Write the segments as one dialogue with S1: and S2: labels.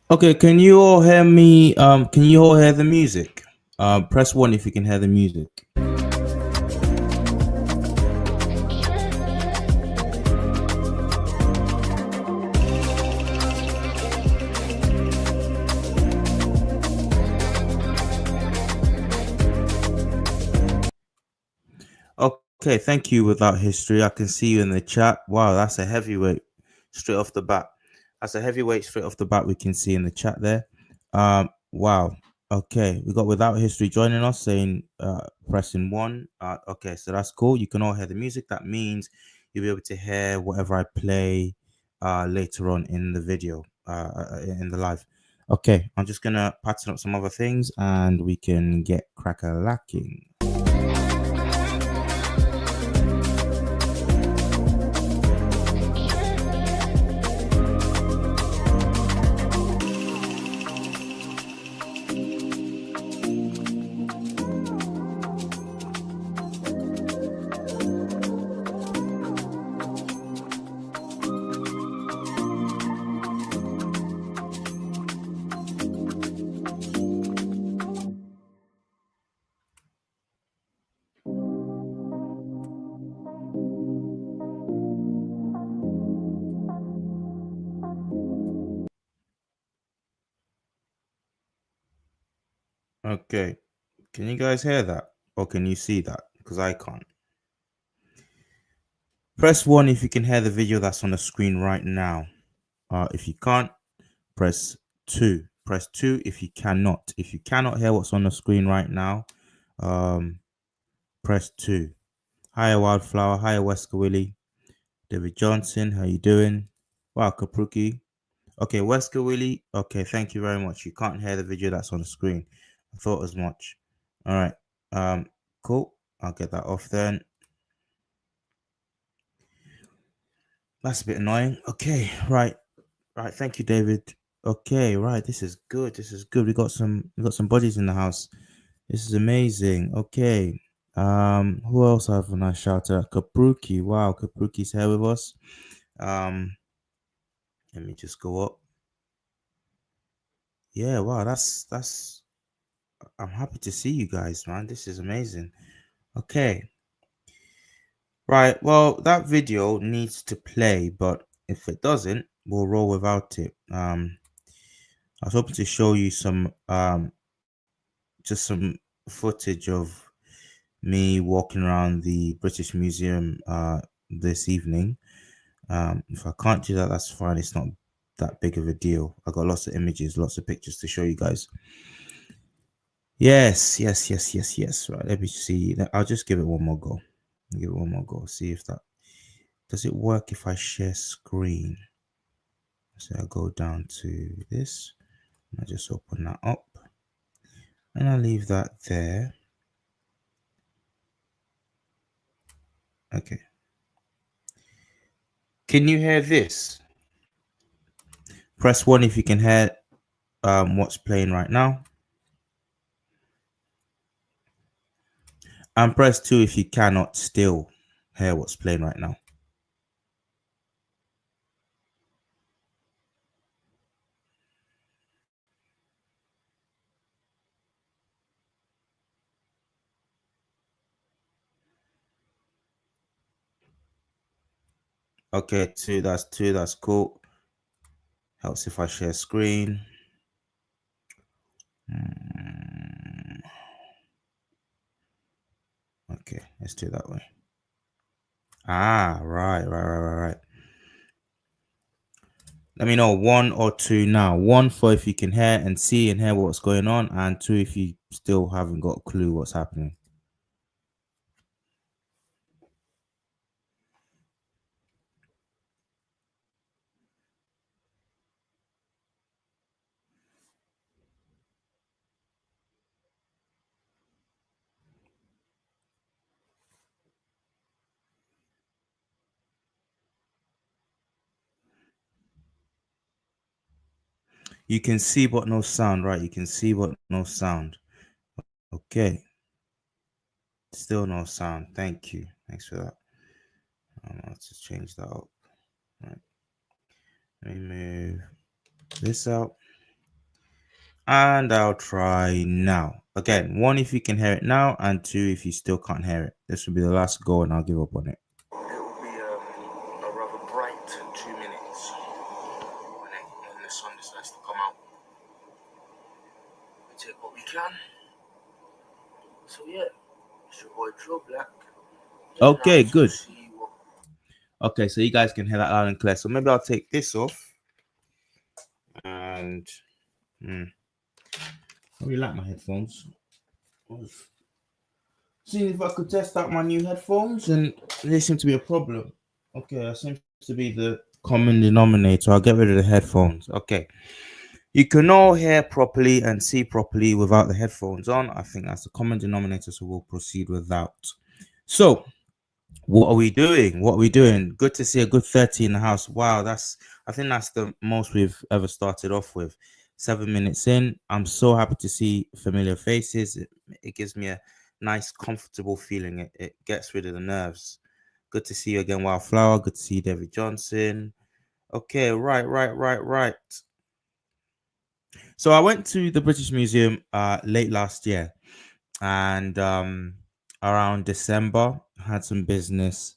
S1: Okay, can you all hear me? Can you all hear the music? Press one if you can hear the music. Okay, thank you. Without history, I can see you in the chat. Wow, that's a heavyweight straight off the bat. That's a heavyweight straight off the bat. We can see in the chat there. Wow. Okay, we got without history joining us saying pressing one. Okay, so that's cool. You can all hear the music. That means you'll be able to hear whatever I play later on in the video, in the live. Okay, I'm just gonna pattern up some other things and we can get crack-a-lacking. Okay, can you guys hear that? Or can you see that? Because I can't. Press 1 if you can hear the video that's on the screen right now. If you can't, press 2. Press 2 if you cannot. If you cannot hear what's on the screen right now, press 2. Hiya Wildflower, hiya Wesker Willie, David Johnson, how you doing? Wow, Kapruki. Okay, Wesker Willie. Okay, thank you very much. You can't hear the video that's on the screen. I thought as much. All right. Cool. I'll get that off then. That's a bit annoying. Okay, right. Thank you, David. Okay, right. This is good. This is good. We got some bodies in the house. This is amazing. Okay. Who else have a nice shout out? Kapruki. Wow, Kapruki's here with us. Let me just go up. Yeah, wow, that's I'm happy to see you guys, man. This is amazing. Okay. Right, well, that video needs to play, but if it doesn't, we'll roll without it. I was hoping to show you some just some footage of me walking around the British Museum this evening. If I can't do that, that's fine. It's not that big of a deal. I got lots of images, lots of pictures to show you guys. Yes. Right, let me see. I'll just give it one more go. Give it one more go. See if that does it work if I share screen. So I'll go down to this. I just open that up and I'll leave that there. Okay. Can you hear this? Press 1 if you can hear what's playing right now. And press 2 if you cannot still hear what's playing right now. Okay, 2, that's cool. Helps if I share screen. Okay, let's do it that way. Right. Let me know 1 or 2 now. 1 for if you can hear and see and hear what's going on, and 2 if you still haven't got a clue what's happening. You can see but no sound, right? You can see but no sound. Okay. Still no sound. Thank you. Thanks for that. I'll just change that up. Right. Let me move this out. And I'll try now. Again, 1 if you can hear it now, and 2 if you still can't hear it. This will be the last go and I'll give up on it. It will be a rather bright 2 minutes when the sun decides to come out. We take what we can. So yeah, it's your boy Joe Black. Okay, good. Okay, so you guys can hear that loud and clear. So maybe I'll take this off. And I really like my headphones. Seeing if I could test out my new headphones, and they seem to be a problem. Okay, that seems to be the common denominator. I'll get rid of the headphones. Okay. You can all hear properly and see properly without the headphones on. I think that's the common denominator, so we'll proceed without. So, what are we doing? What are we doing? Good to see a good 30 in the house. Wow, I think that's the most we've ever started off with. 7 minutes in. I'm so happy to see familiar faces. It gives me a nice, comfortable feeling. It gets rid of the nerves. Good to see you again, Wildflower. Good to see you, David Johnson. Okay, right. So I went to the British Museum late last year, and around December, I had some business,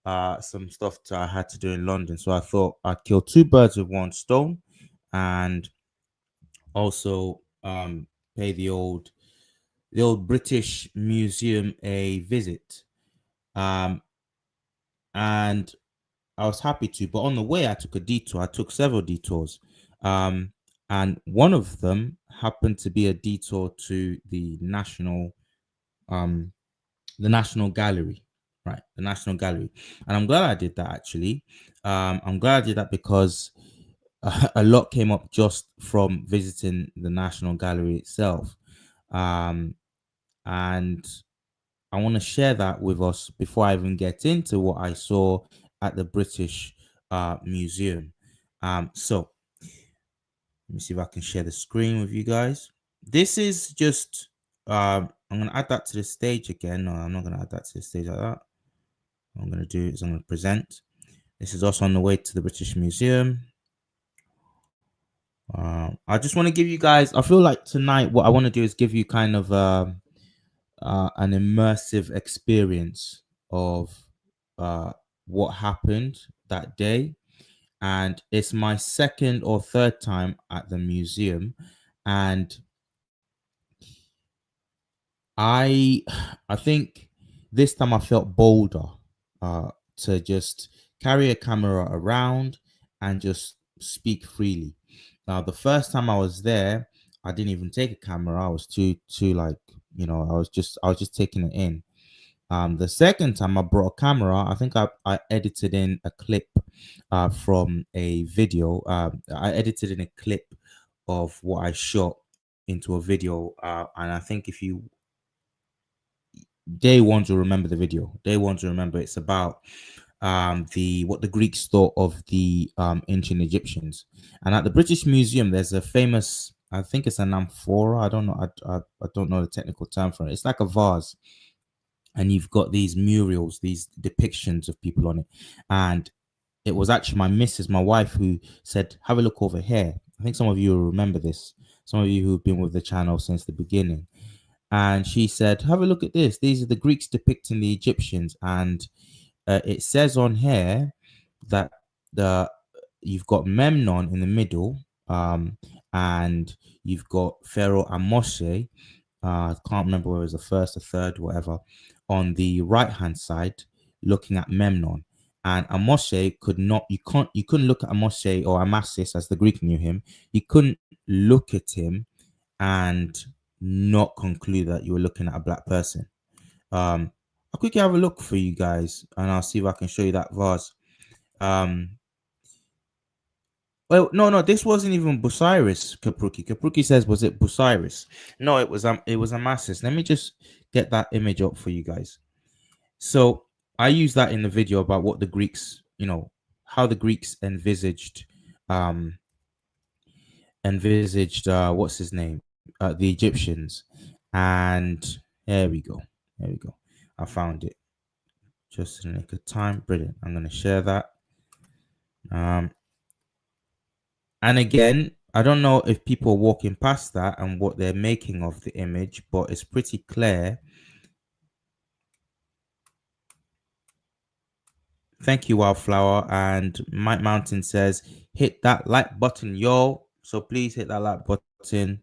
S1: some stuff that I had to do in London. So I thought I'd kill 2 birds with 1 stone, and also pay the old British Museum a visit. And I was happy to, but on the way I took a detour. I took several detours. And one of them happened to be a detour to the National Gallery, right? The National Gallery. And I'm glad I did that, actually. I'm glad I did that because a lot came up just from visiting the National Gallery itself. And I want to share that with us before I even get into what I saw at the British Museum. So let me see if I can share the screen with you guys. This is just, I'm going to add that to the stage again. No, I'm not going to add that to the stage like that. What I'm going to do is I'm going to present. This is us on the way to the British Museum. I just want to give you guys, I feel like tonight what I want to do is give you kind of an immersive experience of what happened that day. And it's my 2nd or 3rd time at the museum, and I think this time I felt bolder to just carry a camera around and just speak freely. Now, the first time I was there, I didn't even take a camera. I was too like, I was just taking it in. The second time I brought a camera, I think I edited in a clip from a video. I edited in a clip of what I shot into a video, and I think if you day one to remember the video, day one to remember, it's about what the Greeks thought of the ancient Egyptians. And at the British Museum, there's a famous, I think it's an amphora. I don't know. I don't know the technical term for it. It's like a vase, and you've got these murals, these depictions of people on it. And it was actually my missus, my wife, who said, "Have a look over here." I think some of you will remember this. Some of you who've been with the channel since the beginning. And she said, "Have a look at this. These are the Greeks depicting the Egyptians." And it says on here that you've got Memnon in the middle, and you've got Pharaoh Amoshe. I can't remember whether it was the first or third, whatever, on the right hand side, looking at Memnon. And Amoshe you couldn't look at Amoshe, or Amasis as the Greek knew him. You couldn't look at him and not conclude that you were looking at a black person. I'll quickly have a look for you guys, and I'll see if I can show you that vase. Well, no, this wasn't even Busiris, Kapruki. Kapruki says, was it Busiris? No, it was Amasis. Let me just get that image up for you guys. So I use that in the video about what the Greeks, how the Greeks envisaged what's his name, the Egyptians. And there we go. I found it just in a good time. Brilliant. I'm going to share that. And again, I don't know if people are walking past that and what they're making of the image, but it's pretty clear. Thank you, Wildflower. And Mike Mountain says, hit that like button, yo. So please hit that like button.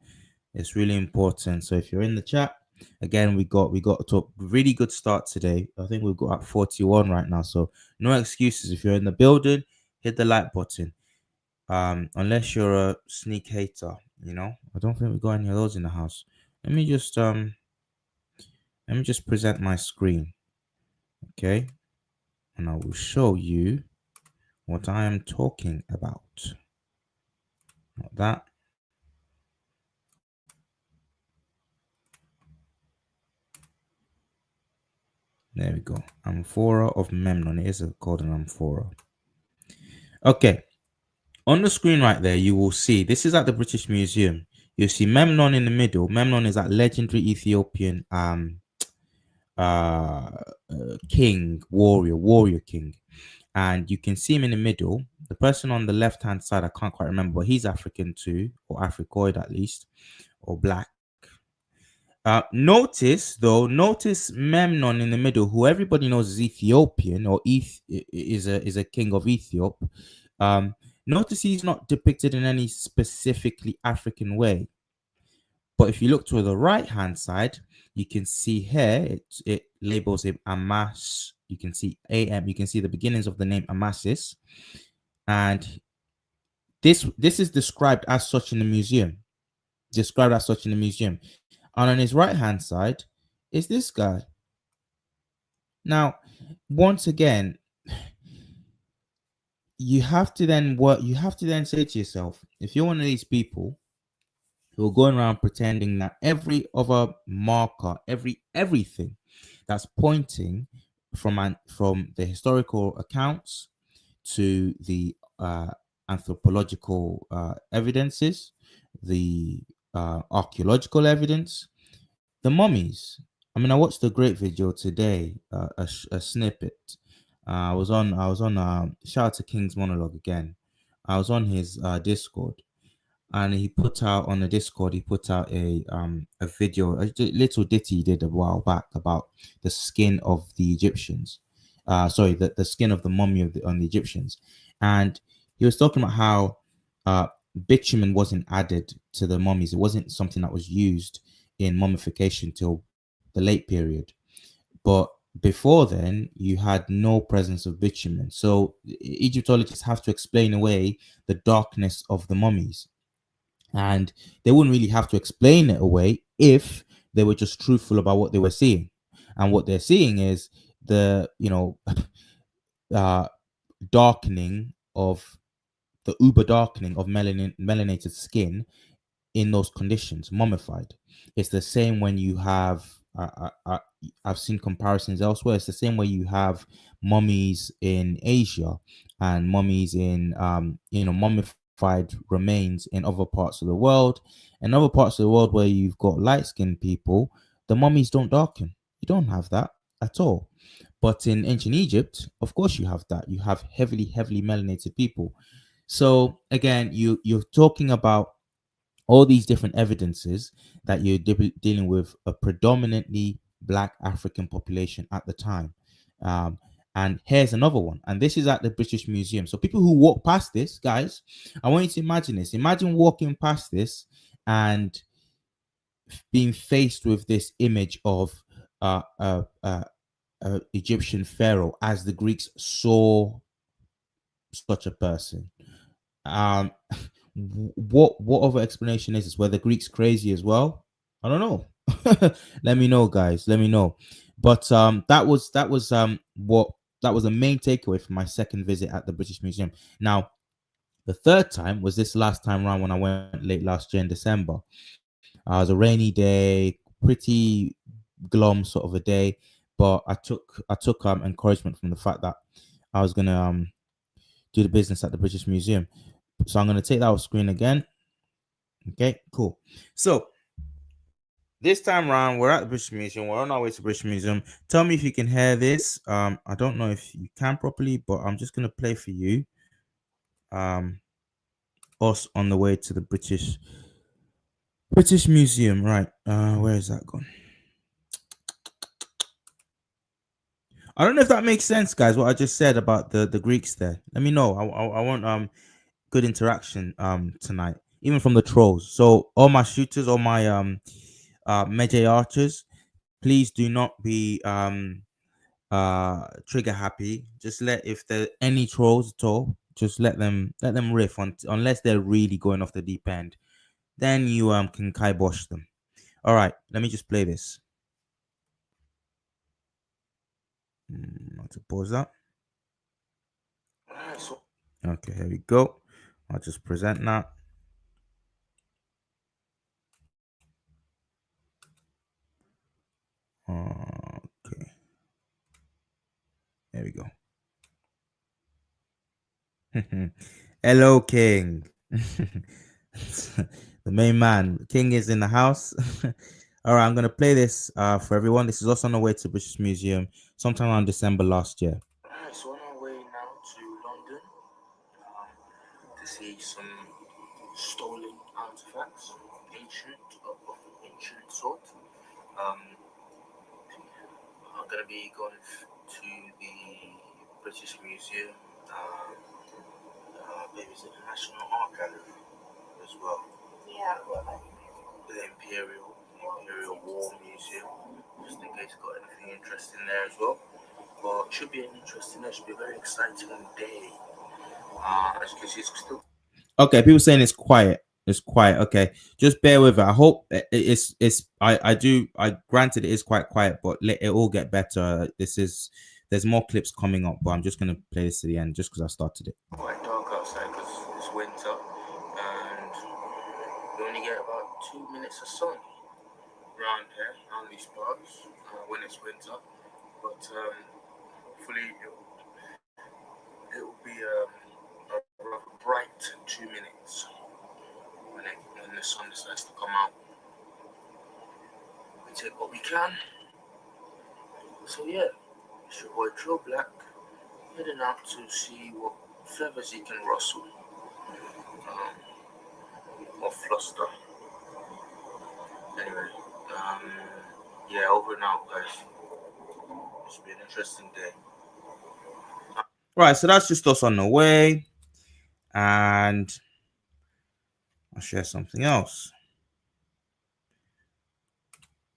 S1: It's really important. So if you're in the chat, again, we got to a really good start today. I think we've got at 41 right now. So no excuses. If you're in the building, hit the like button. Unless you're a sneak hater, you know. I don't think we got any of those in the house. Let me just present my screen. Okay. And I will show you what I am talking about. Not that. There we go. Amphora of Memnon. It is called an amphora. Okay. On the screen right there, you will see, this is at the British Museum. You see Memnon in the middle. Memnon is that legendary Ethiopian king, warrior king. And you can see him in the middle. The person on the left-hand side, I can't quite remember, but he's African too, or Africoid at least, or black. Notice Memnon in the middle, who everybody knows is Ethiopian or is a king of Ethiopia. Notice he's not depicted in any specifically African way. But if you look to the right hand side, you can see here it labels him Amas. You can see AM. You can see the beginnings of the name Amasis, and this is described as such in the museum. Described as such in the museum. And on his right hand side is this guy. Now, once again, you have to then say to yourself, if you're one of these people who are going around pretending that every other marker, everything that's pointing from the historical accounts to the anthropological evidences, the archaeological evidence, the mummies. I mean, I watched a great video today, a snippet. I was on shout out to King's Monologue again. I was on his Discord, and he put out on the Discord. He put out a video, a little ditty he did a while back about the skin of the Egyptians. Sorry, the skin of the mummy on the Egyptians, and he was talking about how bitumen wasn't added to the mummies. It wasn't something that was used in mummification till the late period, but before then you had no presence of bitumen. So Egyptologists have to explain away the darkness of the mummies, and they wouldn't really have to explain it away if they were just truthful about what they were seeing. And what they're seeing is the darkening of the uber darkening of melanated skin in those conditions, mummified. It's the same when you have I've seen comparisons elsewhere. It's the same way you have mummies in Asia and mummies in mummified remains in other parts of the world, and other parts of the world where you've got light-skinned people. The mummies don't darken. You don't have that at all. But in ancient Egypt, of course, you have that. You have heavily melanated people. So again, you're talking about all these different evidences that you're dealing with a predominantly black African population at the time. And here's another one, and this is at the British Museum. So people who walk past this, guys, I want you to imagine this. Imagine walking past this and being faced with this image of Egyptian pharaoh as the Greeks saw such a person. What other explanation is this? Were the Greeks crazy as well? I don't know. Let me know, guys. Let me know. But that was the main takeaway from my second visit at the British Museum. Now, the third time was this last time around when I went late last year in December. It was a rainy day, pretty glum sort of a day, but I took encouragement from the fact that I was gonna do the business at the British Museum. So I'm going to take that off screen again. Okay, cool. So this time around, we're at the British Museum. We're on our way to the British Museum. Tell me if you can hear this. I don't know if you can properly, but I'm just going to play for you. us on the way to the British Museum. Right, where is that gone? I don't know if that makes sense, guys. What I just said about the Greeks there. Let me know. I want good interaction tonight, even from the trolls. So all my shooters, all my Medjay archers, please do not be trigger happy. Just let, if there any trolls at all, just let them riff on, unless they're really going off the deep end. Then you can kibosh them. All right, let me just play this. I'll to pause that. Okay, here we go. I'll just present that. Okay, there we go. Hello, King. The main man, King, is in the house. All right, I'm gonna play this for everyone. This is also on the way to British Museum, sometime around December last year. Alright, so on our way now to London to see some stolen artifacts, ancient of ancient sort. I'm gonna be going to the British Museum. Maybe it's the National Art Gallery as well. Yeah, the Imperial War Museum, just in case got anything interesting there as well. But it should be an interesting day. It should be a very exciting day. As you can see, it's still okay. People saying it's quiet. It's quiet. Okay, just bear with it. I hope it's. I granted it is quite quiet, but let it all get better. There's more clips coming up, but I'm just gonna play this to the end just because I started it. Quite dark outside because it's winter, and you only get about 2 minutes of sun around here, around these parts, when it's winter. But hopefully it will be a bright 2 minutes when the sun decides to come out. We take what we can. So yeah, it's your boy Joe Black, heading out to see what feathers he can rustle or fluster. Anyway, yeah, over and out, guys. It's been an interesting day. Right, so that's just us on the way, and I'll share something else.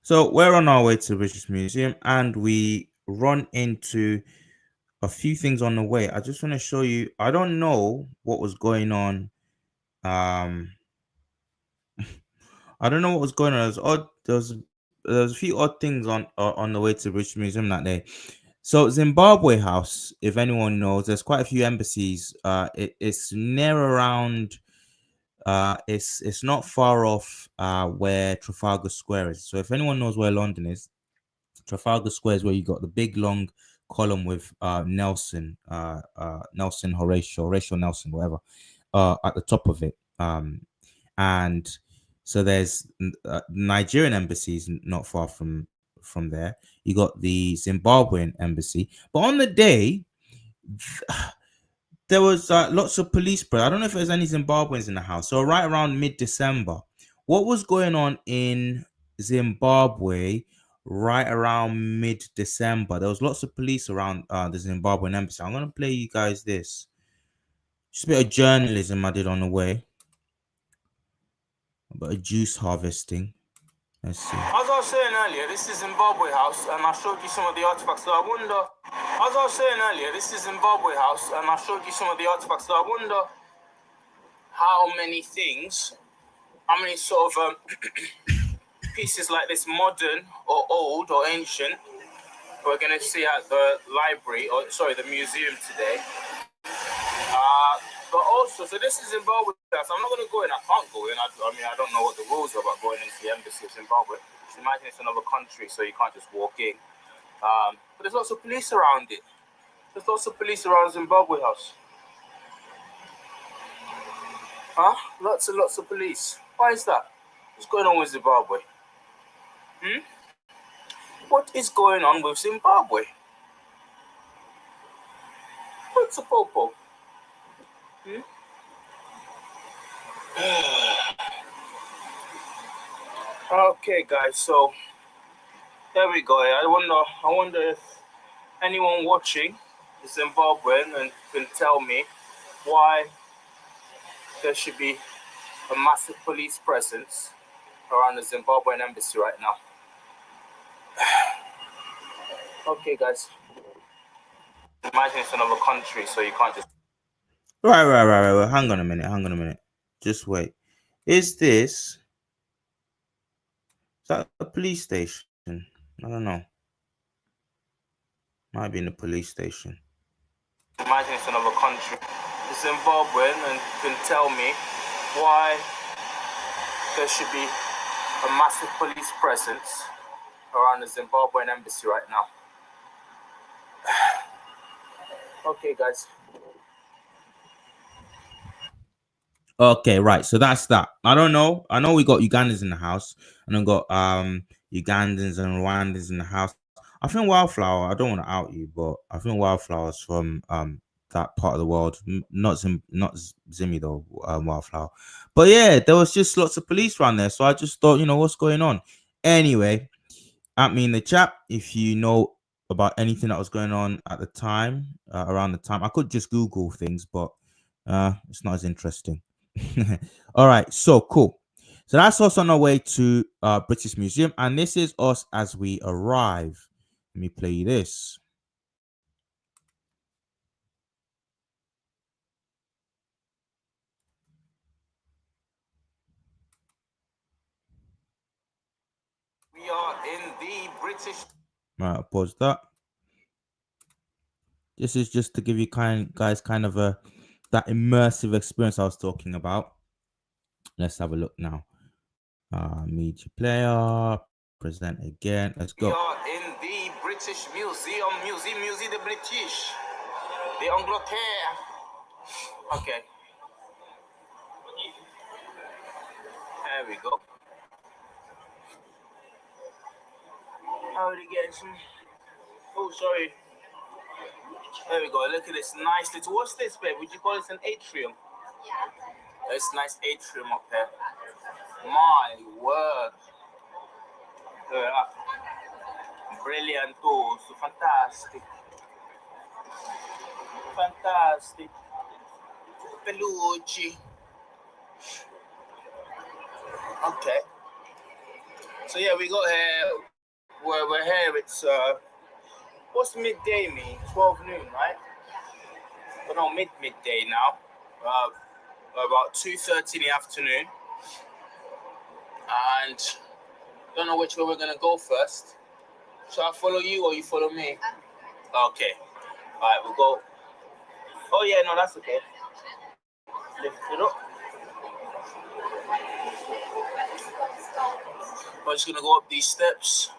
S1: So we're on our way to the British Museum, and we run into a few things on the way. I just want to show you. I don't know what was going on. I don't know what was going on. It was odd. There was a few odd things on the way to the British Museum that day. So Zimbabwe House, if anyone knows, there's quite a few embassies. It's near around. It's not far off where Trafalgar Square is. So if anyone knows where London is, Trafalgar Square is where you got the big long column with Nelson, Horatio Nelson, whatever, at the top of it. And so there's Nigerian embassies not far from there. You got the Zimbabwean embassy, but on the day there was lots of police. But I don't know if there's any Zimbabweans in the house. So right around mid-December, what was going on in Zimbabwe? Right around mid-December, there was lots of police around the Zimbabwean embassy. I'm gonna play you guys this. Just a bit of journalism I did on the way. About a juice harvesting. Let's see. As I was saying earlier, this is Zimbabwe House, and I showed you some of the artifacts. So I wonder. As I was saying earlier, this is Zimbabwe House, and I showed you some of the artifacts. So I wonder how many sort of pieces like this, modern or old or ancient, we're going to see at the library, or sorry, the museum today. But also, so this is Zimbabwe. I'm not going to go in. I can't go in. I mean, I don't know what the rules are about going into the embassy of Zimbabwe. Just imagine it's another country, so you can't just walk in. But there's lots of police around it. There's lots of police around Zimbabwe House. Huh? Lots and lots of police. Why is that? What's going on with Zimbabwe? What is going on with Zimbabwe? What's a popo? Okay, guys, so there we go. I wonder if anyone watching is Zimbabwean and can tell me why there should be a massive police presence around the Zimbabwean embassy right now. Okay, guys. Imagine it's another country, so you can't just. Right. Hang on a minute. Just wait. Is that a police station? I don't know. Might be in a police station. Imagine it's another country. It's Zimbabwean and can tell me why there should be a massive police presence around the Zimbabwean embassy right now. Okay, guys. Okay, right. So that's that. I don't know. I know we got Ugandans in the house, and I got Ugandans and Rwandans in the house. I think Wildflower. I don't want to out you, but I think Wildflower's from that part of the world. Not Zimmy though. Wildflower. But yeah, there was just lots of police around there, so I just thought, what's going on. Anyway, at me in the chat if you know about anything that was going on at the time, around the time. I could just Google things, but it's not as interesting. All right, so cool. So that's us on our way to British Museum, and this is us as we arrive. Let me play you this. We are in the British. Right, pause that. This is just to give you guys kind of that immersive experience I was talking about. Let's have a look now. Media player, present again. Let's go. We are in the British Museum, Museum the British, the Angleterre. Okay. There we go. How are we getting some? Oh, sorry. There we go. Look at this nice little. What's this, babe? Would you call this an atrium? Yeah. It's nice atrium up there. My word. Brilliant. Oh, so fantastic. Fantastic. Pelucci. Okay. So yeah, we got here. We're here. It's what's midday mean? 12 noon, right? But no, midday now. About 2:30 in the afternoon, and don't know which way we're gonna go first. Shall I follow you or you follow me? Okay. All right, we'll go. Oh yeah, no, that's okay. Lift it up. I'm just gonna go up these steps.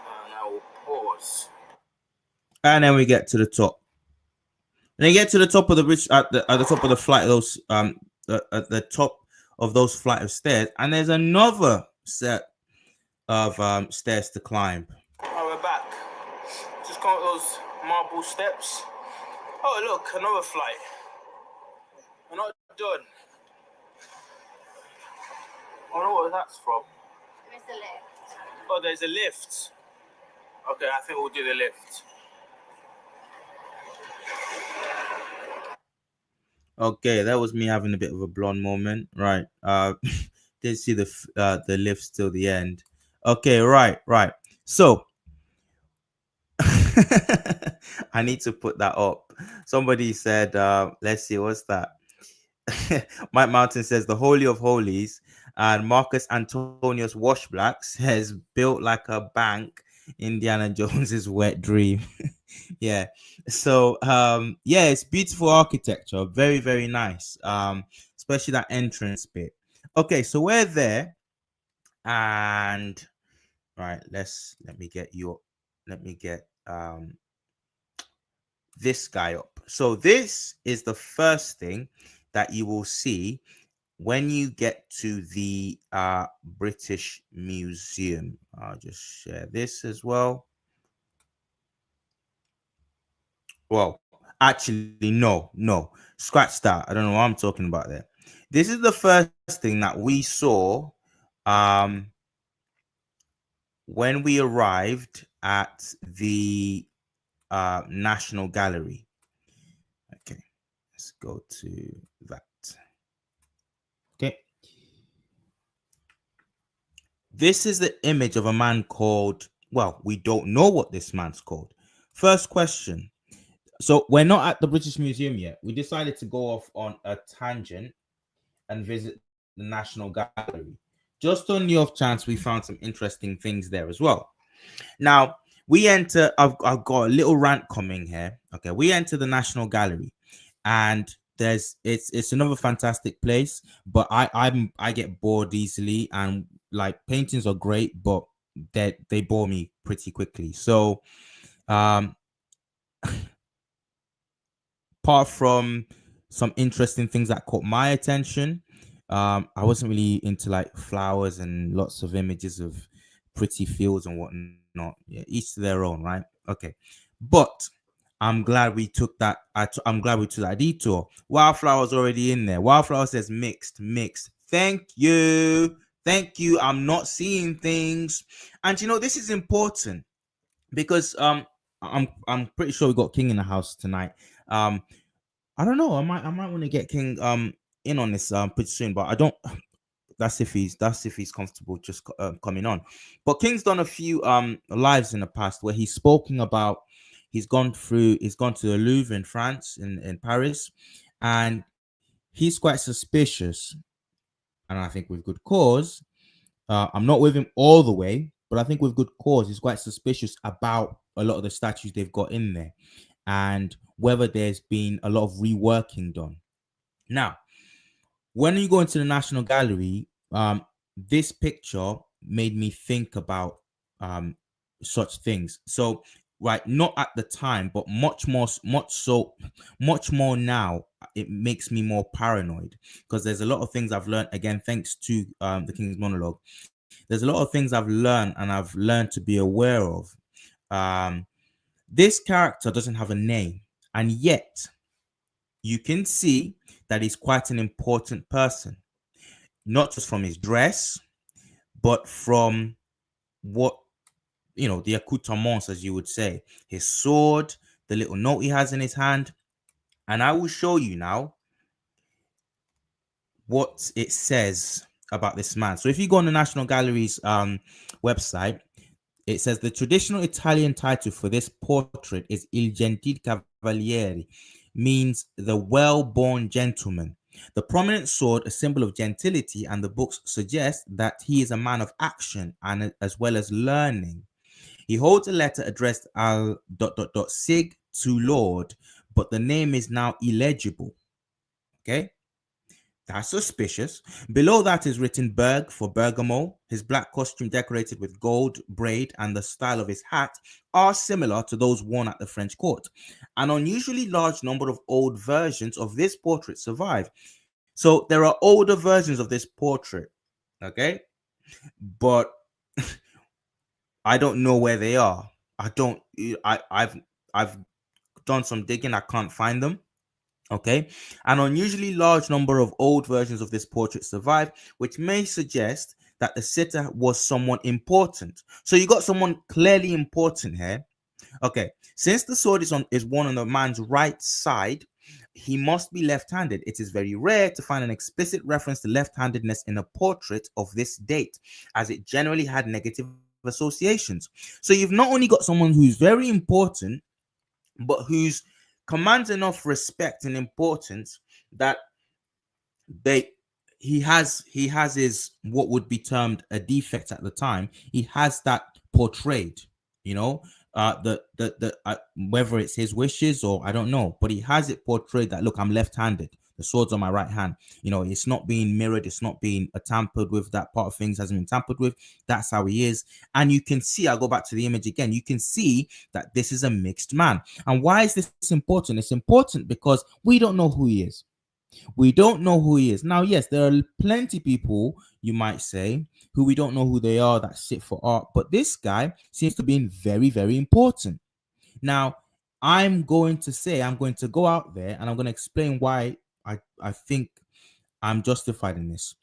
S1: And I will pause. And then we get to the top. And they get to the top of the at the top of the flight, those at the top of those flight of stairs, and there's another set of stairs to climb. Oh, we're back. Just come up those marble steps. Oh, look, another flight. We're not done. I don't know what that's from. There's a lift. Oh, there's a lift. Okay, I think we'll do the lift. Okay, that was me having a bit of a blonde moment. Right. Didn't see the lift till the end. Okay, right. So I need to put that up. Somebody said, let's see, what's that? Mike Mountain says the Holy of Holies, and Marcus Antonius Washblack says built like a bank, Indiana Jones's wet dream. Yeah. So yeah, it's beautiful architecture, very, very nice. Especially that entrance bit. Okay, so we're there, and right, let me get this guy up. So this is the first thing that you will see when you get to the British Museum, I'll just share this as well. Well, actually, no, scratch that. I don't know what I'm talking about there. This is the first thing that we saw when we arrived at the National Gallery. Okay, let's go to that. Okay. This is the image of a man called, well, we don't know what this man's called. First question. So we're not at the British Museum yet. We decided to go off on a tangent and visit the National Gallery. Just on the off chance we found some interesting things there as well. Now, we enter, I've got a little rant coming here. Okay, we enter the National Gallery, and it's another fantastic place, but I get bored easily, and like paintings are great, but they bore me pretty quickly. So apart from some interesting things that caught my attention, I wasn't really into like flowers and lots of images of pretty fields and whatnot. Yeah, each to their own, right? Okay, but I'm glad we took that. I'm glad we took that detour. Wildflower's already in there. Wildflower says mixed. Thank you. I'm not seeing things, and this is important because I'm pretty sure we got King in the house tonight. I don't know. I might want to get King in on this pretty soon, but I don't. That's if he's comfortable just coming on. But King's done a few lives in the past where he's spoken about. He's gone to the Louvre in France, in Paris, and he's quite suspicious, and I think with good cause. I'm not with him all the way, but I think with good cause, he's quite suspicious about a lot of the statues they've got in there, and whether there's been a lot of reworking done. Now, when you go into the National Gallery, this picture made me think about such things. So, right, not at the time, but much more now, it makes me more paranoid because there's a lot of things I've learned, again, thanks to the King's Monologue. There's a lot of things I've learned, and I've learned to be aware of. This character doesn't have a name, and yet you can see that he's quite an important person, not just from his dress, but from what, the accoutrements, as you would say, his sword, the little note he has in his hand. And I will show you now what it says about this man. So if you go on the National Gallery's website, it says the traditional Italian title for this portrait is Il Gentil Cavaliere, means the well-born gentleman. The prominent sword, a symbol of gentility, and the books suggest that he is a man of action and as well as learning. He holds a letter addressed al ... sig to Lord, but the name is now illegible. Okay, that's suspicious. Below that is written Berg for Bergamo. His black costume decorated with gold braid and the style of his hat are similar to those worn at the French court. An unusually large number of old versions of this portrait survive. So there are older versions of this portrait, okay? But I don't know where they are. I've done some digging. I can't find them. Okay, an unusually large number of old versions of this portrait survive, which may suggest that the sitter was someone important. So you got someone clearly important here. Okay, since the sword is worn on the man's right side, he must be left-handed. It is very rare to find an explicit reference to left-handedness in a portrait of this date, as it generally had negative associations. So you've not only got someone who's very important, but who's commands enough respect and importance that he has his what would be termed a defect at the time. He has that portrayed, whether it's his wishes or I don't know, but he has it portrayed that, look, I'm left-handed. The sword's on my right hand. It's not being mirrored. It's not being tampered with. That part of things hasn't been tampered with. That's how he is. And you can see, I'll go back to the image again. You can see that this is a mixed man. And why is this important? It's important because we don't know who he is. We don't know who he is. Now, yes, there are plenty people, you might say, who we don't know who they are that sit for art, but this guy seems to be very, very important. Now, I'm going to go out there and I'm going to explain why I think I'm justified in this.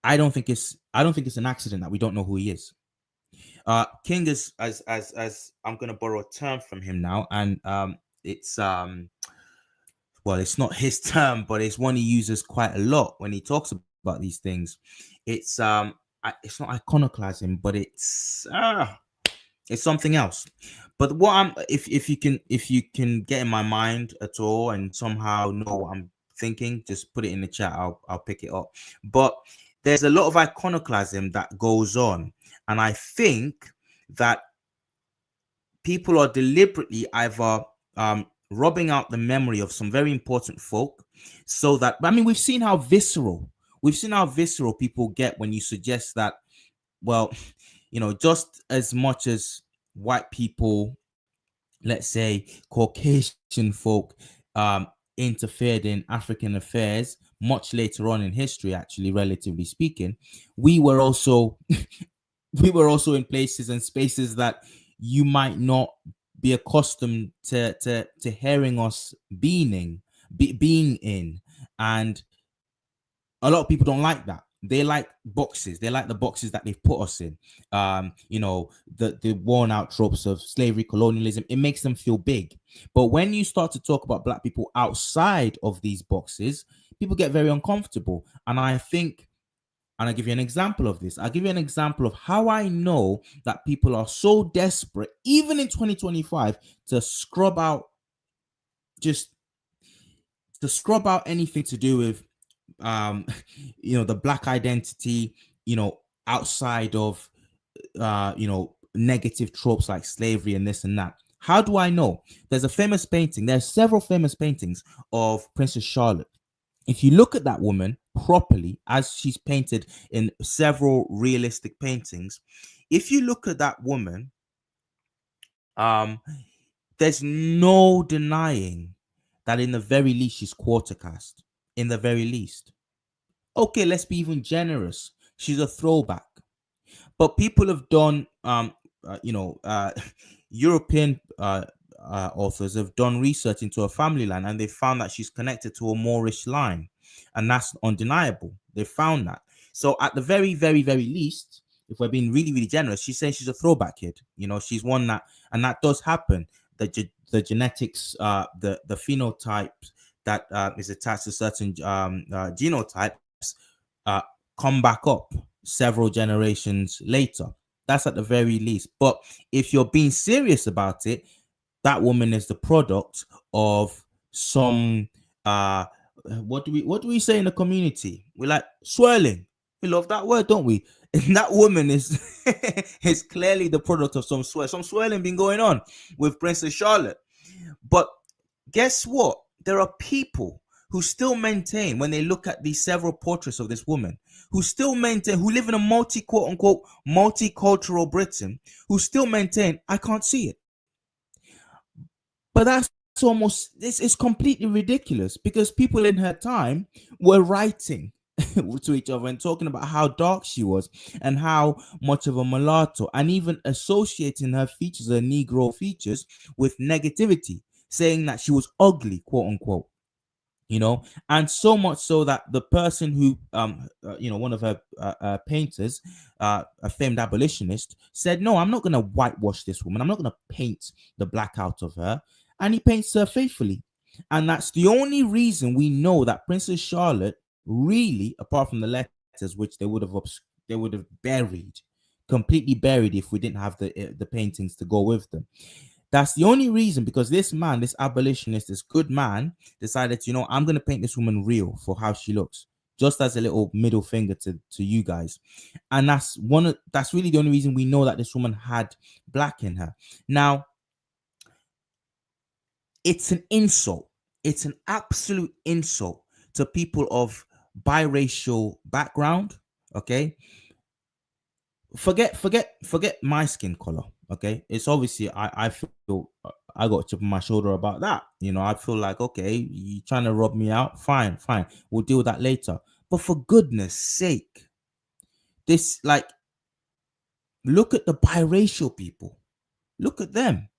S1: I don't think it's an accident that we don't know who he is. King is, as I'm gonna borrow a term from him now, and it's well, it's not his term, but it's one he uses quite a lot when he talks about these things. It's it's not iconoclasm, but it's something else. But what I'm if you can get in my mind at all and somehow know what I'm thinking, just put it in the chat. I'll pick it up. But there's a lot of iconoclasm that goes on, and I think that people are deliberately either robbing out the memory of some very important folk, so that, I mean, we've seen how visceral people get when you suggest that, well, just as much as white people, let's say Caucasian folk, interfered in African affairs much later on in history, actually, relatively speaking, we were also in places and spaces that you might not be accustomed to hearing us being in. And a lot of people don't like that. They like boxes. They like the boxes that they've put us in. The worn out tropes of slavery, colonialism. It makes them feel big. But when you start to talk about Black people outside of these boxes, people get very uncomfortable. And I think, and I'll give you an example of this. I'll give you an example of how I know that people are so desperate, even in 2025, to scrub out anything to do with the Black identity, outside of negative tropes like slavery and this and that. How do I know? There's several famous paintings of Princess Charlotte. If you look at that woman properly, as she's painted in several realistic paintings, if you look at that woman, there's no denying that in the very least she's quarter caste. In the very least. Okay, let's be even generous. She's a throwback. But people have done, European authors have done research into her family line, and they found that she's connected to a Moorish line, and that's undeniable. They found that. So at the very, very, very least, if we're being really, really generous, she's saying she's a throwback kid. She's one that, and that does happen. The genetics, the phenotype that is attached to certain genotypes come back up several generations later. That's at the very least. But if you're being serious about it, that woman is the product of some what do we say in the community? We like swirling. We love that word, don't we? And that woman is is clearly the product of some swirling been going on with Princess Charlotte. But guess what? There are people who still maintain, when they look at these several portraits of this woman, who live in a quote unquote multicultural Britain, who still maintain, I can't see it. But that's it's completely ridiculous, because people in her time were writing to each other and talking about how dark she was and how much of a mulatto, and even associating her features, her Negro features, with negativity, saying that she was ugly, quote unquote. And so much so that the person who one of her painters, a famed abolitionist, said, no, I'm not going to whitewash this woman. I'm not going to paint the black out of her. And he paints her faithfully. And that's the only reason we know that Princess Charlotte really, apart from the letters, which they would have completely buried if we didn't have the paintings to go with them. That's the only reason, because this man, this abolitionist, this good man, decided, I'm going to paint this woman real for how she looks, just as a little middle finger to you guys. And that's really the only reason we know that this woman had black in her. Now, it's an insult. It's an absolute insult to people of biracial background. Okay. Forget my skin color. Okay. It's obviously, I feel I got a chip on my shoulder about that. You know, I feel like, okay, you trying to rob me out? Fine, fine. We'll deal with that later. But for goodness sake, this, like, look at the biracial people. Look at them.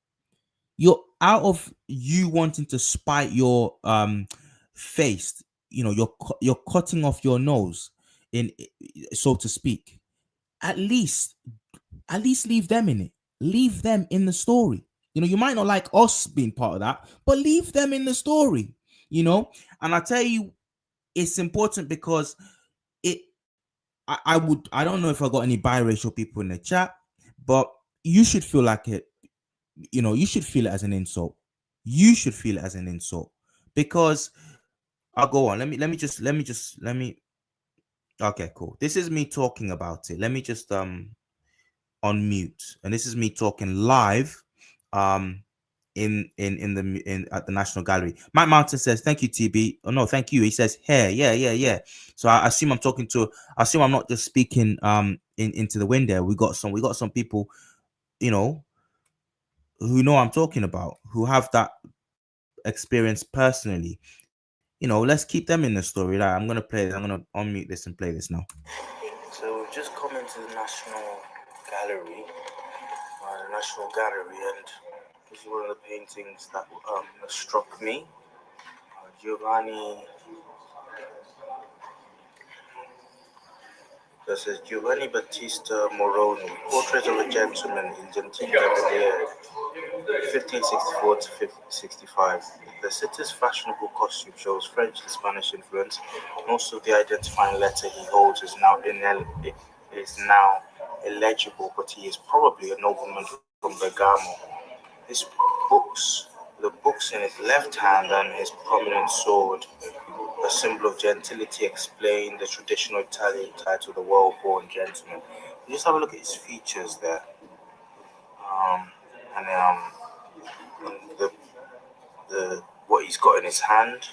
S1: You're out of you wanting to spite your face. You know, you're cutting off your nose, in so to speak. At least leave them in it. Leave them in the story. You know, you might not like us being part of that, but leave them in the story. You know, and I tell you, it's important because it. I don't know if I got any biracial people in the chat, but you should feel like it. You know, you should feel it as an insult. You should feel it as an insult because I'll go on. Let me. Okay, cool. This is me talking about it. Let me just on mute, and this is me talking live in at the National Gallery. Mike Mountain says thank you, TB. Oh no, thank you. He says here, yeah. So I assume I'm talking to, I assume I'm not just speaking into the wind there. We got some people, you know, who know I'm talking about, who have that experience personally. You know, let's keep them in the story. Like, I'm gonna play this. I'm gonna unmute this and play this now. So we've just come into the National Gallery, and this is one of the paintings that struck me. This is Giovanni Battista Moroni, Portrait of a Gentleman in Gentile Cavalier, 1564 to 1565. The city's fashionable costume shows French and Spanish influence. Most of the identifying letter he holds is now illegible, but he is probably a nobleman from Bergamo. His the books in his left hand and his prominent sword, a symbol of gentility, explain the traditional Italian title, the well-born gentleman. You just have a look at his features there, and the what he's got in his hand.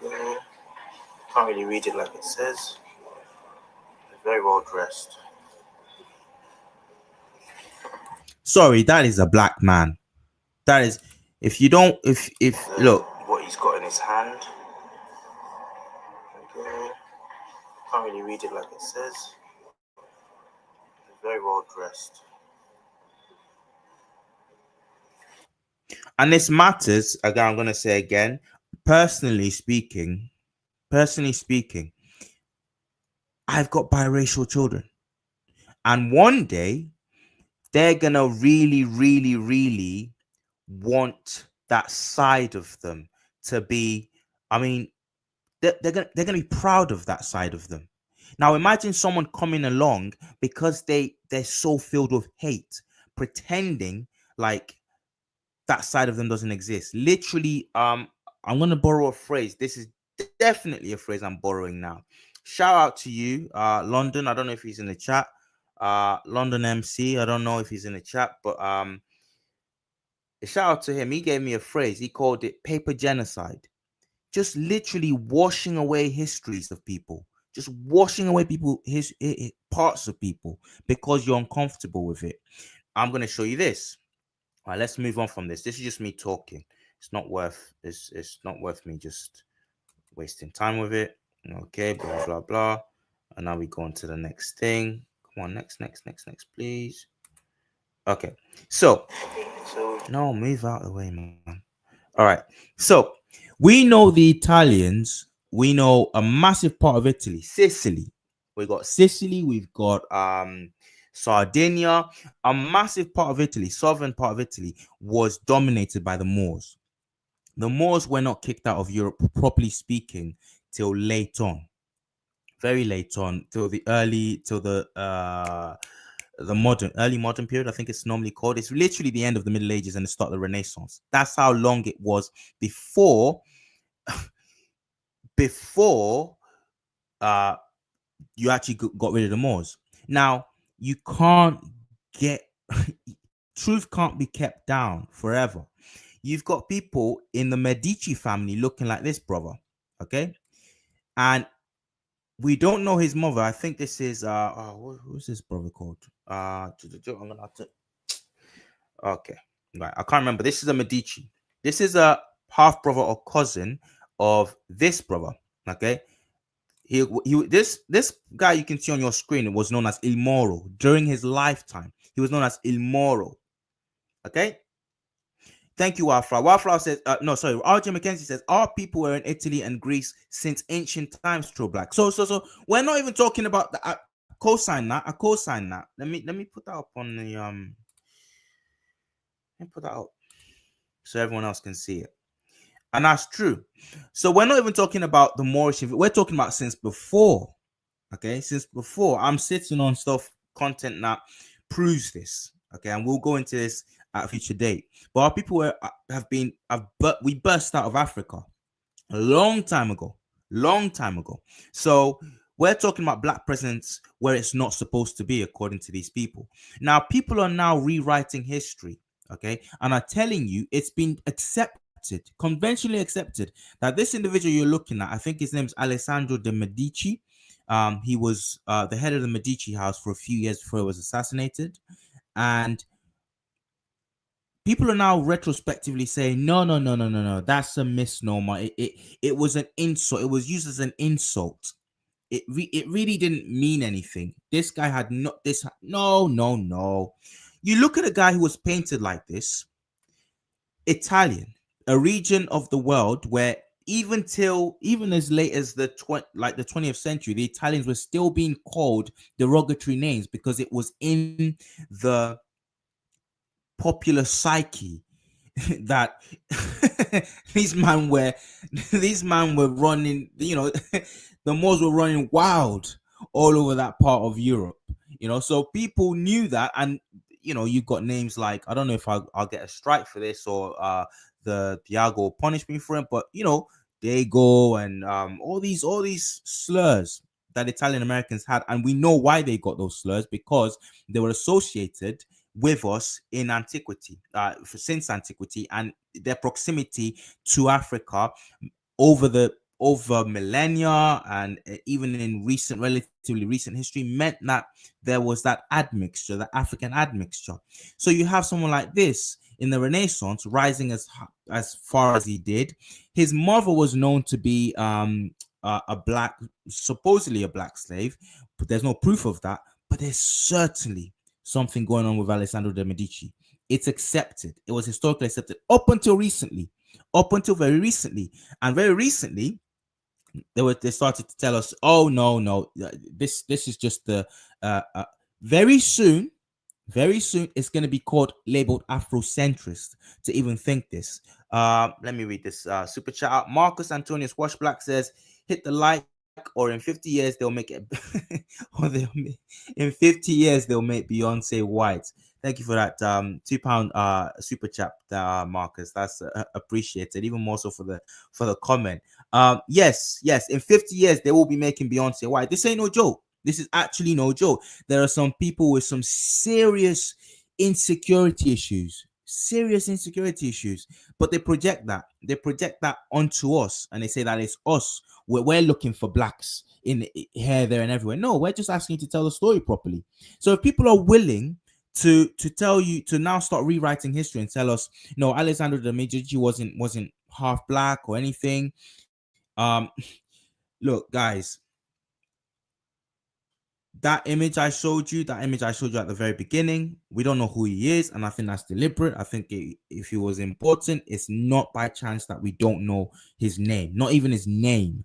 S1: Can't really read it like it says. He's very well dressed. Sorry, that is a black man. That is, if you don't, if look what he's got in his hand. Can't really read it like it says. He's very well dressed. And this matters, again, I'm going to say again, personally speaking, I've got biracial children. And one day, they're going to really want that side of them to be, I mean, they're gonna be proud of that side of them. Now imagine someone coming along because they're so filled with hate, pretending like that side of them doesn't exist. Literally, I'm gonna borrow a phrase. This is definitely a phrase I'm borrowing now. Shout out to you, London. I don't know if he's in the chat. London MC. I don't know if he's in the chat, but a shout out to him. He gave me a phrase. He called it paper genocide. Just literally washing away histories of people, just washing away his parts of people because you're uncomfortable with it. I'm going to show you this. All right, let's move on from this. This is just me talking. It's not worth me just wasting time with it. Okay, blah blah blah. And now we go on to the next thing. Come on, next, please. Okay, so no, move out of the way, man. All right, so we know the Italians. We know a massive part of Italy, Sicily. We got Sicily. We've got Sardinia. A massive part of Italy, southern part of Italy, was dominated by the Moors. The Moors were not kicked out of Europe, properly speaking, till late on, very late on, till the early modern period. I think it's normally called. It's literally the end of the Middle Ages and the start of the Renaissance. That's how long it was before you actually got rid of the Moors. Now you can't get truth can't be kept down forever. You've got people in the Medici family looking like this, brother. Okay, and we don't know his mother. I think this is who's this brother called? I'm gonna have to. Okay, Right, I can't remember. This is a Medici. This is a half brother or cousin of this brother. Okay, this guy you can see on your screen was known as Il Moro during his lifetime. He was known as Il Moro. Okay. Thank you, Wafra. Wafra says, no, sorry. RJ Mackenzie says, our people were in Italy and Greece since ancient times, True Black. So we're not even talking about the co-sign that. I co-sign that. Let me put that up on the let me put that up so everyone else can see it. And that's true. So we're not even talking about the Moorish. We're talking about since before. Okay, since before. I'm sitting on content that proves this. Okay, and we'll go into this at a future date. But our people we burst out of Africa a long time ago. So we're talking about black presence where it's not supposed to be, according to these people. Now, people are now rewriting history. Okay, and are telling you it's been conventionally accepted, that this individual you're looking at, I think his name's Alessandro de Medici. He was the head of the Medici house for a few years before he was assassinated. And people are now retrospectively saying, no, that's a misnomer. It was an insult. It was used as an insult. It really didn't mean anything. This guy had no. You look at a guy who was painted like this, Italian, a region of the world where even as late as the 20th century, the Italians were still being called derogatory names because it was in the popular psyche that these men were running, the Moors were running wild all over that part of Europe, so people knew that. And you've got names like, I don't know if I'll get a strike for this, or the Diago will punish me for it, but Dago and all these slurs that Italian Americans had, and we know why they got those slurs, because they were associated with us in antiquity, since antiquity, and their proximity to Africa over millennia, and even in relatively recent history, meant that there was that admixture, the African admixture. So you have someone like this in the Renaissance rising as far as he did. His mother was known to be supposedly a black slave, but there's no proof of that. But there's certainly something going on with Alessandro de Medici. It's accepted. It was historically accepted up until very recently. And very recently, they started to tell us, oh no, this is just the very soon it's going to be labeled Afrocentrist to even think this. Let me read this super chat out. Marcus Antonius Wash Black says, hit the like, or in 50 years they'll make it in 50 years they'll make Beyonce white. Thank you for that £2 super chat, Marcus. That's appreciated, even more so for the comment. Yes, in 50 years they will be making Beyonce white. This ain't no joke. This is actually no joke. There are some people with some serious insecurity issues, but they project that onto us, and they say that it's us. We're looking for blacks in here, there, and everywhere. No, we're just asking you to tell the story properly. So if people are willing to tell you, to now start rewriting history and tell us, no, Alessandro de Medici wasn't half black or anything. Look, guys, that image I showed you at the very beginning, we don't know who he is, and I think that's deliberate. I think if he was important, it's not by chance that we don't know his name, not even his name.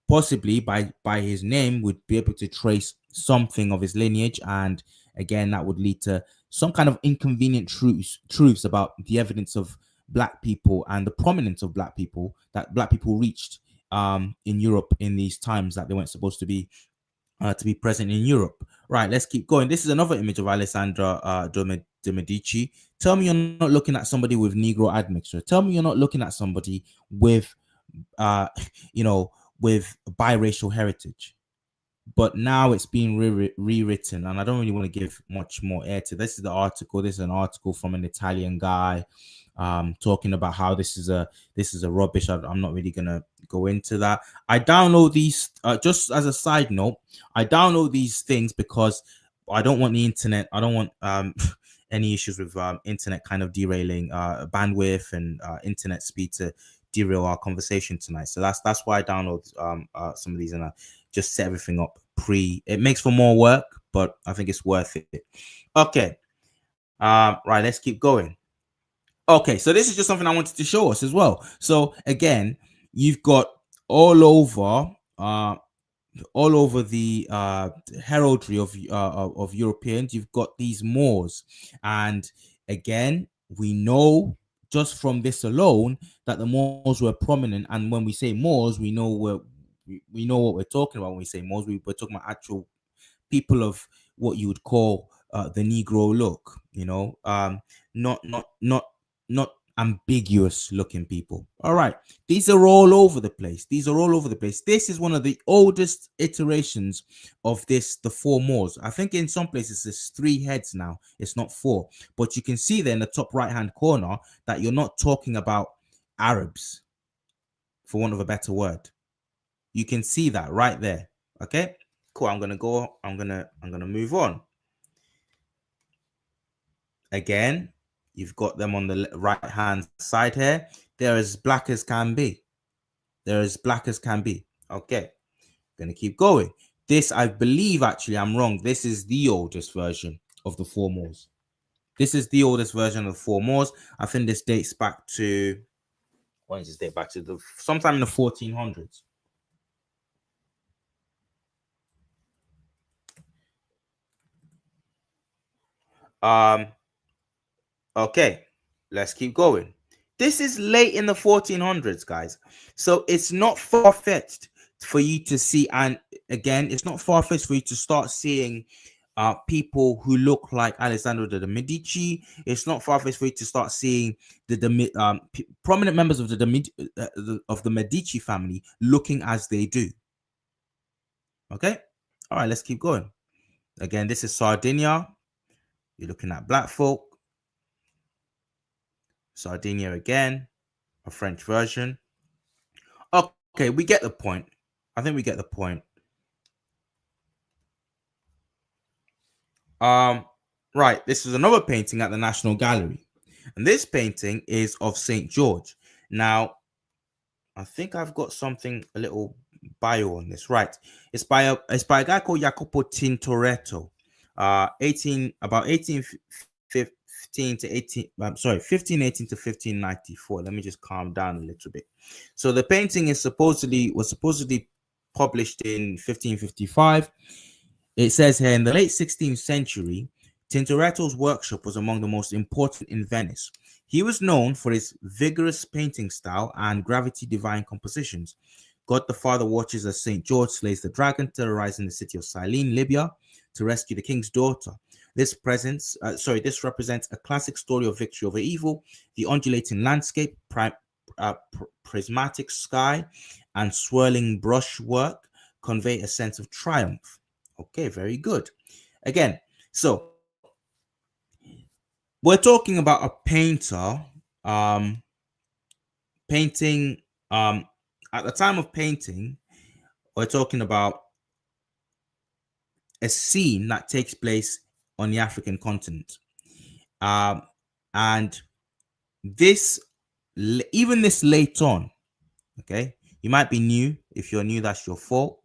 S1: Possibly by his name, we'd be able to trace something of his lineage, and again, that would lead to some kind of inconvenient truths about the evidence of black people and the prominence of black people that black people reached in Europe in these times that they weren't supposed to be present in Europe. Right, let's keep going. This is another image of Alessandro de Medici. Tell me you're not looking at somebody with Negro admixture. Tell me you're not looking at somebody with with biracial heritage. But now it's being rewritten, and I don't really want to give much more air to this. Is the article. This is an article from an Italian guy talking about how this is a rubbish. I'm not really gonna go into that. I download these just as a side note. I download these things because I don't want the internet. I don't want any issues with internet kind of derailing bandwidth and internet speed to derail our conversation tonight. So that's why I download some of these, and I just set everything up it makes for more work, but I think it's worth it. Okay. Right, let's keep going. Okay, so this is just something I wanted to show us as well. So again, you've got all over the heraldry of Europeans, you've got these Moors, and again, we know just from this alone that the Moors were prominent. And when we say Moors, we know we know what we're talking about when we say Moors. We're talking about actual people of what you would call the Negro look, not ambiguous looking people. All right, these are all over the place. This is one of the oldest iterations of the four Moors. I think in some places there's 3 heads now, it's not 4, but you can see there in the top right hand corner that you're not talking about Arabs, for want of a better word. You can see that right there. Okay, cool. I'm gonna move on. Again, you've got them on the right hand side here. They're as black as can be. Okay, gonna keep going. This, I believe, actually I'm wrong, this is the oldest version of the 4 Moors. I think this dates back to, when does this date back to? Sometime in the 1400s. Okay, let's keep going. This is late in the 1400s, guys. So it's not far-fetched for you to see, and again, it's not far-fetched for you to start seeing people who look like Alessandro de Medici. It's not far-fetched for you to start seeing the prominent members of the Medici family looking as they do. Okay, all right, let's keep going. Again, this is Sardinia. You're looking at black folk. Sardinia again, a French version. Okay, we get the point. I think we get the point. Right, this is another painting at the National Gallery, and this painting is of St. George. Now, I think I've got a little bio on this. Right, it's by a guy called Jacopo Tintoretto. 1518 to 1594. Let me just calm down a little bit. So the painting was supposedly published in 1555. It says here, in the late 16th century, Tintoretto's workshop was among the most important in Venice. He was known for his vigorous painting style and gravity-defying compositions. God the Father watches as St. George slays the dragon, terrorizing the city of Cyllene, Libya, to rescue the king's daughter. This represents a classic story of victory over evil. The undulating landscape, prismatic sky, and swirling brushwork convey a sense of triumph. Okay, very good. Again, so we're talking about a painter painting at the time of painting. We're talking about a scene that takes place on the African continent, and this late on, okay, you might be new. If you're new, that's your fault,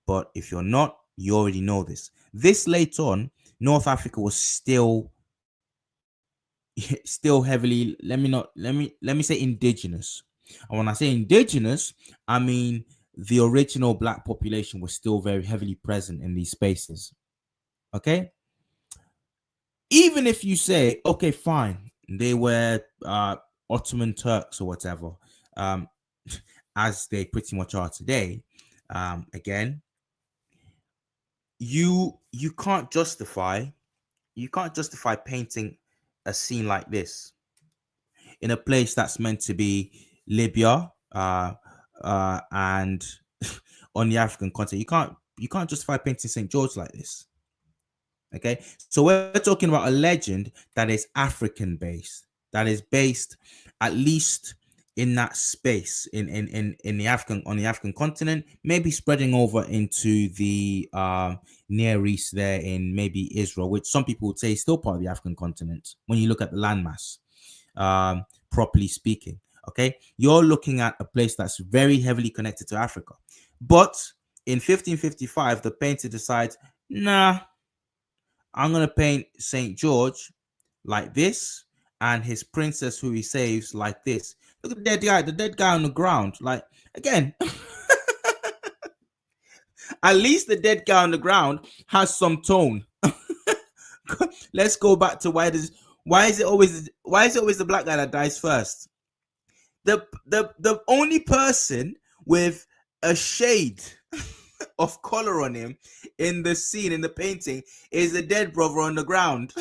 S1: but if you're not, you already know this late on, North Africa was still heavily, let me say indigenous. And when I say indigenous, I mean the original black population was still very heavily present in these spaces. Okay, even if you say, okay, fine, they were Ottoman Turks or whatever, as they pretty much are today, again, you can't justify painting a scene like this in a place that's meant to be Libya, and on the African continent. You can't justify painting St. George like this. Okay, so we're talking about a legend that is African based, that is based at least in that space in the African continent, maybe spreading over into the Near East there in maybe Israel, which some people would say is still part of the African continent when you look at the landmass, properly speaking. Okay, you're looking at a place that's very heavily connected to Africa. But in 1555, the painter decides, nah, I'm gonna paint Saint George like this, and his princess who he saves like this. Look at the dead guy on the ground. Like, again, at least the dead guy on the ground has some tone. Let's go back to why is it always the black guy that dies first? The only person with a shade of color on him in the scene, in the painting, is the dead brother on the ground.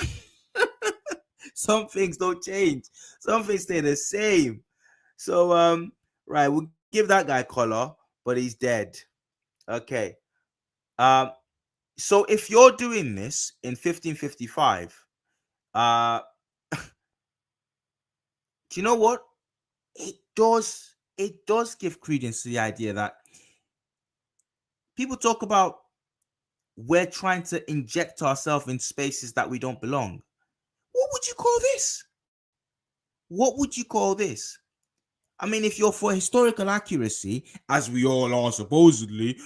S1: Some things don't change. Some things stay the same. So right, we'll give that guy color, but he's dead. Okay. So if you're doing this in 1555, do you know what? It does give credence to the idea that people talk about we're trying to inject ourselves in spaces that we don't belong. What would you call this? What would you call this? I mean, if you're for historical accuracy, as we all are supposedly,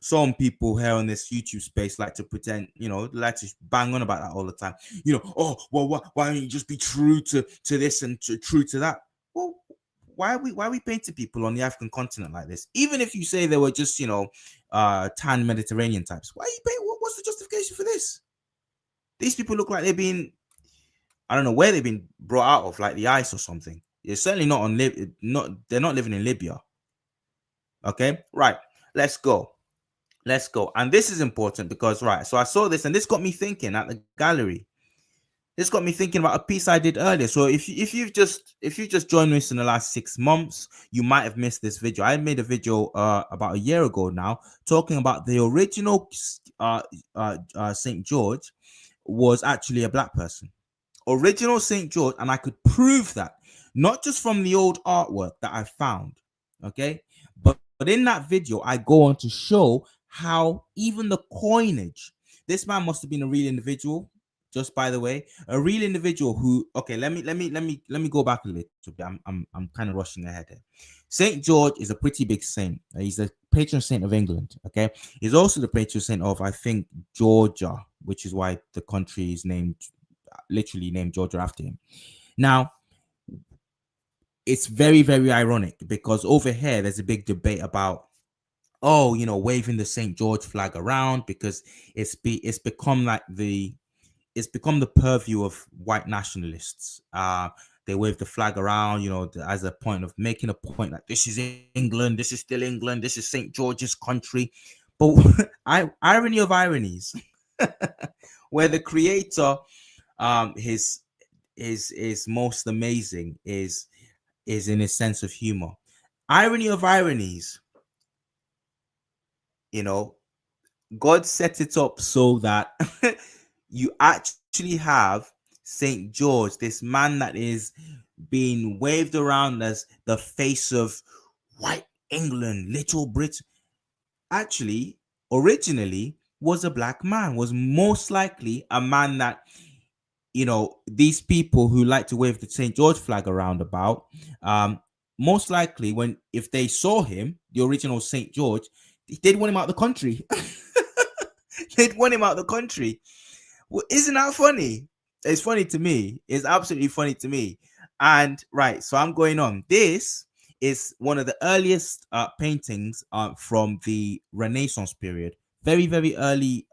S1: some people here on this YouTube space like to pretend, like to bang on about that all the time. Oh, well, why don't you just be true to this and true to that? Well, why are we painting people on the African continent like this? Even if you say they were just, tan Mediterranean types, why are you painting? What's the justification for this? These people look like they've been, I don't know where they've been brought out of, like the ice or something. It's certainly not on they're not living in Libya. Okay, right. Let's go. And this is important because, right, so I saw this and this got me thinking at the gallery. This got me thinking about a piece I did earlier. So if you've just joined us in the last 6 months, you might have missed this video. I made a video about a year ago now talking about the original St. George was actually a black person. Original St. George, and I could prove that not just from the old artwork that I found, okay, but in that video I go on to show how even the coinage, this man must have been a real individual, just by the way, a real individual who, okay, let me go back a little bit. I'm kind of rushing ahead here. St. George is a pretty big saint. He's the patron saint of England, okay. He's also the patron saint of, I think, Georgia, which is why the country is literally named Georgia after him. Now, it's very, very ironic because over here there's a big debate about, waving the St. George flag around because it's become the purview of white nationalists. They wave the flag around, as a point of making a point that this is England, this is still England, this is St. George's country. But irony of ironies, where the creator, his most amazing is in his sense of humor. Irony of ironies, God set it up so that you actually have St. George, this man that is being waved around as the face of white England, Little Britain, actually originally was a black man, was most likely a man that, these people who like to wave the St. George flag around about, most likely if they saw him, the original St. George, they'd want him out of the country. They'd want him out of the country. Well, isn't that funny? It's funny to me. It's absolutely funny to me. And right, so I'm going on. This is one of the earliest paintings from the Renaissance period. Very, very early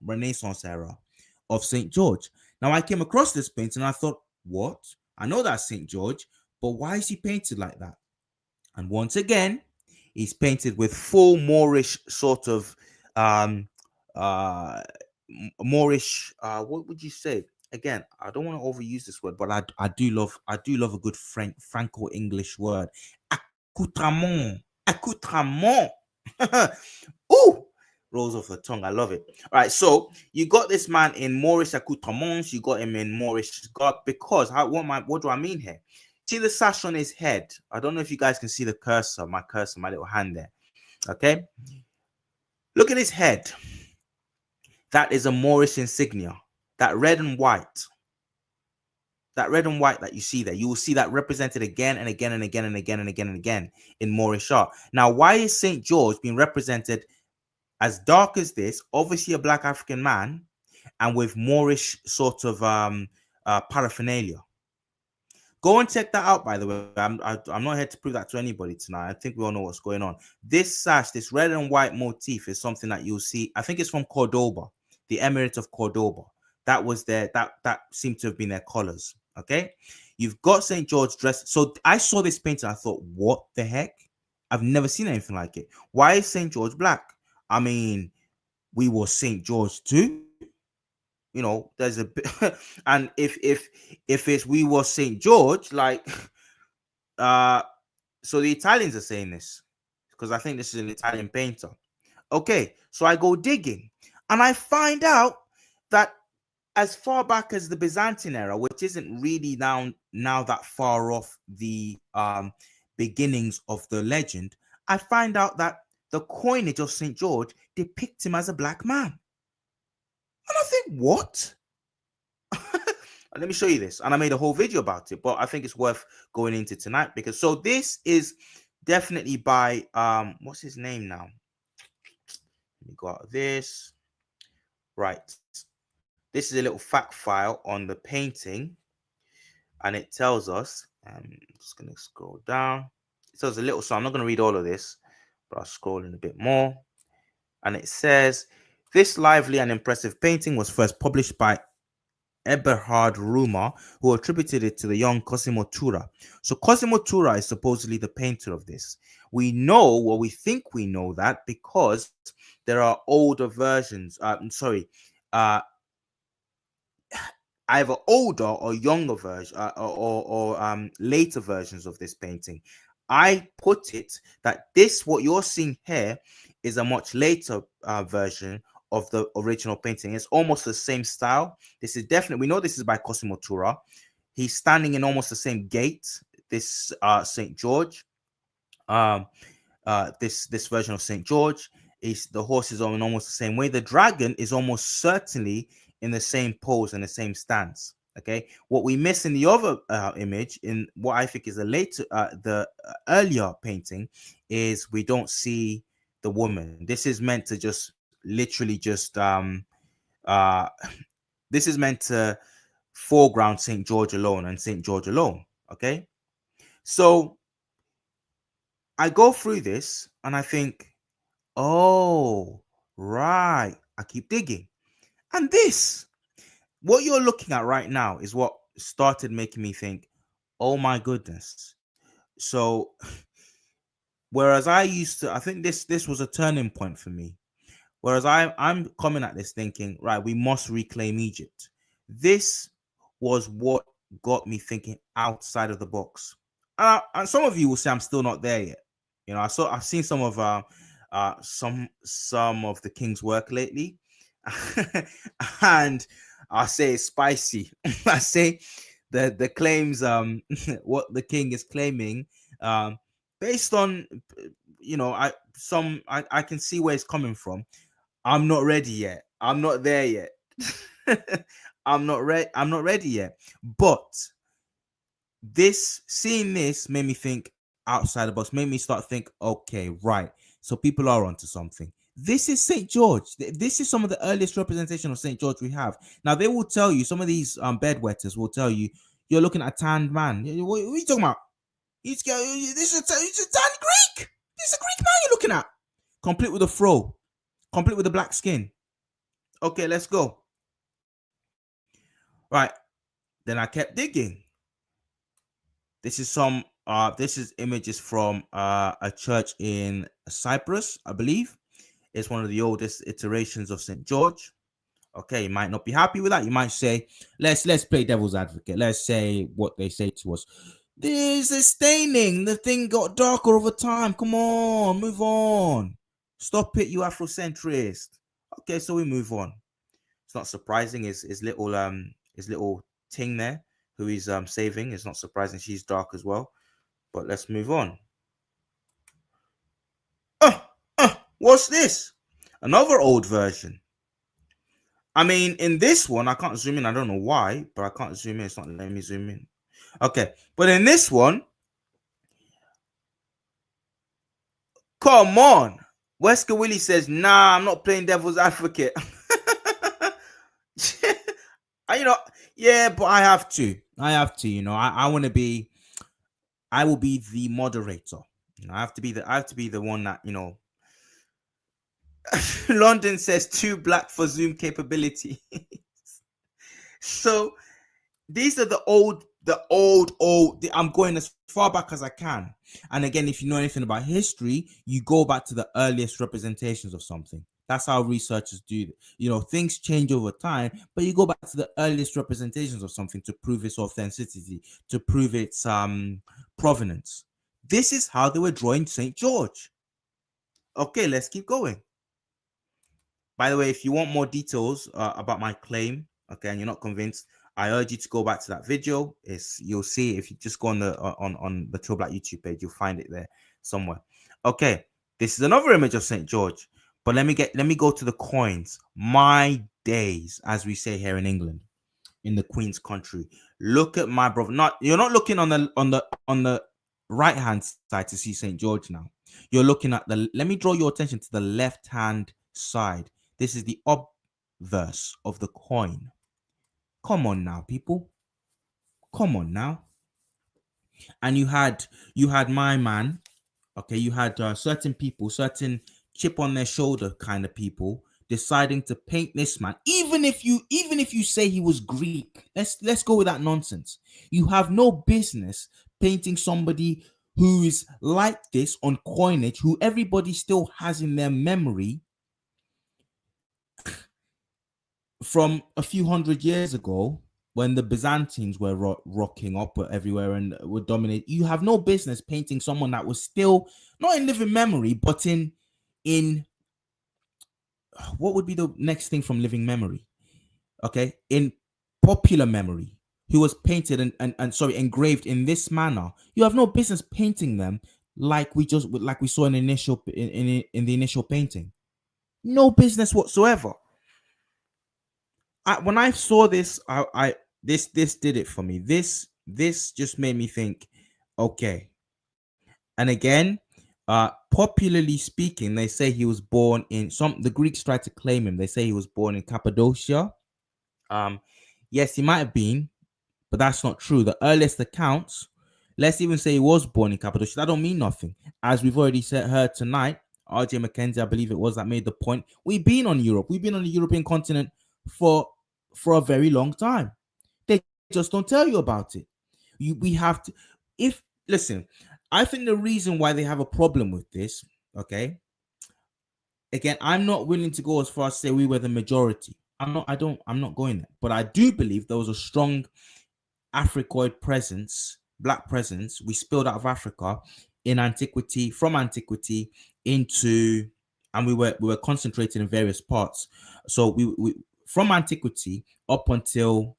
S1: Renaissance era of St. George. Now, I came across this painting and I thought, what? I know that's St. George, but why is he painted like that? And once again, he's painted with full Moorish sort of Moorish, what would you say? Again, I don't want to overuse this word, but I do love a good Franco-English word. Accoutrement. Ooh, rolls off the tongue. I love it. All right, so you got this man in Moorish accoutrements. You got him in Moorish garb because what do I mean here? see the sash on his head. I don't know if you guys can see the cursor, my little hand there. Okay. Look at his head. That is a Moorish insignia. That red and white. That red and white that you see there, you will see that represented again and again and again and again and again and again in Moorish art. Now, why is St. George being represented as dark as this? Obviously a black African man and with Moorish sort of paraphernalia. Go and check that out, by the way. I'm not here to prove that to anybody tonight. I think we all know what's going on. This sash, this red and white motif is something that you'll see. I think it's from Cordoba, the Emirate of Cordoba. That was their, that seemed to have been their colors. Okay. You've got St. George dressed. So I saw this painting. I thought, what the heck? I've never seen anything like it. Why is St. George black? I mean, we were St. George too. You know, there's a bit, and if it's we were St. George, like, so the Italians are saying this because I think this is an Italian painter. Okay, so I go digging and I find out that as far back as the Byzantine era, which isn't really now that far off the beginnings of the legend, I find out that the coinage of St. George depicts him as a black man. And I think, what? Let me show you this. And I made a whole video about it, but I think it's worth going into tonight because so this is definitely by what's his name now? Let me go out of this. Right. This is a little fact file on the painting, and it tells us, I'm just gonna scroll down. It tells a little, so I'm not gonna read all of this, but I'll scroll in a bit more. And it says, this lively and impressive painting was first published by Eberhard Römer, who attributed it to the young Cosimo Tura. So Cosimo Tura is supposedly the painter of this. We know, or we think we know that because there are older versions. Either older or younger version or later versions of this painting. I put it that this, what you're seeing here, is a much later version of the original painting. It's almost the same style. This is definitely, we know this is by Cosimo Tura. He's standing in almost the same gait. This St. George, this version of St. George, is the horse is in almost the same way. The dragon is almost certainly in the same pose and the same stance. Okay, what we miss in the other image, in what I think is the earlier painting, is we don't see the woman. This is meant to just literally just this is meant to foreground St. George alone and St. George alone. Okay, so I go through this and I think, oh right, I keep digging, and this, what you're looking at right now, is what started making me think, oh my goodness. So whereas I think this was a turning point for me. Whereas I'm coming at this thinking, right, we must reclaim Egypt. This was what got me thinking outside of the box. And some of you will say I'm still not there yet. You know, I've seen some of the King's work lately, and I say it's spicy. I say the claims, what the King is claiming, based on, you know, I can see where it's coming from. I'm not ready yet. I'm not there yet. I'm not ready yet. But seeing this made me think outside the box, made me start think, okay, right. So people are onto something. This is St. George. This is some of the earliest representation of St. George we have. Now, they will tell you, some of these bedwetters will tell you, you're looking at a tanned man. What are you talking about? This is a tanned Greek. This is a Greek man you're looking at. Complete with a fro. Complete with the black skin. Okay, let's go. Right. Then I kept digging. This is images from a church in Cyprus, I believe. It's one of the oldest iterations of St. George. Okay, you might not be happy with that. You might say, let's play devil's advocate. Let's say what they say to us. There's a staining. The thing got darker over time. Come on, move on. Stop it, you Afrocentrist. Okay, so we move on. It's not surprising. His little ting there, who he's saving. It's not surprising she's dark as well. But let's move on. What's this? Another old version. I mean, in this one, I can't zoom in. I don't know why, but I can't zoom in. It's not letting me zoom in. Okay, but in this one, come on. Wesker Willie says, nah, I'm not playing devil's advocate. Yeah, but I have to. I want to be, I will be the moderator. I have to be the one that, London says too black for Zoom capability. So these are the old. I'm going as far back as I can. And again, if you know anything about history, you go back to the earliest representations of something. That's how researchers do it. Things change over time, but you go back to the earliest representations of something to prove its authenticity, to prove its provenance. This is how they were drawing St. George. Okay, let's keep going. By the way, if you want more details about my claim, okay, and you're not convinced, I urge you to go back to that video. You'll see if you just go on the Trill Black YouTube page, you'll find it there somewhere. Okay, this is another image of St. George, but let me go to the coins. My days, as we say here in England, in the Queen's country. Look at my brother. You're not looking on the right hand side to see St. George now. You're looking at let me draw your attention to the left hand side. This is the obverse of the coin. Come on now, people. Come on now. And you had my man. Okay, you had certain people, certain chip on their shoulder kind of people deciding to paint this man. Even if you say he was Greek, let's go with that nonsense. You have no business painting somebody who is like this on coinage, who everybody still has in their memory from a few hundred years ago, when the Byzantines were rocking up everywhere and would dominate. You have no business painting someone that was still not in living memory, but in what would be the next thing from living memory? Okay, in popular memory, who was painted and engraved in this manner. You have no business painting them like we saw in the initial painting. No business whatsoever. When I saw this, this did it for me. This just made me think, okay. And again, popularly speaking, they say he was born in the Greeks tried to claim him. They say he was born in Cappadocia. Yes, he might have been, but that's not true. The earliest accounts, let's even say he was born in Cappadocia, that don't mean nothing. As we've already heard tonight, RJ Mackenzie, I believe it was, that made the point. We've been on Europe. We've been on the European continent for a very long time. They just don't tell you about it. We have to. Listen, I think the reason why they have a problem with this, okay, again, I'm not willing to go as far as to say we were the majority. I'm not going there. But I do believe there was a strong Africoid presence, black presence. We spilled out of Africa in antiquity, from antiquity into, and we were concentrated in various parts. So we from antiquity up until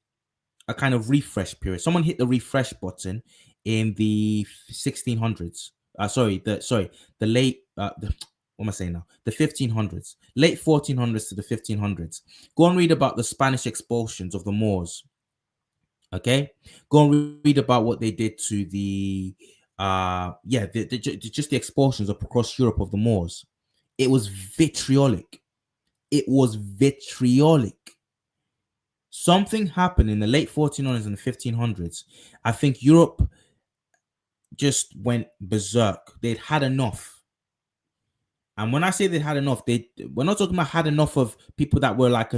S1: a kind of refresh period. Someone hit the refresh button in the 1600s. The late what am I saying now? The 1500s, late 1400s to the 1500s. Go and read about the Spanish expulsions of the Moors. Okay, go and read about what they did to the just the expulsions across Europe of the Moors. It was vitriolic. Something happened in the late 1400s and the 1500s. I think Europe just went berserk. They'd had enough. And when I say they had enough, we're not talking about had enough of people that were like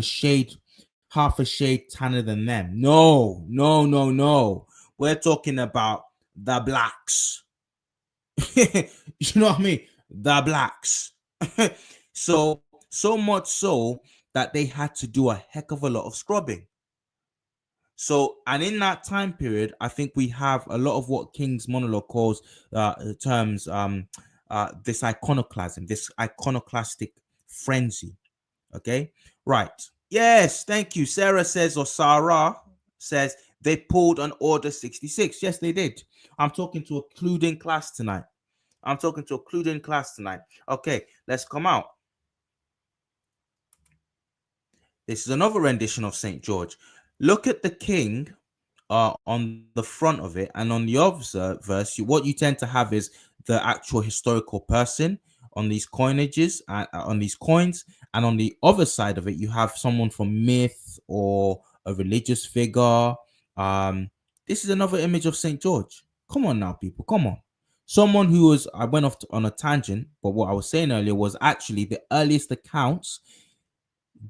S1: half a shade tanner than them. No. We're talking about the blacks. You know what I mean? The blacks. So much so that they had to do a heck of a lot of scrubbing. So, and in that time period, I think we have a lot of what King's monologue calls this iconoclasm, this iconoclastic frenzy. Okay, right. Yes, thank you. Sarah says They pulled an Order 66. Yes, they did. I'm talking to a clued-in class tonight. Okay, let's come out. This is another rendition of St. George. Look at the king on the front of it, and on the other verse, what you tend to have is the actual historical person on these coinages, on these coins, and on the other side of it, you have someone from myth or a religious figure. This is another image of St. George. Come on now, people, come on. Someone who was, I went off on a tangent, but what I was saying earlier was actually the earliest accounts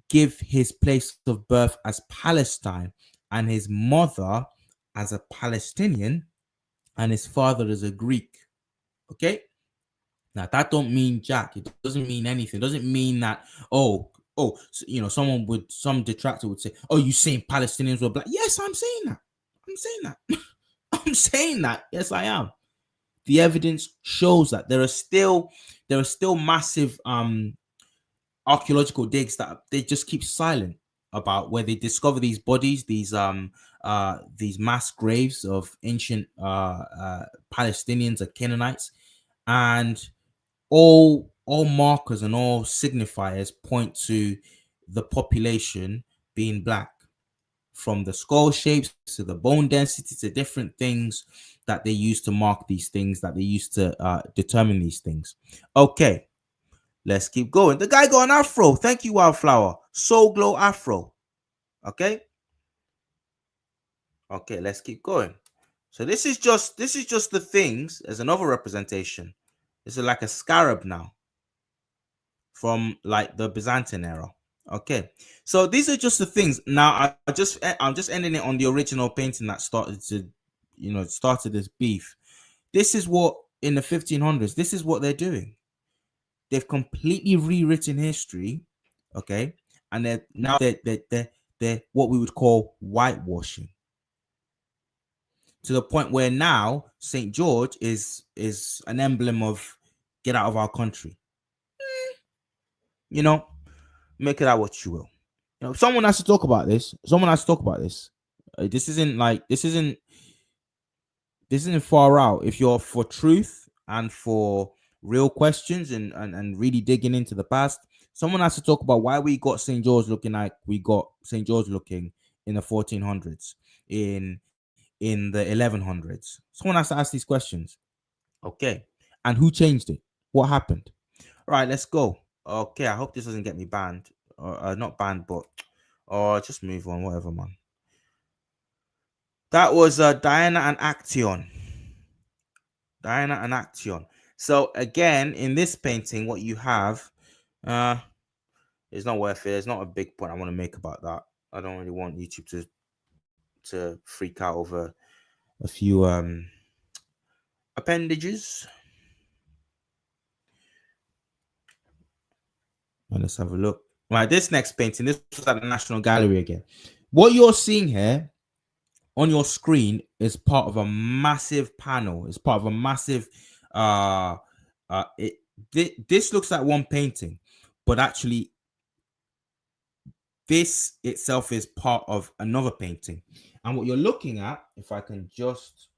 S1: give his place of birth as Palestine and his mother as a Palestinian and his father as a Greek. Okay, now that don't mean jack. It doesn't mean anything. It doesn't mean that some detractor would say, oh, you saying Palestinians were black? Yes, I'm saying that. I'm saying that. Yes, I am. The evidence shows that there are still massive archaeological digs that they just keep silent about, where they discover these bodies, these mass graves of ancient Palestinians or Canaanites, and all markers and all signifiers point to the population being black, from the skull shapes to the bone density to different things that they use to mark these things, that they use to determine these things. Okay, let's keep going. The guy got an afro. Thank you, Wildflower. Soul Glow Afro. Okay, let's keep going. So this is just the things as another representation. This is like a scarab now from like the Byzantine era. Okay, so these are just the things. Now I'm just ending it on the original painting that started this beef. This is what in the 1500s. This is what they're doing. They've completely rewritten history. Okay, and they're what we would call whitewashing, to the point where now St. George is an emblem of get out of our country. Make it out what you will. Someone has to talk about this. This isn't far out. If you're for truth and for real questions and really digging into the past, someone has to talk about why we got St. George looking like we got St. George looking in the 1400s, in the 1100s. Someone has to ask these questions. Okay, and who changed it? What happened? All right, let's go. Okay, I hope this doesn't get me banned, or not banned, but just move on, whatever, man. That was Diana and Action. So again, in this painting, what you have is not worth it. There's not a big point I want to make about that. I don't really want YouTube to freak out over a few appendages. Let's have a look. Right, this next painting, this was at the National Gallery again. What you're seeing here on your screen is part of a massive panel. It's part of a massive this looks like one painting, but actually this itself is part of another painting. And what you're looking at, if I can just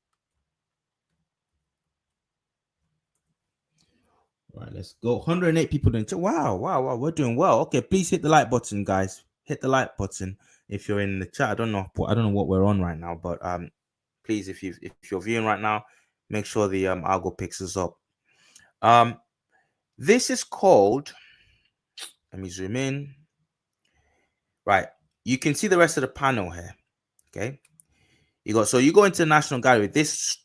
S1: right, let's go. 108 people in chat. Wow, we're doing well. Okay, please hit the like button, guys. Hit the like button if you're in the chat. I don't know what we're on right now, but please, if you're viewing right now, make sure the algo picks us up. This is called, let me zoom in. Right, you can see the rest of the panel here. Okay, you go into the National Gallery. This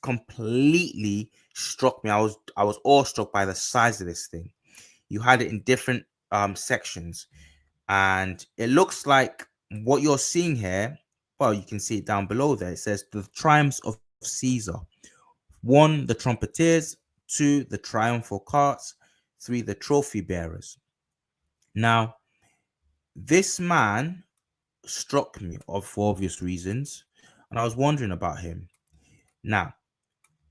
S1: completely struck me. I was awestruck by the size of this thing. You had it in different sections, and it looks like what you're seeing here. Well, you can see it down below there. It says the triumphs of Caesar. 1, the trumpeters. 2, the triumphal carts. 3, the trophy bearers. Now, this man struck me for obvious reasons, and I was wondering about him. Now,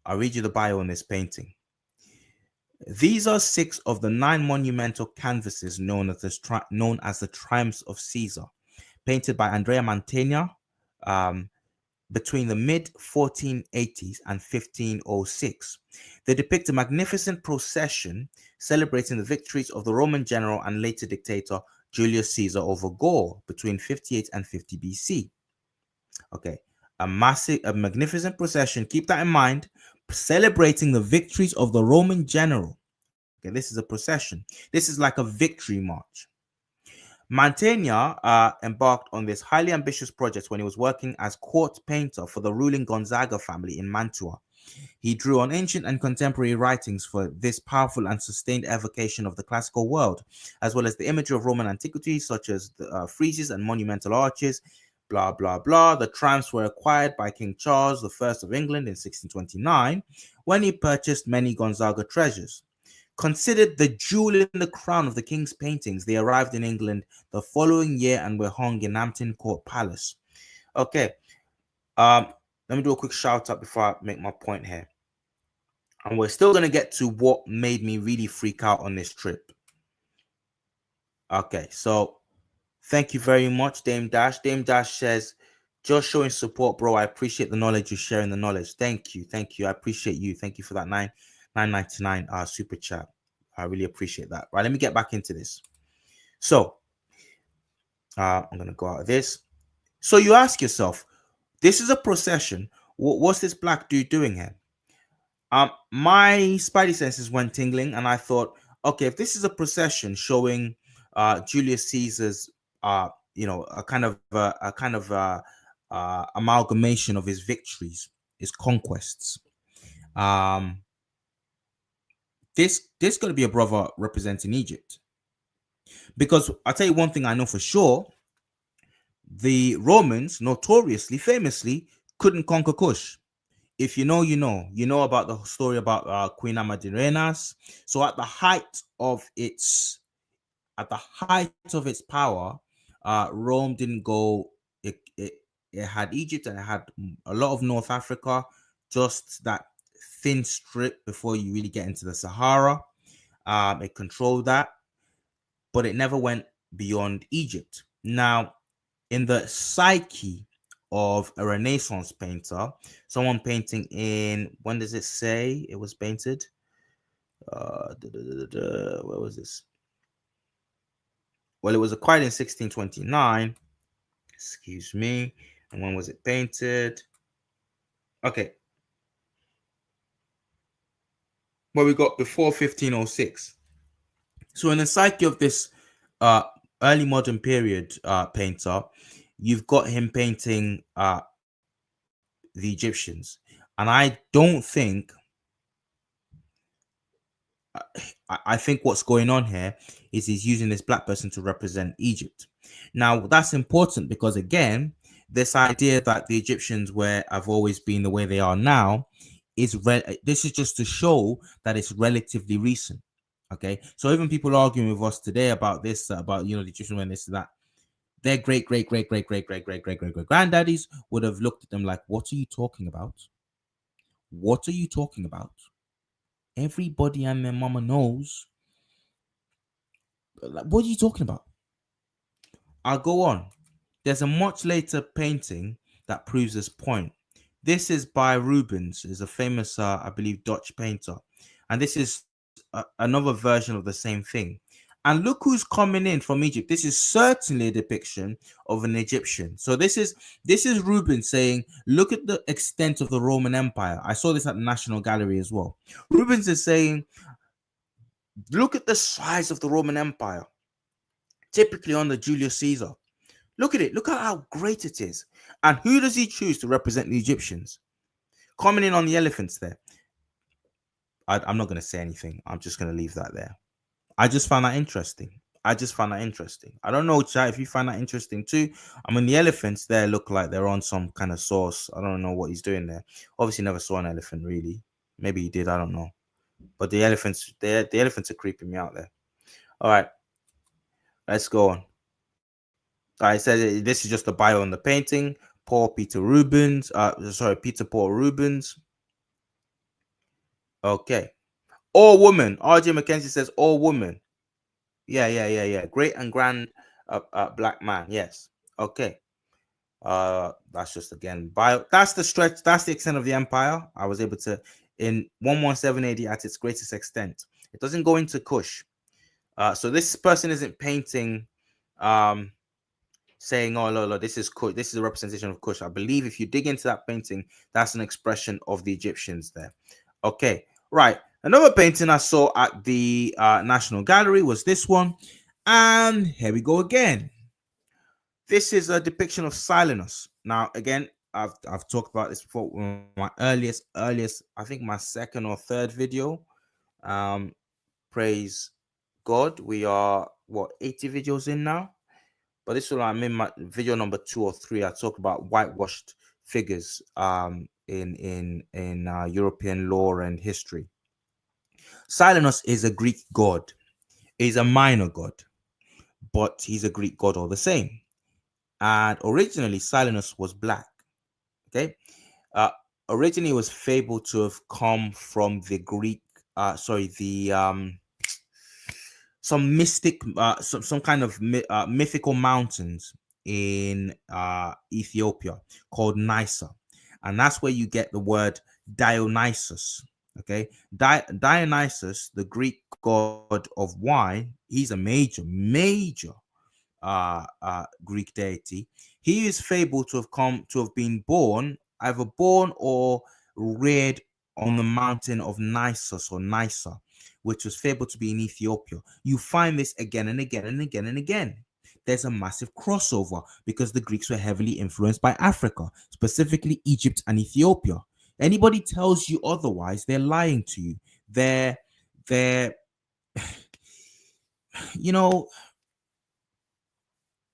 S1: I'll read you the bio on this painting. These are 6 of the 9 monumental canvases known as the Triumphs of Caesar, painted by Andrea Mantegna, between the mid 1480s and 1506. They depict a magnificent procession celebrating the victories of the Roman general and later dictator Julius Caesar over Gaul between 58 and 50 BC. Okay, a magnificent procession, keep that in mind, celebrating the victories of the Roman general. Okay, this is a procession. This is like a victory march. Mantegna embarked on this highly ambitious project when he was working as court painter for the ruling Gonzaga family in Mantua. He drew on ancient and contemporary writings for this powerful and sustained evocation of the classical world, as well as the imagery of Roman antiquity, such as the friezes and monumental arches, blah, blah, blah. The triumphs were acquired by King Charles I of England in 1629, when he purchased many Gonzaga treasures. Considered the jewel in the crown of the king's paintings, they arrived in England the following year and were hung in Hampton Court Palace. Okay, let me do a quick shout out before I make my point here. And we're still going to get to what made me really freak out on this trip. Okay, so thank you very much, Dame Dash. Dame Dash says, just showing support, bro. I appreciate the knowledge. You're sharing the knowledge. Thank you. Thank you. I appreciate you. Thank you for that $9.99 super chat. I really appreciate that. Right, let me get back into this. So, I'm going to go out of this. So you ask yourself, this is a procession. What's this black dude doing here? My spidey senses went tingling, and I thought, okay, if this is a procession showing Julius Caesar's, a kind of amalgamation of his victories, his conquests, this going to be a brother representing Egypt. Because I'll tell you one thing I know for sure, the Romans notoriously, famously, couldn't conquer Kush. If you know, you know. You know about the story about Queen Amadirinas. So at the height of its power, Rome didn't go. It had Egypt and it had a lot of North Africa, just that thin strip before you really get into the Sahara. It controlled that, but it never went beyond Egypt. Now, in the psyche of a Renaissance painter, someone painting in, when does it say it was painted? Where was this? Well, it was acquired in 1629. Excuse me. And when was it painted? Okay. Well, we got before 1506. So in the psyche of this early modern period painter, you've got him painting the Egyptians. And I don't think, I think what's going on here is he's using this black person to represent Egypt. Now, that's important because, again, this idea that the Egyptians have always been the way they are now this is just to show that it's relatively recent. Okay, so even people arguing with us today about this, about the Egyptian when this and that, their great granddaddies would have looked at them like, "What are you talking about? What are you talking about?" Everybody and their mama knows. Like, what are you talking about? I'll go on. There's a much later painting that proves this point. This is by Rubens, is a famous, I believe, Dutch painter, and this is another version of the same thing. And look who's coming in from Egypt. This is certainly a depiction of an Egyptian. So this is Rubens saying, look at the extent of the Roman Empire. I saw this at the National Gallery as well. Rubens is saying, look at the size of the Roman Empire, typically under Julius Caesar. Look at it. Look at how great it is. And who does he choose to represent the Egyptians? Coming in on the elephants there. I'm not going to say anything. I'm just going to leave that there. I just found that interesting. I don't know, chat, if you find that interesting too. I mean, the elephants there look like they're on some kind of sauce. I don't know what he's doing there. Obviously, never saw an elephant, really. Maybe he did. I don't know. But the elephants are creeping me out there. All right. Let's go on. I said this is just a bio on the painting. Peter Paul Rubens. Okay. All woman. RJ McKenzie says all woman. Yeah. Great and grand black man. Yes. Okay. That's just again that's the stretch, that's the extent of the empire. I was able to in 117 AD at its greatest extent. It doesn't go into Kush. So this person isn't painting saying, oh, look, this is Kush, this is a representation of Kush. I believe if you dig into that painting, that's an expression of the Egyptians there. Okay, right. Another painting I saw at the National Gallery was this one. And here we go again. This is a depiction of Silenus. Now, again, I've talked about this before. My earliest, I think my second or third video. Praise God, we are what 80 videos in now. But this one, I'm in my video number 2 or 3. I talked about whitewashed figures in European lore and history. Silenus is a Greek god. He's a minor god, but he's a Greek god all the same. And originally, Silenus was black. Okay, originally it was fabled to have come from the Greek. Some mystic, some kind of mythical mountains in Ethiopia called Nysa, and that's where you get the word Dionysus. Okay, Dionysus, the Greek god of wine, he's a major Greek deity. He is fabled to have been born, either born or reared on the mountain of Nisus or Nysa, which was fabled to be in Ethiopia. You find this again and again and again and again. There's a massive crossover because the Greeks were heavily influenced by Africa, specifically Egypt and Ethiopia. Anybody tells you otherwise, they're lying to you. They're you know,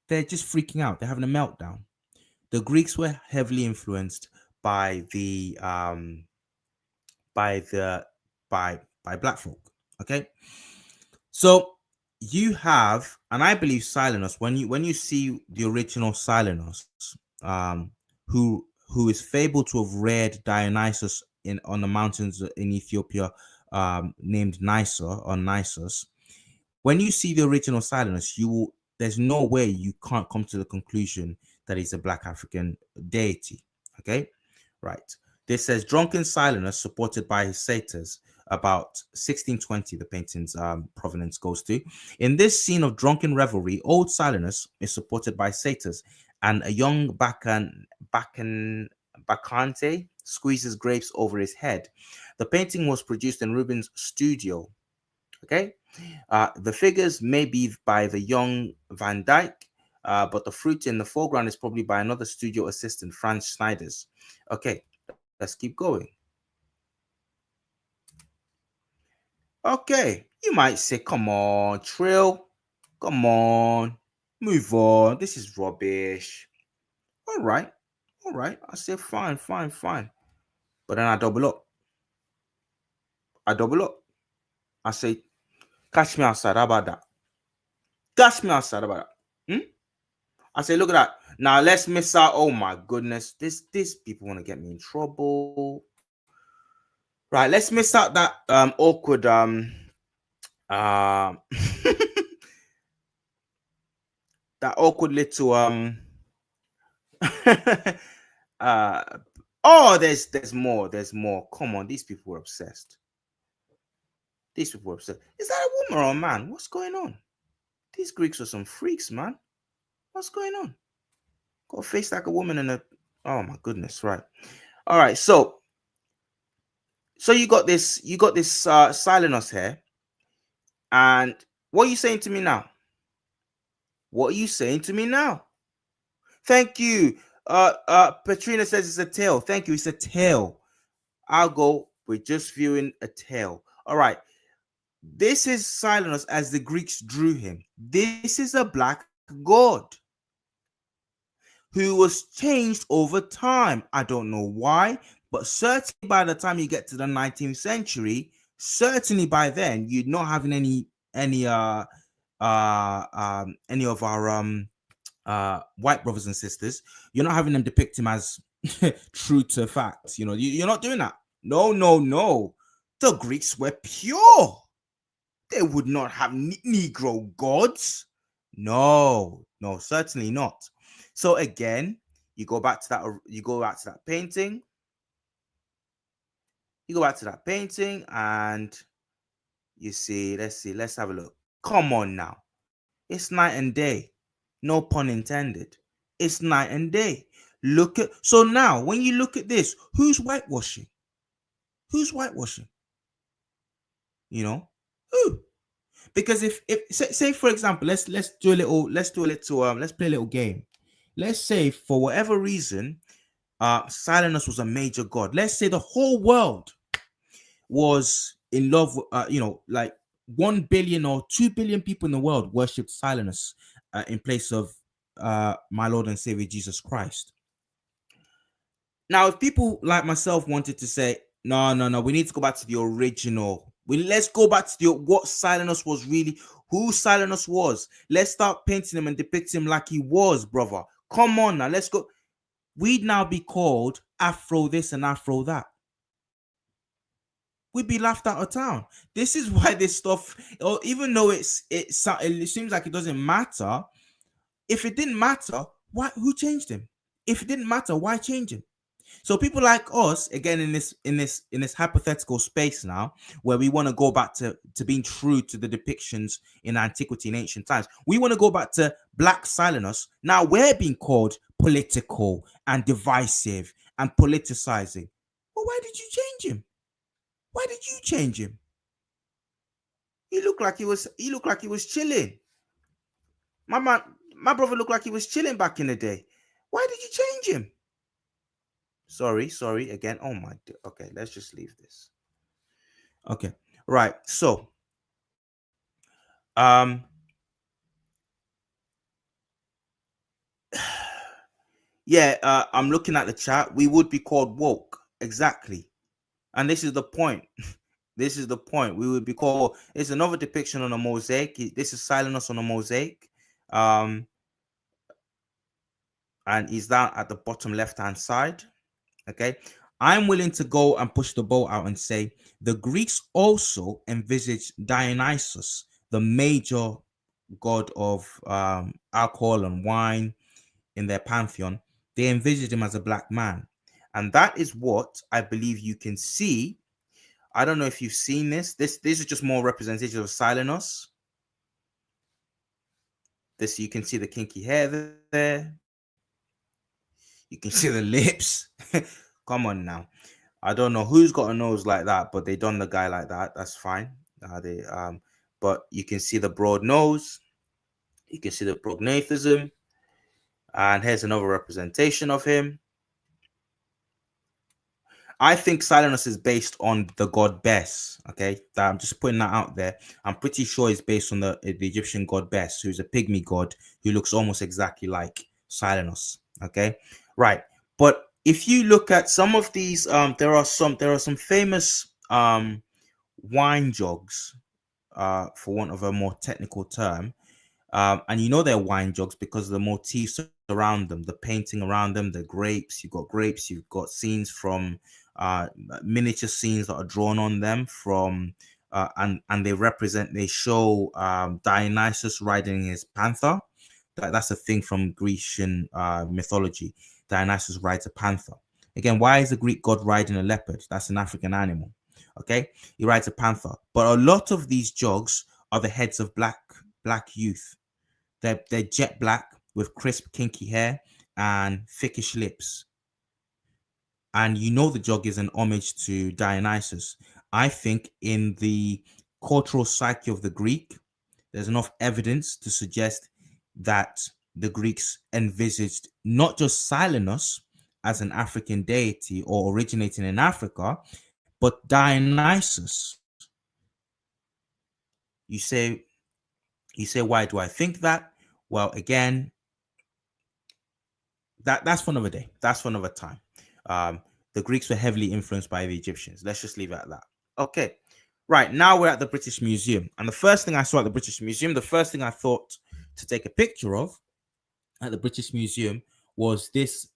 S1: they're just freaking out. They're having a meltdown. The Greeks were heavily influenced by by black folk. Okay, so you have, and I believe Silenus, when you see the original Silenus, who is fabled to have reared Dionysus on the mountains in Ethiopia, named Nysa or Nisus. When you see the original Silenus, there's no way you can't come to the conclusion that he's a black African deity. Okay, right. This says drunken Silenus supported by his satyrs. About 1620, the painting's provenance goes to. In this scene of drunken revelry, old Silenus is supported by satyrs, and a young Bacchante squeezes grapes over his head. The painting was produced in Rubens' studio. Okay, the figures may be by the young Van Dyck, but the fruit in the foreground is probably by another studio assistant, Franz Schneiders. Okay, let's keep going. Okay, you might say, come on, Trill, come on, move on. This is rubbish. All right, I say fine. But then I double up. I say, catch me outside. How about that? Catch me outside. How about that? I say, look at that. Now let's miss out. Oh my goodness. This people want to get me in trouble. Right, let's miss out that awkward that awkward little oh, there's more. Come on, these people were obsessed. Is that a woman or a man? What's going on? These Greeks are some freaks, man. What's going on? Got a face like a woman and a, oh my goodness, right. All right, so you got this Silenus here. And what are you saying to me now? Thank you. Petrina says it's a tail. Thank you. It's a tail. I'll go. We're just viewing a tail. All right. This is Silenus as the Greeks drew him. This is a black god who was changed over time. I don't know why, but certainly by the time you get to the 19th century, certainly by then, you're not having any of our white brothers and sisters. You're not having them depict him as true to fact. You know, you're not doing that. No. The Greeks were pure. They would not have Negro gods. No, certainly not. So again, You go back to that. You go back to that painting. You go back to that painting, and you see. Let's see. Let's have a look. Come on now. It's night and day. No pun intended. It's night and day. Look at so now when you look at this, who's whitewashing? Who's whitewashing? You know who? Because if say for example, let's do a little let's play a little game. Let's say for whatever reason, Silenus was a major god. Let's say the whole world was in love with, like 1 billion or 2 billion people in the world worshipped Silenus in place of my Lord and Savior Jesus Christ. Now, if people like myself wanted to say, no, we need to go back to the original. Let's go back to what Silenus was really, who Silenus was. Let's start painting him and depicting him like he was, brother. Come on now, let's go. We'd now be called Afro this and Afro that. We'd be laughed out of town. This is why this stuff, or even though it seems like it doesn't matter. If it didn't matter, who changed him? If it didn't matter, why change him? So people like us, again, in this hypothetical space now, where we want to go back to being true to the depictions in antiquity and ancient times, we want to go back to Black Silenus. Now we're being called political and divisive and politicizing. Well, why did you change him? Why did you change him? He looked like he was chilling. My brother looked like he was chilling back in the day. Why did you change him? Sorry again. Oh my. Okay, let's just leave this. Okay, right. So, yeah. I'm looking at the chat. We would be called woke, exactly, and this is the point. This is the point. We would be called. It's another depiction on a mosaic. This is Silenus on a mosaic. And he's down at the bottom left-hand side. Okay, I'm willing to go and push the boat out and say the Greeks also envisaged Dionysus, the major god of alcohol and wine in their pantheon. They envisaged him as a black man, and that is what I believe you can see. I don't know if you've seen this. This is just more representation of Silenus. This, you can see the kinky hair there. You can see the lips. Come on now. I don't know who's got a nose like that, but they done the guy like that. That's fine. But you can see the broad nose. You can see the prognathism. And here's another representation of him. I think Silenus is based on the god Bes. Okay, I'm just putting that out there. I'm pretty sure it's based on the Egyptian god Bes, who's a pygmy god who looks almost exactly like Silenus. Okay, right. But if you look at some of these, there are some famous wine jugs, for want of a more technical term. And you know they're wine jugs because of the motifs around them, the painting around them, the grapes. You've got scenes from miniature scenes that are drawn on them from and they show Dionysus riding his panther. That's a thing from Grecian mythology. Dionysus rides a panther. Again, why is a Greek god riding a leopard? That's an African animal. Okay, he rides a panther. But a lot of these jogs are the heads of black youth. They're jet black with crisp, kinky hair and thickish lips. And you know the jog is an homage to Dionysus. I think in the cultural psyche of the Greek, there's enough evidence to suggest that the Greeks envisaged not just Silenus as an African deity or originating in Africa, but Dionysus. You say, why do I think that? Well, again, that's for another day. That's for another time. The Greeks were heavily influenced by the Egyptians. Let's just leave it at that. Okay. Right. Now we're at the British Museum. And the first thing I saw at the British Museum, the first thing I thought to take a picture of at the British Museum was this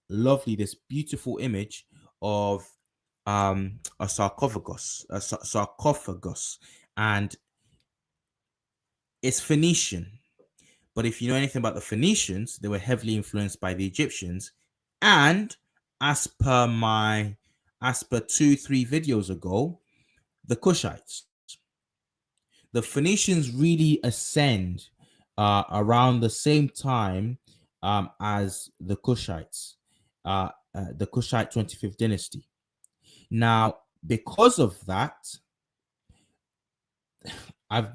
S1: beautiful image of a sarcophagus, and it's Phoenician. But if you know anything about the Phoenicians, they were heavily influenced by the Egyptians And as per 2-3 videos ago, the Kushites. The Phoenicians really ascend around the same time as the Kushites, the Kushite 25th dynasty. Now, because of that, I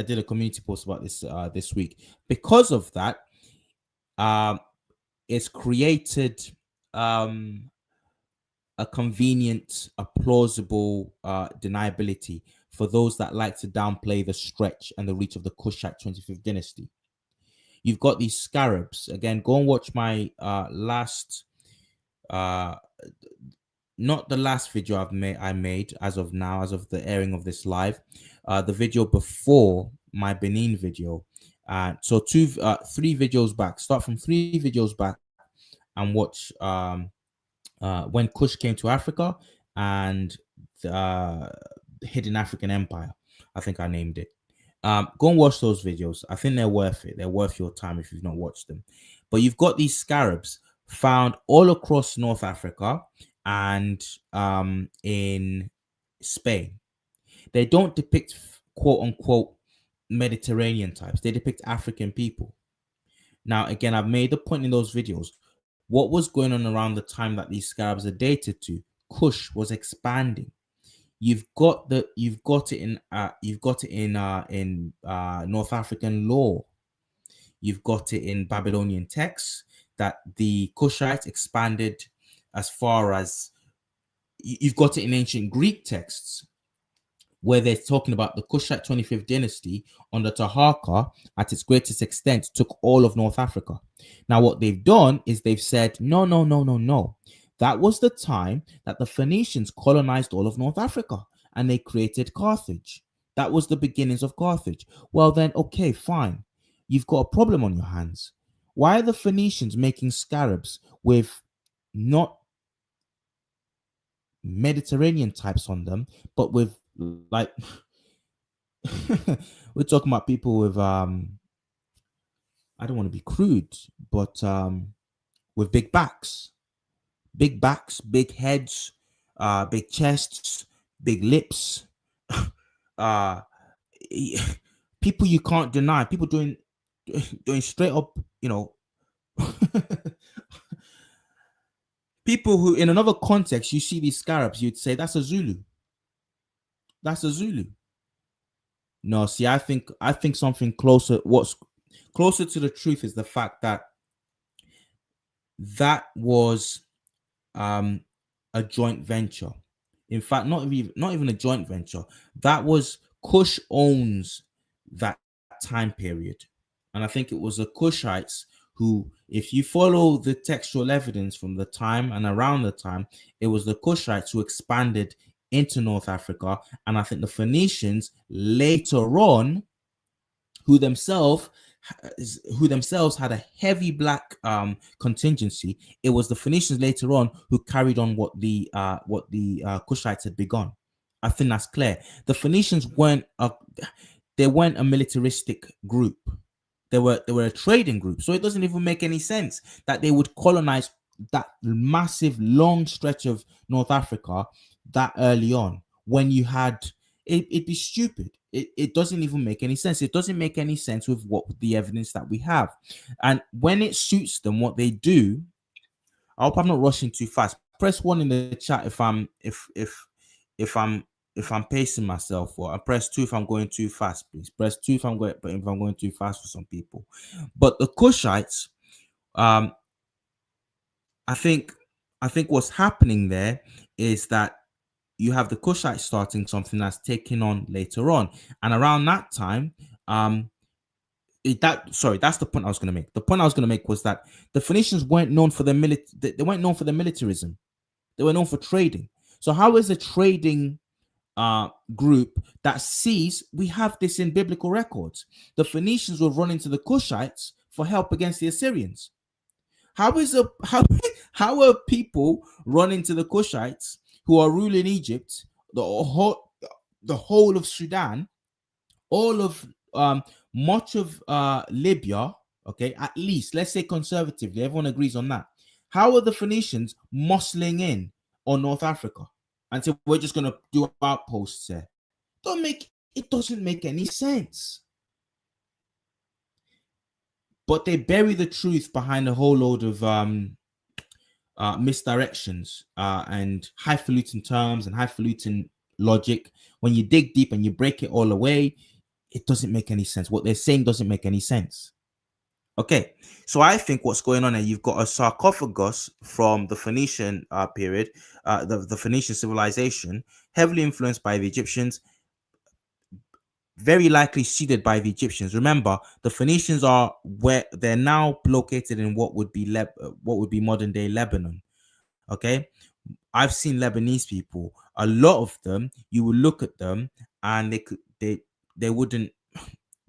S1: did a community post about this this week. Because of that, it's created a convenient, a plausible deniability for those that like to downplay the stretch and the reach of the Kushite 25th dynasty. You've got these scarabs. Again, go and watch my last, not the last video I made as of now, as of the airing of this live, the video before my Benin video. So 3 videos back. Start from 3 videos back and watch when Kush came to Africa and the Hidden African Empire. I think I named it. Go and watch those videos. I think they're worth it. They're worth your time if you've not watched them. But you've got these scarabs found all across North Africa and in Spain. They don't depict quote unquote Mediterranean types. They depict African people. Now, again, I've made the point in those videos. What was going on around the time that these scarabs are dated to? Kush was expanding. You've got it in North African law. You've got it in Babylonian texts that the Kushites expanded as far as, you've got it in ancient Greek texts where they're talking about the Kushite 25th dynasty under Taharqa at its greatest extent took all of North Africa. Now, what they've done is they've said, no. That was the time that the Phoenicians colonized all of North Africa and they created Carthage. That was the beginnings of Carthage. Well, then, okay, fine. You've got a problem on your hands. Why are the Phoenicians making scarabs with not Mediterranean types on them, but with like we're talking about people with I don't want to be crude, but with big backs, big heads, big chests, big lips, people you can't deny, people doing straight up, people who in another context you see these scarabs, you'd say that's a Zulu. That's a Zulu. No, see, I think something closer. What's closer to the truth is the fact that was a joint venture. In fact, not even a joint venture. That was Kush owns that time period, and I think it was the Kushites who, if you follow the textual evidence from the time and around the time, it was the Kushites who expanded into North Africa, and I think the Phoenicians later on, who themselves had a heavy black contingency. It was the Phoenicians later on who carried on what the Kushites had begun. I think that's clear. The Phoenicians weren't a militaristic group. They were a trading group. So it doesn't even make any sense that they would colonize that massive long stretch of North Africa that early on when you had it'd be stupid. It doesn't even make any sense. It doesn't make any sense with what the evidence that we have. And when it suits them, what they do, I hope I'm not rushing too fast. Press 1 in the chat if I'm pacing myself, or I press 2 if I'm going too fast, please. Press 2 if I'm going too fast for some people. But the Kushites, I think what's happening there is that you have the Kushites starting something that's taken on later on, and around that time, that's the point I was going to make. The point I was going to make was that the Phoenicians weren't known for their they weren't known for their militarism. They were known for trading. So how is a trading group that sees, we have this in biblical records, the Phoenicians were running to the Kushites for help against the Assyrians? How are people running to the Kushites who are ruling Egypt, the whole of Sudan, all of much of Libya, okay, at least let's say conservatively, everyone agrees on that. How are the Phoenicians muscling in on North Africa and say we're just gonna do outposts there? It doesn't make any sense. But they bury the truth behind a whole load of misdirections and highfalutin terms and highfalutin logic. When you dig deep and you break it all away, it doesn't make any sense. What they're saying doesn't make any sense. Okay, so I think what's going on here, you've got a sarcophagus from the Phoenician period, the Phoenician civilization, heavily influenced by the Egyptians, very likely seeded by the Egyptians. Remember, the Phoenicians are where they're now located in what would be modern day Lebanon. Okay, I've seen Lebanese people. A lot of them, you will look at them and they wouldn't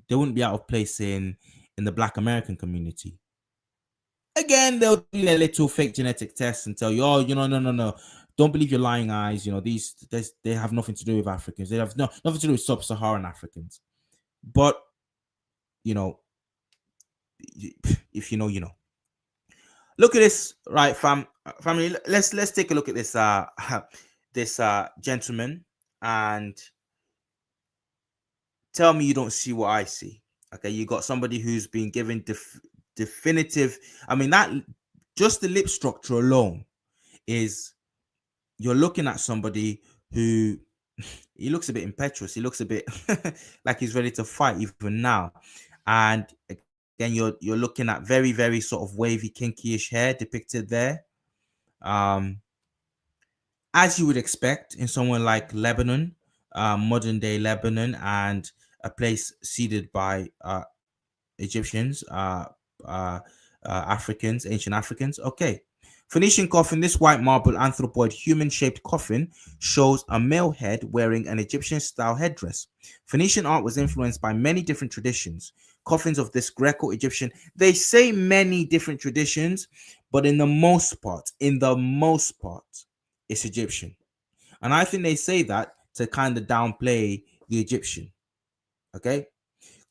S1: be out of place in the Black American community. Again, they'll do their little fake genetic tests and tell you, oh, no. Don't believe your lying eyes. They have nothing to do with Africans. They have nothing to do with sub-Saharan Africans. But, if you know, you know. Look at this, right, family. Let's take a look at this this gentleman and tell me you don't see what I see. Okay, you got somebody who's been given definitive. I mean, that just the lip structure alone is, you're looking at somebody who he looks a bit impetuous. He looks a bit like he's ready to fight even now. And again, you're looking at very, very sort of wavy, kinkyish hair depicted there. As you would expect in somewhere like Lebanon, modern day Lebanon, and a place seeded by Egyptians, Africans, ancient Africans. Okay. Phoenician coffin. This white marble anthropoid human-shaped coffin shows a male head wearing an Egyptian-style headdress. Phoenician art was influenced by many different traditions. Coffins of this Greco-Egyptian, they say many different traditions, but in the most part, it's Egyptian. And I think they say that to kind of downplay the Egyptian. Okay.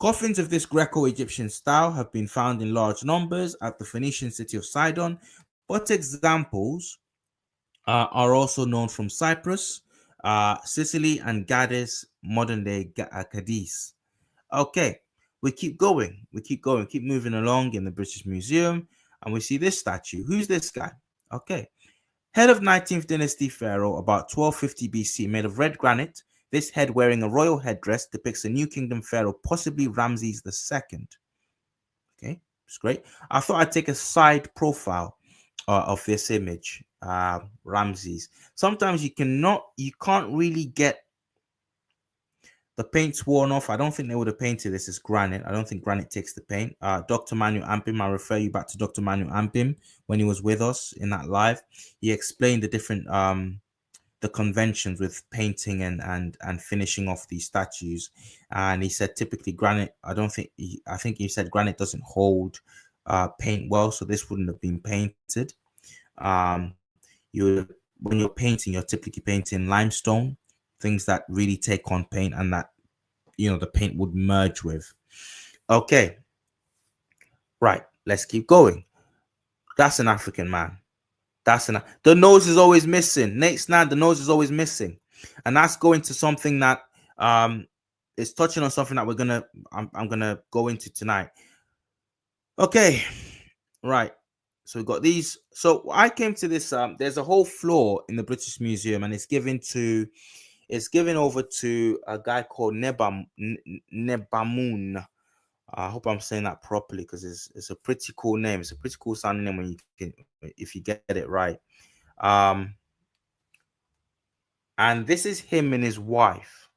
S1: Coffins of this Greco-Egyptian style have been found in large numbers at the Phoenician city of Sidon, but examples are also known from Cyprus, Sicily, and Gades, modern-day Cadiz. Okay, we keep going. Keep moving along in the British Museum, and we see this statue. Who's this guy? Okay, head of 19th dynasty pharaoh, about 1250 BC, made of red granite. This head wearing a royal headdress depicts a New Kingdom pharaoh, possibly Ramses II. Okay, it's great. I thought I'd take a side profile of this image, Ramses. Sometimes you can't really get the paint's worn off. I don't think they would have painted this as granite. I don't think granite takes the paint. Dr. Manu Ampim, I refer you back to Dr. Manu Ampim when he was with us in that live. He explained the different the conventions with painting and finishing off these statues, and he said typically granite, I think he said granite doesn't hold paint well, so this wouldn't have been painted. When you're painting, you're typically painting limestone, things that really take on paint and that the paint would merge with. Okay, right, let's keep going. That's an African man. The nose is always missing. Nate Snad, the nose is always missing. And that's going to something that is touching on something that I'm gonna go into tonight. Okay, right. So we've got these. So I came to this. There's a whole floor in the British Museum, and it's given over to a guy called Nebamun. I hope I'm saying that properly, because it's a pretty cool name. It's a pretty cool sounding name if you get it right. And this is him and his wife.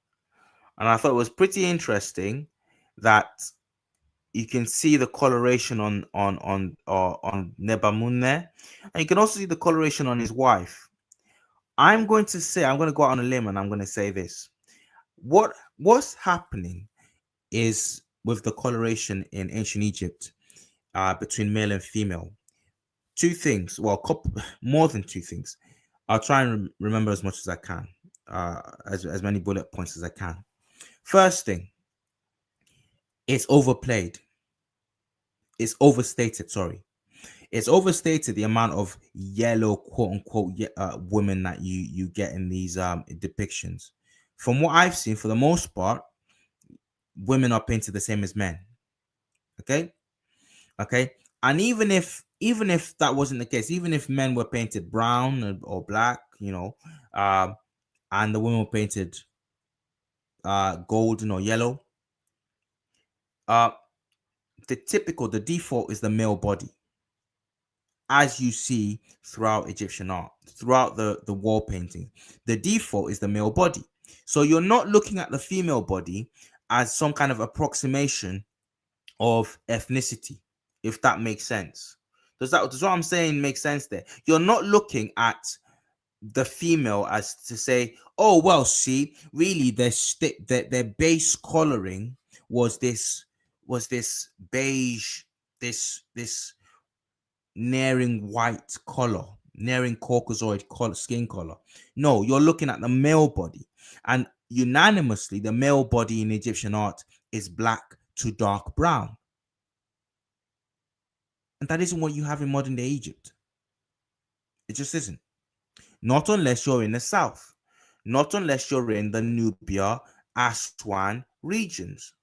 S1: And I thought it was pretty interesting that you can see the coloration on Nebamun there, and you can also see the coloration on his wife. I'm going to go out on a limb and I'm going to say this. What's happening is, with the coloration in ancient Egypt between male and female, two things, more than two things. I'll try and remember as much as I can, as many bullet points as I can. First thing, it's overplayed. It's overstated, sorry. It's overstated the amount of yellow quote unquote women that you get in these depictions. From what I've seen, for the most part, women are painted the same as men. Okay, okay, and even if that wasn't the case, even if men were painted brown or black, and the women were painted golden or yellow, uh, the default is the male body, as you see throughout Egyptian art, throughout the wall painting. The default is the male body. So you're not looking at the female body as some kind of approximation of ethnicity, if that makes sense. Does what I'm saying make sense there? You're not looking at the female as to say, oh well, see, really their base coloring was this beige, this nearing white color, nearing Caucasoid color, skin color. No, you're looking at the male body, and unanimously, the male body in Egyptian art is black to dark brown, and that isn't what you have in modern day Egypt. It just isn't. Not unless you're in the south, not unless you're in the Nubia, Aswan regions.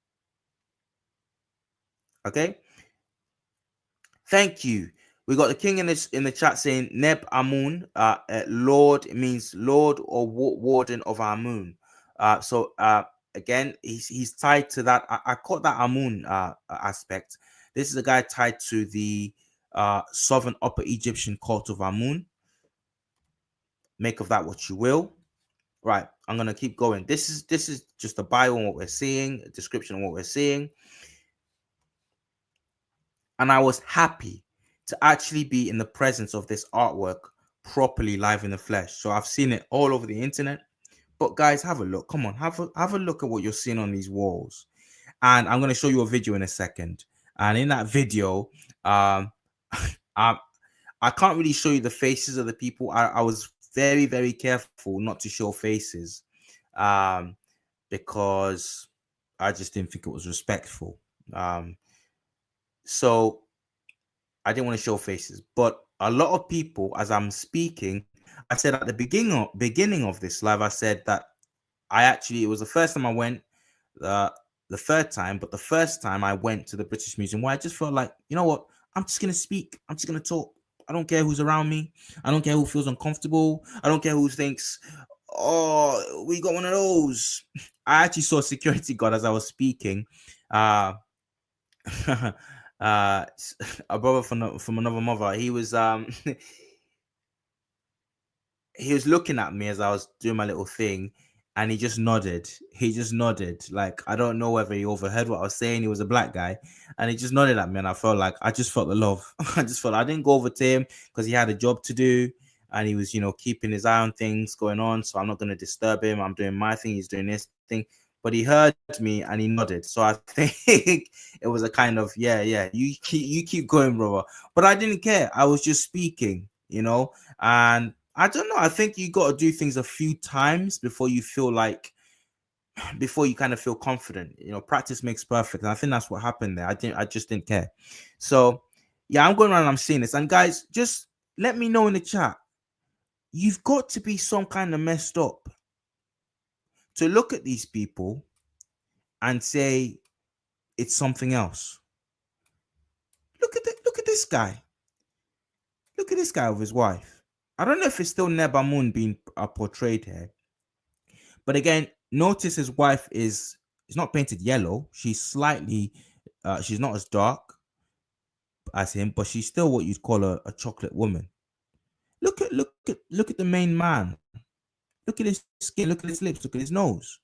S1: Okay. Thank you. We got the king in the chat saying Neb Amun, Lord. It means Lord or warden of Amun. So again, he's tied to that. I caught that Amun aspect. This is a guy tied to the southern Upper Egyptian cult of Amun. Make of that what you will. Right, I'm gonna keep going. This is just a bio on what we're seeing, a description of what we're seeing. And I was happy to actually be in the presence of this artwork properly live in the flesh. So I've seen it all over the internet. But guys, have a look. Come on, have a look at what you're seeing on these walls. And I'm going to show you a video in a second. And in that video, I can't really show you the faces of the people. I was very, very careful not to show faces because I just didn't think it was respectful. So I didn't want to show faces, but a lot of people, as I'm speaking, I said at the beginning of this live, I said that it was the first time I went, the third time, but the first time I went to the British Museum, where I just felt like, you know what, I'm just gonna speak, I'm just gonna talk. I don't care who's around me. I don't care who feels uncomfortable. I don't care who thinks, oh, we got one of those. I actually saw a security guard as I was speaking. A brother from another mother. He was he was looking at me as I was doing my little thing, and he just nodded. He just nodded. Like, I don't know whether he overheard what I was saying. He was a black guy, and he just nodded at me, and I just felt the love. I didn't go over to him because he had a job to do, and he was, keeping his eye on things going on. So I'm not going to disturb him. I'm doing my thing. He's doing his thing. But he heard me and he nodded. So I think it was a kind of, yeah, you keep going, brother. But I didn't care. I was just speaking, and I don't know. I think you got to do things a few times before you kind of feel confident. Practice makes perfect. And I think that's what happened there. I just didn't care. So yeah, I'm going around and I'm seeing this. And guys, just let me know in the chat. You've got to be some kind of messed up to look at these people and say it's something else. Look at this guy. Look at this guy with his wife. I don't know if it's still Neb Amun being portrayed here, but again, notice his wife is not painted yellow. She's slightly, she's not as dark as him, but she's still what you'd call a chocolate woman. Look at the main man. Look at his skin. Look at his lips. Look at his nose.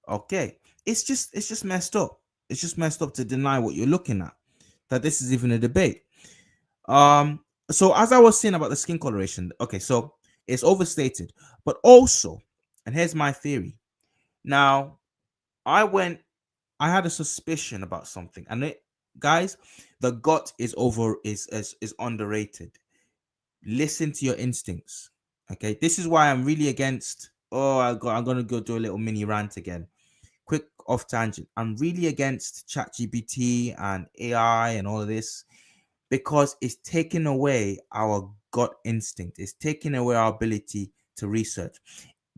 S1: Okay, it's just messed up. It's just messed up to deny what you're looking at. That this is even a debate. So as I was saying about the skin coloration, okay, so it's overstated, but also, and here's my theory. Now, I had a suspicion about something, and guys, the gut is underrated. Listen to your instincts. Okay, this is why I'm really against. I'm gonna go do a little mini rant again. Quick off tangent. I'm really against ChatGPT and AI and all of this. because it's taken away our gut instinct. It's taken away our ability to research.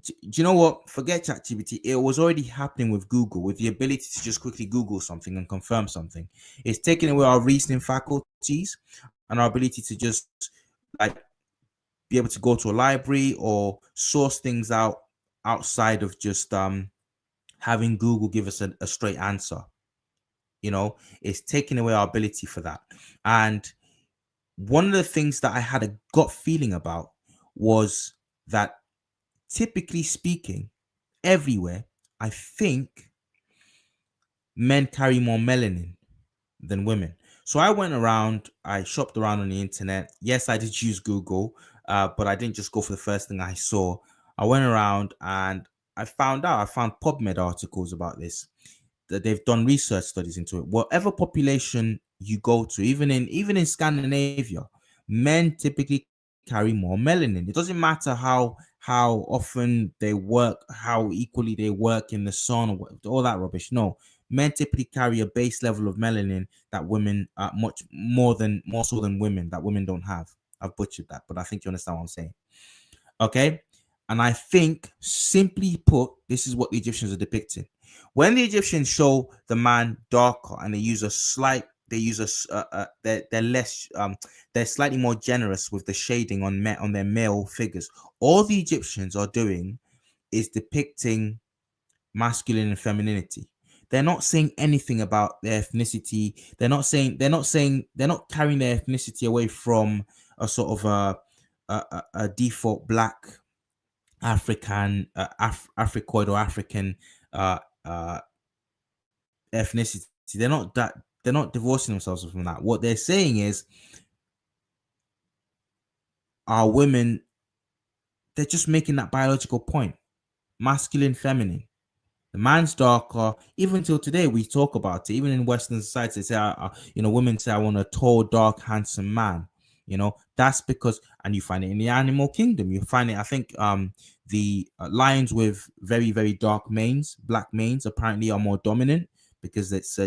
S1: Do you know what? Forget ChatGPT. It was already happening with Google, with the ability to just quickly Google something and confirm something. It's taken away our reasoning faculties and our ability to just like be able to go to a library or source things out outside of just having Google give us a straight answer. It's taking away our ability for that. And one of the things that I had a gut feeling about was that, typically speaking, everywhere, I think men carry more melanin than women. So I went around, I shopped around on the internet. Yes, I did use Google, but I didn't just go for the first thing I saw. I went around and I found PubMed articles about this, that they've done research studies into it. Whatever population you go to, even in Scandinavia, men typically carry more melanin. It doesn't matter how often they work, how equally they work in the sun, or all that rubbish. No, men typically carry a base level of melanin that women much more so than women, that women don't have. I've butchered that, but I think you understand what I'm saying. Okay. And I think, simply put, this is what the Egyptians are depicting. When the Egyptians show the man darker and they use they're less they're slightly more generous with the shading on their male figures. All the Egyptians are doing is depicting masculine and femininity. They're not saying anything about their ethnicity. They're not carrying their ethnicity away from a sort of a default black African, Africoid or African uh, uh, ethnicity. They're not divorcing themselves from that. What they're saying is, our women, they're just making that biological point: masculine, feminine. The man's darker. Even till today, we talk about it. Even in Western society, they say, women say, "I want a tall, dark, handsome man." That's because, and you find it in the animal kingdom. You find it, I think, the lions with very, very dark manes, black manes, apparently are more dominant because it's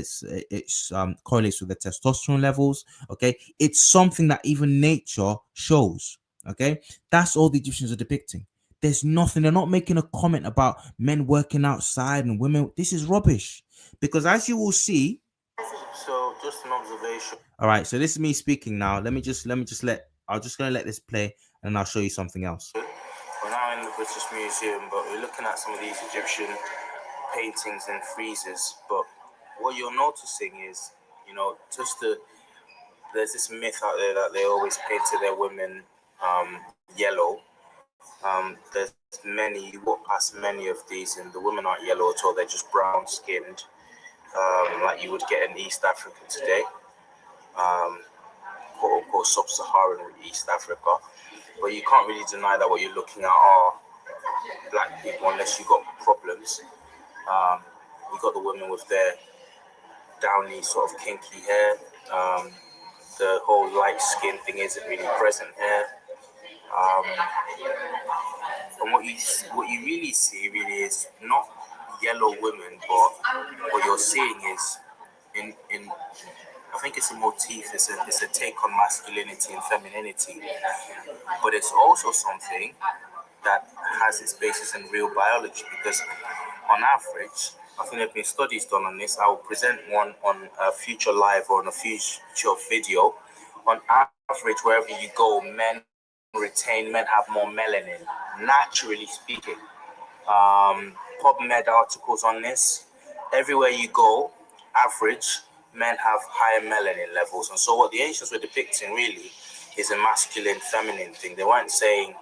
S1: correlates with the testosterone levels. Okay, it's something that even nature shows. Okay, that's all the Egyptians are depicting. There's nothing. They're not making a comment about men working outside and women. This is rubbish, because as you will see. So, just an observation. All right. So this is me speaking now. Let me just let. I'm just gonna let this play, and I'll show you something else. We're now in the British Museum, but we're looking at some of these Egyptian paintings and friezes. But what you're noticing is, there's this myth out there that they always painted their women yellow. There's many, you walk past many of these, and the women aren't yellow at all. They're just brown skinned, like you would get in East Africa today, quote unquote sub-Saharan East Africa. But you can't really deny that what you're looking at are black people, unless you got problems. You got the women with their downy sort of kinky hair. The whole light skin thing isn't really present here. And what you really see really is not yellow women, but what you're seeing is in I think it's a motif, it's a take on masculinity and femininity, but it's also something that has its basis in real biology, because on average, I think there have been studies done on this. I will present one on a future live or on a future video. On average, wherever you go, men have more melanin, naturally speaking. PubMed articles on this. Everywhere you go, average, men have higher melanin levels. And so what the ancients were depicting really is a masculine, feminine thing. They weren't saying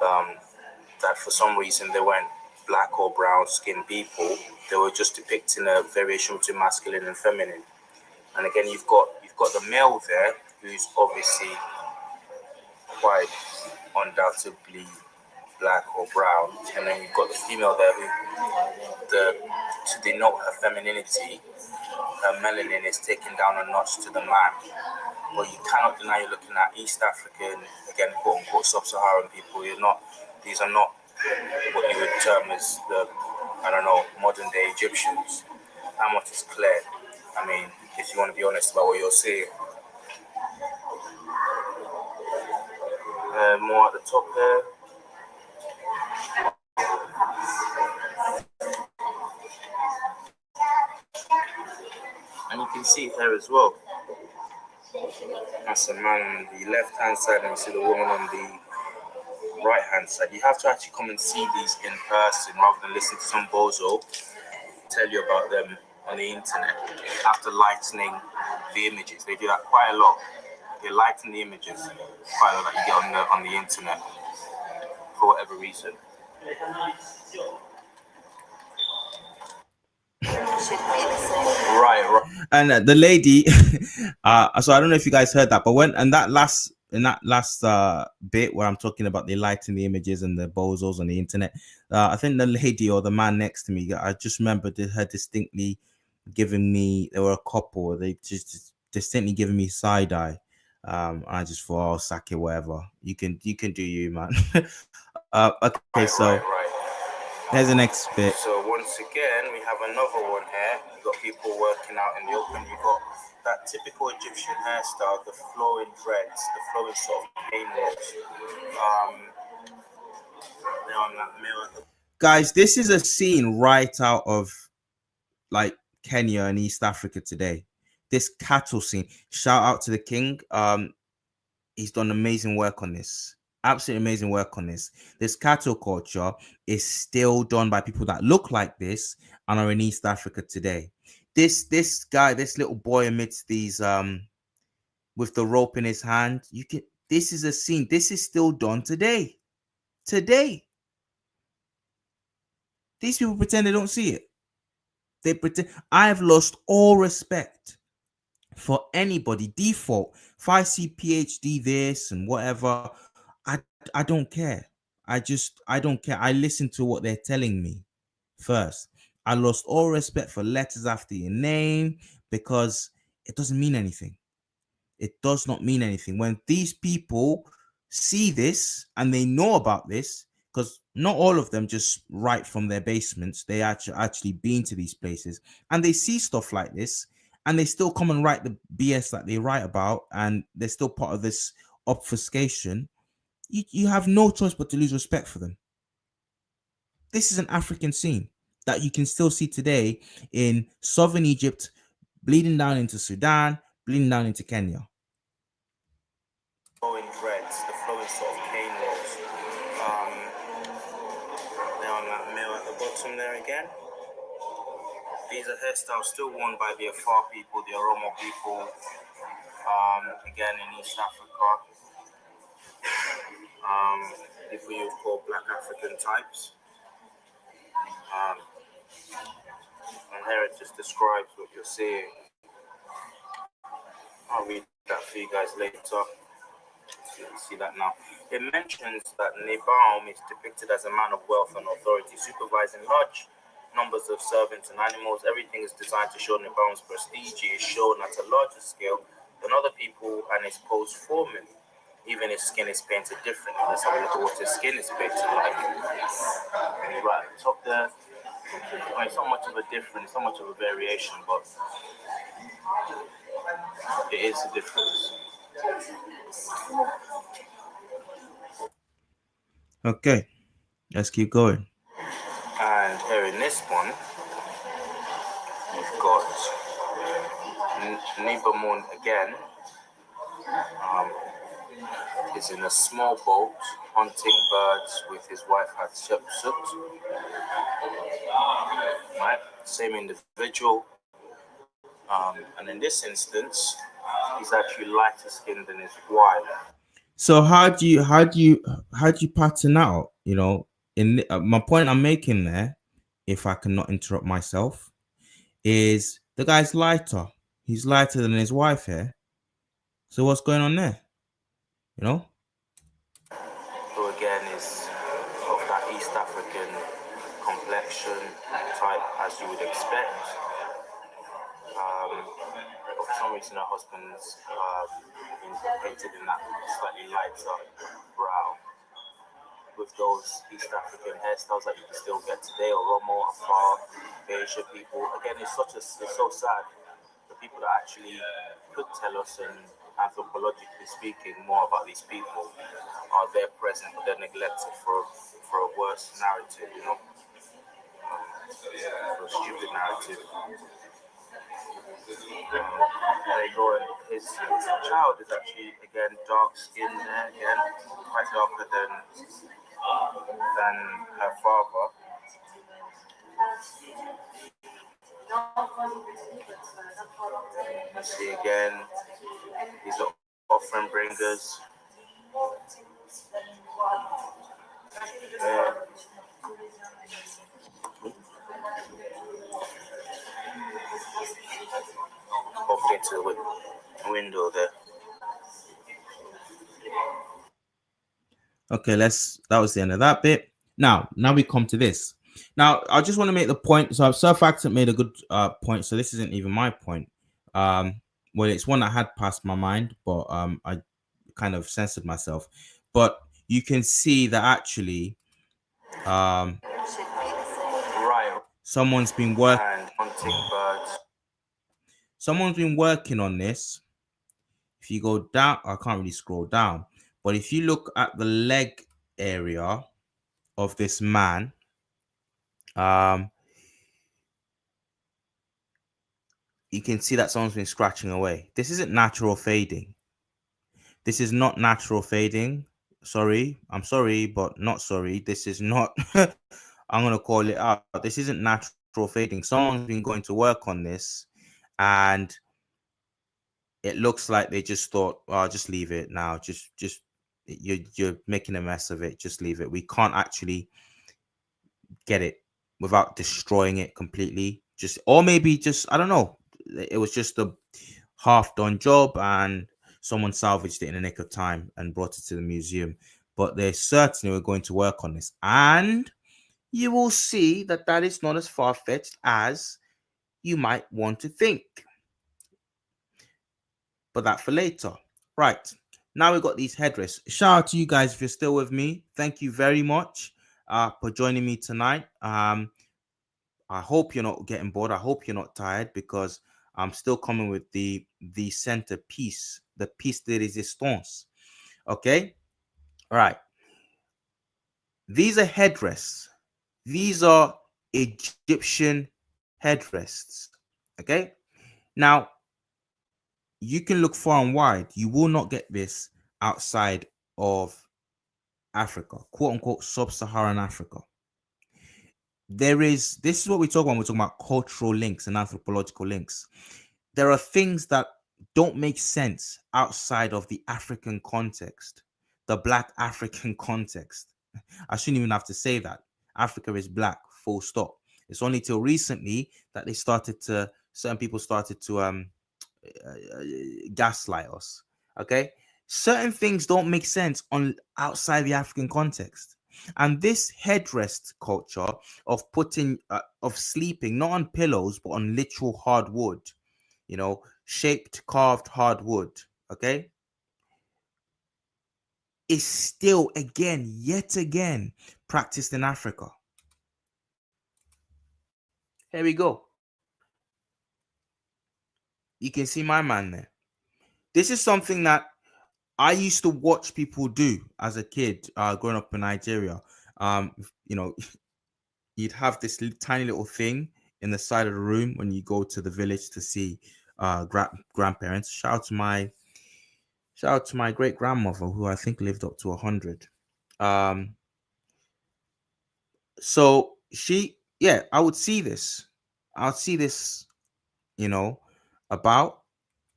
S1: that for some reason they weren't black or brown skinned people. They were just depicting a variation between masculine and feminine. And again, you've got the male there, who's obviously quite undoubtedly black or brown, and then you've got the female there to denote her femininity, her melanin is taken down a notch to the man. But you cannot deny you're looking at East African, again, quote unquote sub-Saharan people. These are not what you would term as the, modern day Egyptians. How much is clear? I mean, if you want to be honest about what you're seeing. then more at the top there. And you can see here as well. That's a man on the left-hand side, and you see the woman on the right-hand side. You have to actually come and see these in person rather than listen to some bozo tell you about them on the internet after lightening the images. They do that quite a lot. They lighten the images quite a lot that you get on the internet for whatever reason. Right. And the lady, so I don't know if you guys heard that, but when in that last bit where I'm talking about the lighting the images and the bozos on the internet, I think the lady or the man next to me, I just remember her distinctly giving me. They were a couple. They just distinctly giving me side eye. I just thought, oh, sack it, whatever. You can do you, man. Okay, so. There's the next bit. So once again, we have another one here. You've got people working out in the open. You've got that typical Egyptian hairstyle, the flowing dreads, the flowing sort of cane locks. They're on that mirror. Guys, this is a scene right out of like Kenya and East Africa today. This cattle scene. Shout out to the king. He's done amazing work on this. Absolutely amazing work on this. This cattle culture is still done by people that look like this and are in East Africa today. This guy, this little boy amidst these with the rope in his hand, this is a scene. This is still done today. These people pretend they don't see it. They pretend. I've lost all respect for anybody. Default. If I see PhD this and whatever, I don't care. I don't care. I listen to what they're telling me first. I lost all respect for letters after your name because it doesn't mean anything. It does not mean anything. When these people see this and they know about this, because not all of them just write from their basements. They actually been to these places and they see stuff like this and they still come and write the BS that they write about, and they're still part of this obfuscation. You have no choice but to lose respect for them. This is an African scene that you can still see today in southern Egypt, bleeding down into Sudan, bleeding down into Kenya. Flowing dreads, the flowing sort of cane locks. They're on that mirror at the bottom there again. These are hairstyles still worn by the Afar people, the Oromo people, again in East Africa. People you call Black African types. And here it just describes what you're seeing. I'll read that for you guys later. See that now. It mentions that Nebaum is depicted as a man of wealth and authority, supervising large numbers of servants and animals. Everything is designed to show Nebaum's prestige. He is shown at a larger scale than other people and is posed for him. Even his skin is painted differently. Let's have a look at what his skin is painted like. Right, top there. Well, it's not much of a difference, it's not much of a variation, but it is a difference. Okay, let's keep going. And here in this one, we've got Nibamun again. Is in a small boat hunting birds with his wife Hatshepsut. Right, same individual. And in this instance, he's actually lighter skinned than his wife. So how do you pattern out? You know, in my point I'm making there, if I cannot interrupt myself, is the guy's lighter. He's lighter than his wife here. So what's going on there? You know? Who again is of that East African complexion type, as you would expect. For some reason, her husband's been painted in that slightly lighter brown, with those East African hairstyles that you can still get today, Oromo, Afar, Asia people. Again, it's so sad. The people that actually could tell us and anthropologically speaking, more about these people are there present, but they're neglected for a worse narrative, you know, for a stupid narrative. There you go, and his child is actually again dark skinned there again, quite darker than her father. You see again, these are offering bringers. Yeah. Open to the window there. Okay, that was the end of that bit. Now we come to this. Now, I just want to make the point. So Surf Accent made a good point. So this isn't even my point. Well, it's one that had passed my mind, but I kind of censored myself. But you can see that actually, right, someone's been working on this. If you go down, I can't really scroll down, but if you look at the leg area of this man, you can see that someone's been scratching away. This isn't natural fading. This is not natural fading. Sorry, I'm sorry, but not sorry. This is not, I'm going to call it out. This isn't natural fading. Someone's been going to work on this, and it looks like they just thought, oh, just leave it now. Just you're making a mess of it. Just leave it. We can't actually get it without destroying it completely. Or maybe just, I don't know. It was just a half done job and someone salvaged it in a nick of time and brought it to the museum. But they certainly were going to work on this. And you will see that is not as far-fetched as you might want to think. But that for later. Right. Now we've got these headrests. Shout out to you guys if you're still with me. Thank you very much for joining me tonight. I hope you're not getting bored. I hope you're not tired, because I'm still coming with the centerpiece, the piece de resistance. Okay? All right. These are headrests. These are Egyptian headrests. Okay? Now, you can look far and wide. You will not get this outside of Africa, quote unquote, sub-Saharan Africa. This is what we talk about when we're talking about cultural links and anthropological links. There are things that don't make sense outside of the African context, the Black African context. I shouldn't even have to say that. Africa is black, full stop. It's only till recently that certain people started to gaslight us. Okay, certain things don't make sense outside the African context. And this headrest culture of of sleeping not on pillows but on literal hard wood, shaped, carved hard wood, okay, is still yet again practiced in Africa. Here we go. You can see my man there. This is something that I used to watch people do as a kid, growing up in Nigeria. You'd have this tiny little thing in the side of the room when you go to the village to see grandparents. Shout out to my great grandmother, who I think lived up to 100. So I would see this. I'd see this, about.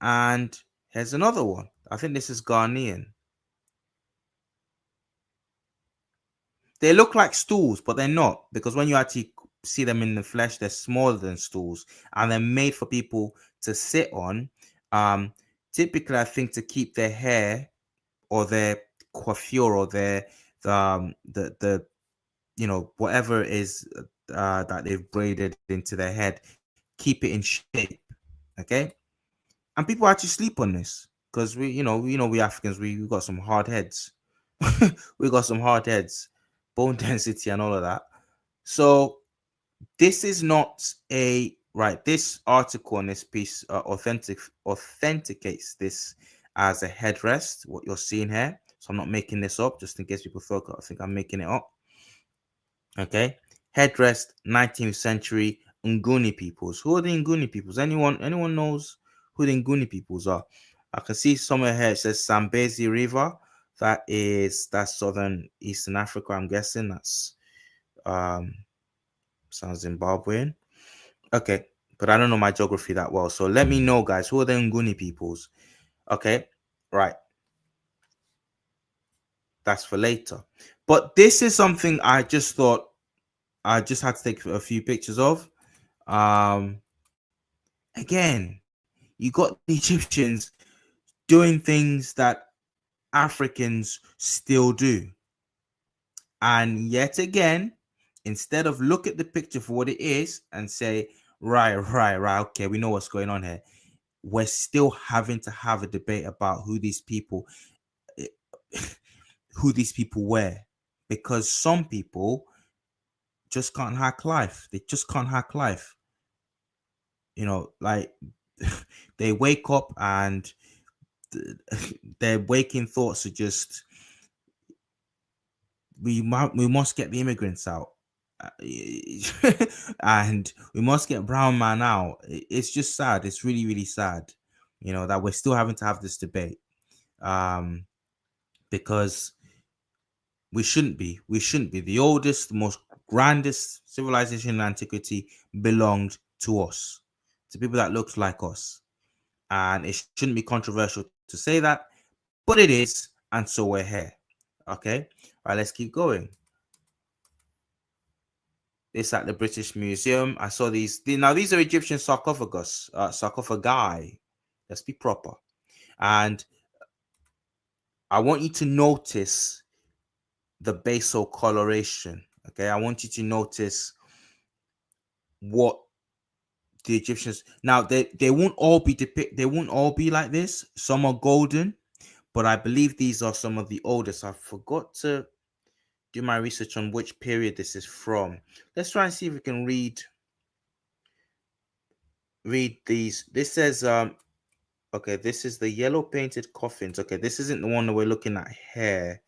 S1: And here's another one. I think this is Ghanaian. They look like stools, but they're not, because when you actually see them in the flesh, they're smaller than stools, and they're made for people to sit on. Typically, I think to keep their hair or their coiffure or their the whatever it is that they've braided into their head, keep it in shape. Okay, and people actually sleep on this because we Africans, we got some hard heads. We got some hard heads, bone density and all of that. So this is not this article on this piece authenticates this as a headrest, what you're seeing here. So I'm not making this up, just in case people think I'm making it up. Okay, headrest, 19th century Nguni peoples. Who are the Nguni peoples? Anyone knows who the Nguni peoples are? I can see somewhere here it says Zambezi River. That's southern Eastern Africa. I'm guessing that's sounds Zimbabwean. Okay, but I don't know my geography that well. So let me know, guys. Who are the Nguni peoples? Okay, right. That's for later. But this is something I just thought I just had to take a few pictures of. Again, you got the Egyptians doing things that Africans still do. And yet again, instead of look at the picture for what it is and say, right, okay, we know what's going on here, we're still having to have a debate about who these people were, because some people just can't hack life. They just can't hack life. You know, like they wake up and their waking thoughts are just, we must get the immigrants out. And we must get brown man out. It's just sad. It's really, really sad, you know, that we're still having to have this debate, because we shouldn't be. The oldest, most grandest civilization in antiquity belonged to us, to people that looked like us. And it shouldn't be controversial to say that, but it is, and so we're here. Okay, all right, let's keep going. This at the British Museum. I saw these. Now these are Egyptian sarcophagi. Let's be proper. And I want you to notice the basal coloration. Okay, I want you to notice what the Egyptians. Now they won't all be They won't all be like this. Some are golden, but I believe these are some of the oldest. I forgot to do my research on which period this is from. Let's try and see if we can read these. This says okay, this is the yellow painted coffins. Okay, this isn't the one that we're looking at here.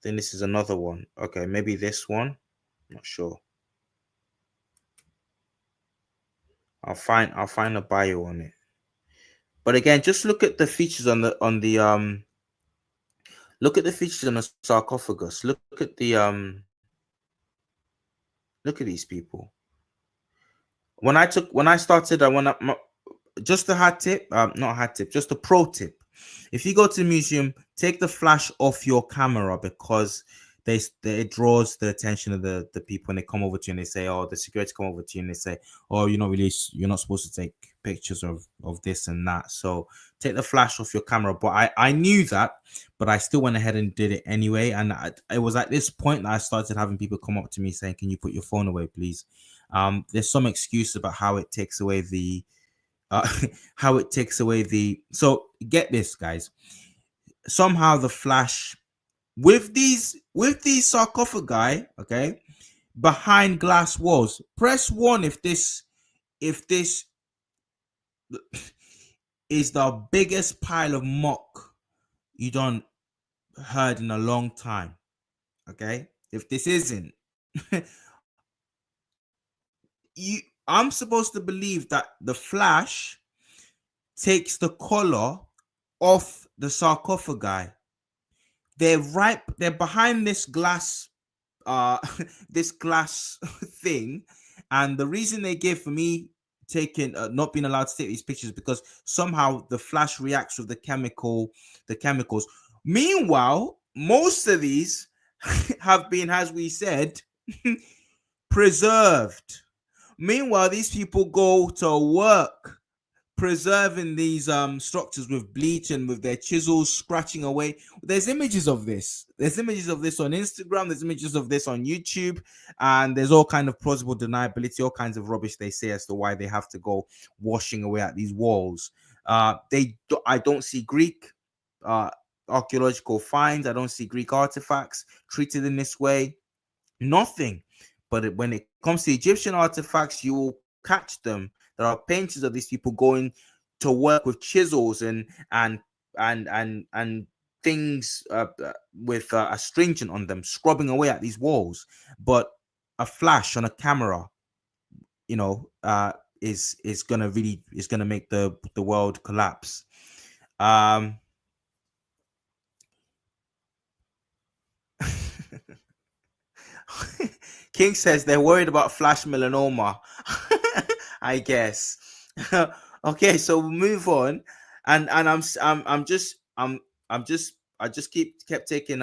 S1: Then this is another one. Okay, maybe this one. I'm not sure. I'll find a bio on it. But again, just look at the features on the look at the features on the sarcophagus. Look at the look at these people. When I started, just a hat tip, not a hat tip, just a pro tip. If you go to the museum, take the flash off your camera, because it draws the attention of the people, and they come over to you and they say, oh, the security come over to you and they say, oh, you're not supposed to take pictures of this and that. So take the flash off your camera. But I knew that, but I still went ahead and did it anyway. And it was at this point that I started having people come up to me saying, can you put your phone away, please? There's some excuse about how it takes away the so get this, guys. Somehow the flash with these sarcophagi, okay, behind glass walls. Press 1 if this is the biggest pile of muck you done heard in a long time. Okay, if this isn't I'm supposed to believe that the flash takes the color off the sarcophagi. They're behind this glass this glass thing, and the reason they give for me taking not being allowed to take these pictures, because somehow the flash reacts with the chemicals. Meanwhile, most of these have been, as we said, preserved. Meanwhile, these people go to work preserving these structures with bleach and with their chisels scratching away. There's images of this. There's images of this on Instagram. There's images of this on YouTube, and there's all kind of plausible deniability, all kinds of rubbish they say as to why they have to go washing away at these walls. I don't see Greek archaeological finds. I don't see Greek artifacts treated in this way. Nothing. But when it comes to Egyptian artifacts, you will catch them. There are paintings of these people going to work with chisels and and things with astringent on them, scrubbing away at these walls. But a flash on a camera, you know, is gonna make the world collapse. Um, King says they're worried about flash melanoma. I guess. Okay, so we'll move on, and I just kept taking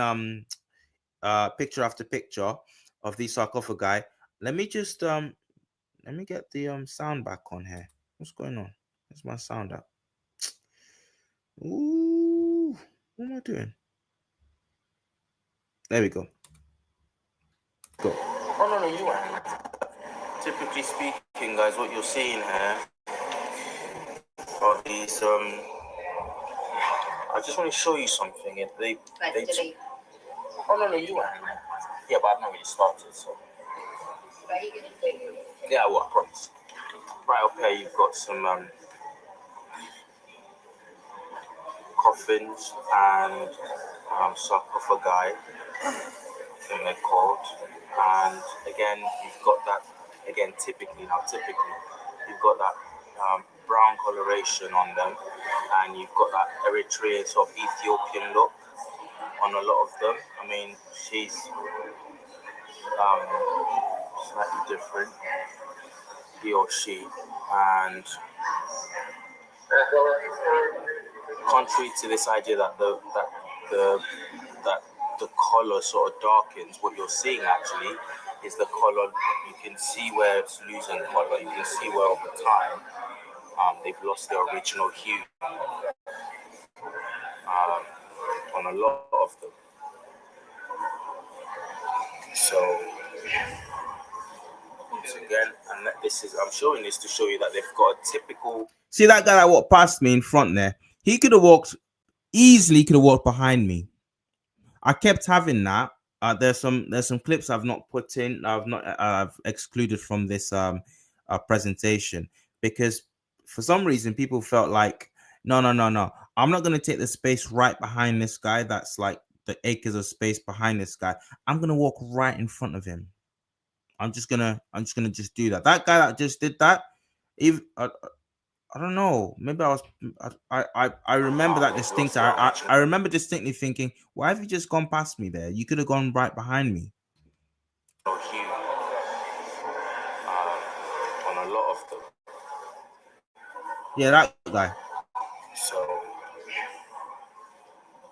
S1: picture after picture of these sarcophagi. Let me just let me get the sound back on here. What's going on? Where's my sound at? Ooh, what am I doing? There we go. Go. Oh no, you are. Typically speaking, guys, what you're seeing here are these I just want to show you something. Oh no, you are. Yeah, but I've not really started, so. Yeah, well, I promise. Right up here, you've got some coffins and sarcophagi, I think they're called. And again, you've got that. Again, typically, you've got that brown coloration on them, and you've got that Eritrean sort of Ethiopian look on a lot of them. I mean, she's slightly different, he or she, and contrary to this idea that the color sort of darkens, what you're seeing actually is the color. You can see where it's losing color. You can see where over time they've lost their original hue on a lot of them. So once again, and this is, I'm showing this to show you that they've got a typical. See that guy that walked past me in front there? He could have walked easily. Could have walked behind me. I kept having that. There's some clips I've not put in. I've excluded from this presentation because for some reason people felt like no. I'm not gonna take the space right behind this guy. That's like the acres of space behind this guy. I'm gonna walk right in front of him. I'm just gonna just do that. That guy that just did that, even I don't know. Maybe I remember that distinctly. I remember distinctly thinking, why have you just gone past me there? You could have gone right behind me. On a lot of them. Yeah, that guy. So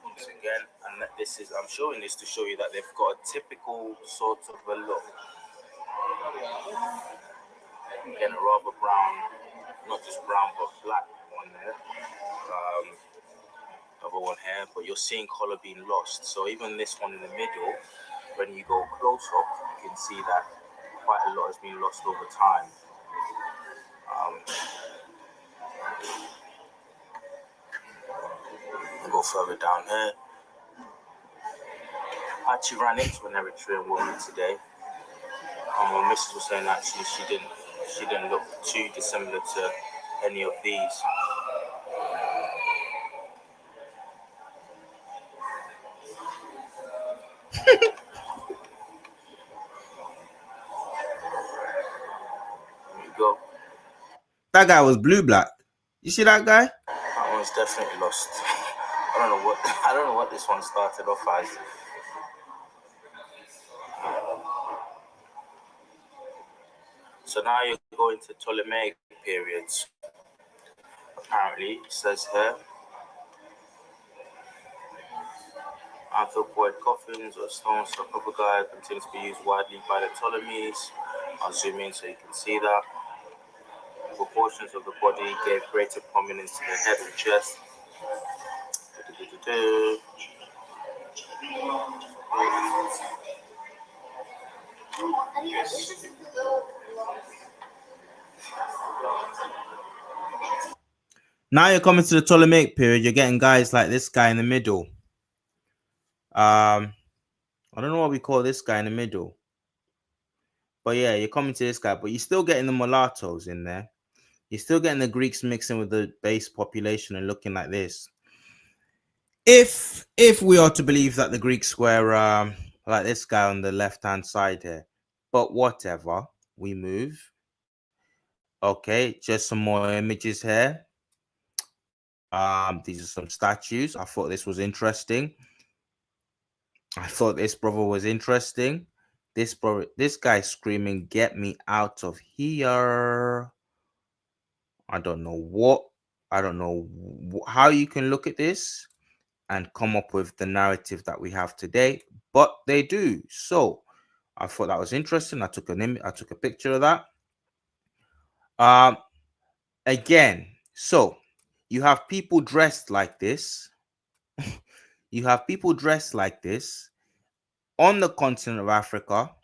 S1: once again, and this is, I'm showing this to show you that they've got a typical sort of a look. Again, a rather brown, not just brown but black one there. Other one here, but you're seeing color being lost. So even this one in the middle, when you go close up, you can see that quite a lot has been lost over time. I'll go further down here. I actually ran into an Eritrean woman today. My missus was saying actually she didn't look too dissimilar to any of these. Go. That guy was blue black. You see that guy? That one's definitely lost. I don't know what this one started off as. So now you're going to Ptolemaic periods. Apparently, it says here, anthropoid coffins or stones sarcophagi continue to be used widely by the Ptolemies. I'll zoom in so you can see that. Proportions of the body gave greater prominence to the head and chest. Now you're coming to the Ptolemaic period. You're getting guys like this guy in the middle. I don't know what we call this guy in the middle. But yeah, you're coming to this guy, but you're still getting the mulattoes in there. You're still getting the Greeks mixing with the base population and looking like this. if we are to believe that the Greeks were like this guy on the left hand side here, but whatever, we move. Okay, just some more images here. These are some statues. I thought this was interesting. I thought this brother was interesting. This guy screaming, "Get me out of here!" I don't know what. I don't know how you can look at this and come up with the narrative that we have today, but they do. So I thought that was interesting. I took an image. I took a picture of that. Again, so you have people dressed like this. You have people dressed like this on the continent of Africa,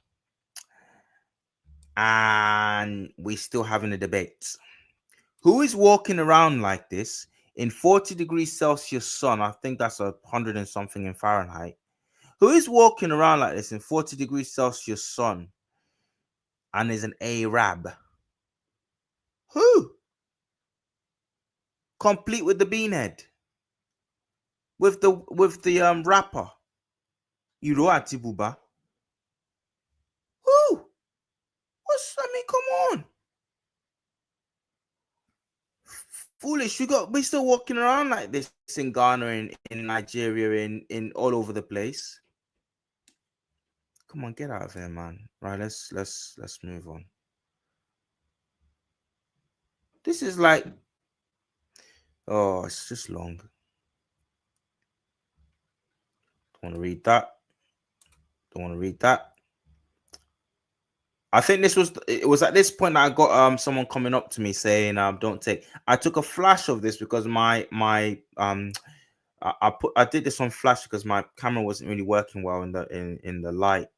S1: and we're still having a debate. Who is walking around like this in 40 degrees Celsius sun? I think that's 100 and something in Fahrenheit. Who is walking around like this in 40 degrees Celsius sun and is an Arab? Who? Complete with the beanhead. With the rapper. Iro Atibuba. Who? Come on. Foolish. We're still walking around like this in Ghana, in Nigeria, in all over the place. Come on, get out of here, man. Right, let's move on. This is like, oh, it's just long. Don't want to read that. Don't want to read that. I think it was at this point that I got someone coming up to me saying don't take. I took a flash of this because my I did this on flash because my camera wasn't really working well in the light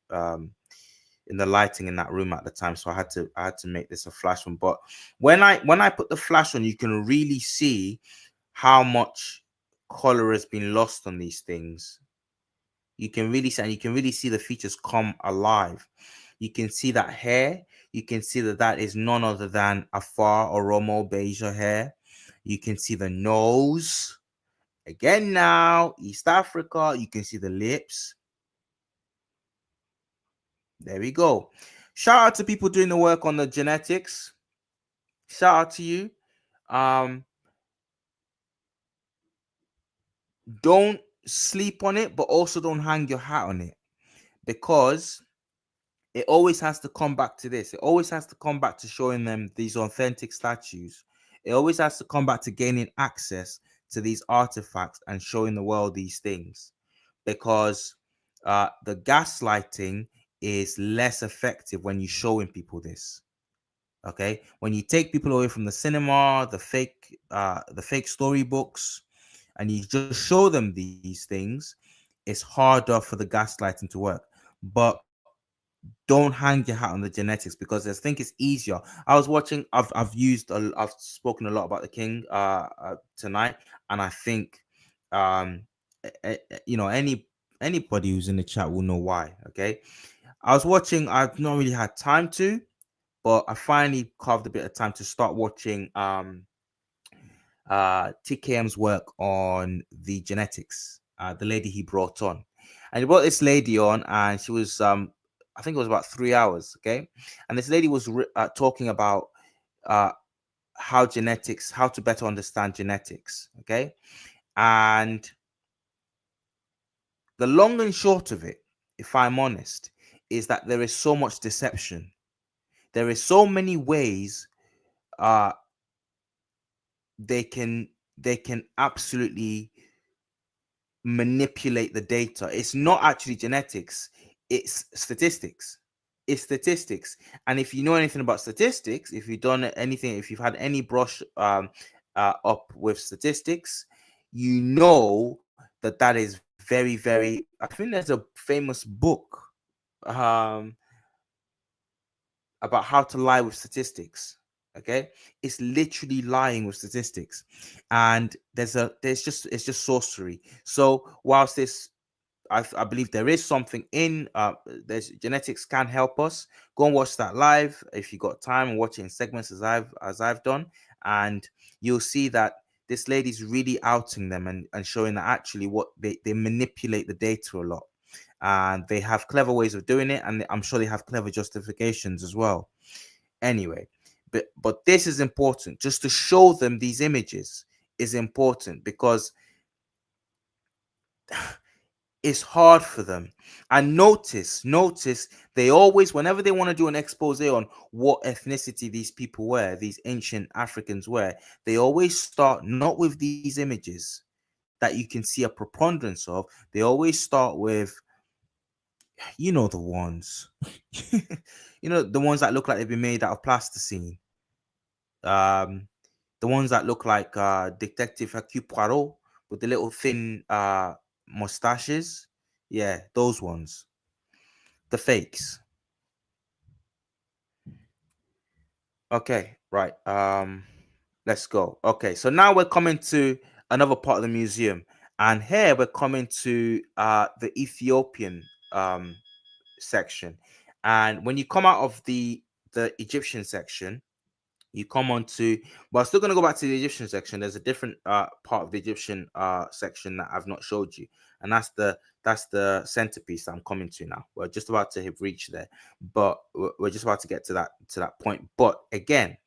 S1: in the lighting in that room at the time, so I had to make this a flash one. But when I put the flash on, you can really see how much color has been lost on these things. You can really see, and you can really see the features come alive. You can see that hair. You can see that is none other than Afar Oromo Beja hair. You can see the nose. Again now, East Africa. You can see the lips. There we go. Shout out to people doing the work on the genetics. Shout out to you. Don't sleep on it, but also don't hang your hat on it, because it always has to come back to this. It always has to come back to showing them these authentic statues. It always has to come back to gaining access to these artifacts and showing the world these things, because the gaslighting is less effective when you're showing people this. Okay, when you take people away from the cinema, the fake storybooks, and you just show them these things, it's harder for the gaslighting to work. But don't hang your hat on the genetics, because I think it's easier. I was watching. I've spoken a lot about the King tonight, and I think anybody who's in the chat will know why. Okay, I was watching. I've not really had time to, but I finally carved a bit of time to start watching TKM's work on the genetics. The lady he brought on, and he brought this lady on, and she was I think it was about 3 hours. Okay, and this lady was talking about how to better understand genetics. Okay, and the long and short of it, if I'm honest, is that there is so much deception. There is so many ways they can absolutely manipulate the data. It's not actually genetics, it's statistics. It's statistics. And if you know anything about statistics, if you've done anything, if you've had any brush up with statistics, you know that is very, very, I think there's a famous book about how to lie with statistics. Okay, it's literally lying with statistics, and it's just sorcery. So whilst this, I believe there is something in there's genetics can help us. Go and watch that live if you got time, and watch it in segments as I've done, and you'll see that this lady's really outing them and showing that actually what they manipulate the data a lot, and they have clever ways of doing it, and I'm sure they have clever justifications as well. Anyway, but this is important. Just to show them these images is important, because it's hard for them. And notice they always, whenever they want to do an expose on what ethnicity these people were, these ancient Africans were, they always start not with these images that you can see a preponderance of. They always start with, you know, the ones you know, the ones that look like they've been made out of plasticine, um the ones that look like Detective Hercule Poirot with the little thin mustaches. Yeah, those ones, the fakes. Okay, right. Let's go. Okay, so now we're coming to another part of the museum, and here we're coming to the Ethiopian section. And when you come out of the Egyptian section, you come on to, but I'm still going to go back to the Egyptian section. There's a different part of the Egyptian section that I've not showed you, and that's the centerpiece that I'm coming to now. We're just about to reach there, but we're just about to get to that point. But again,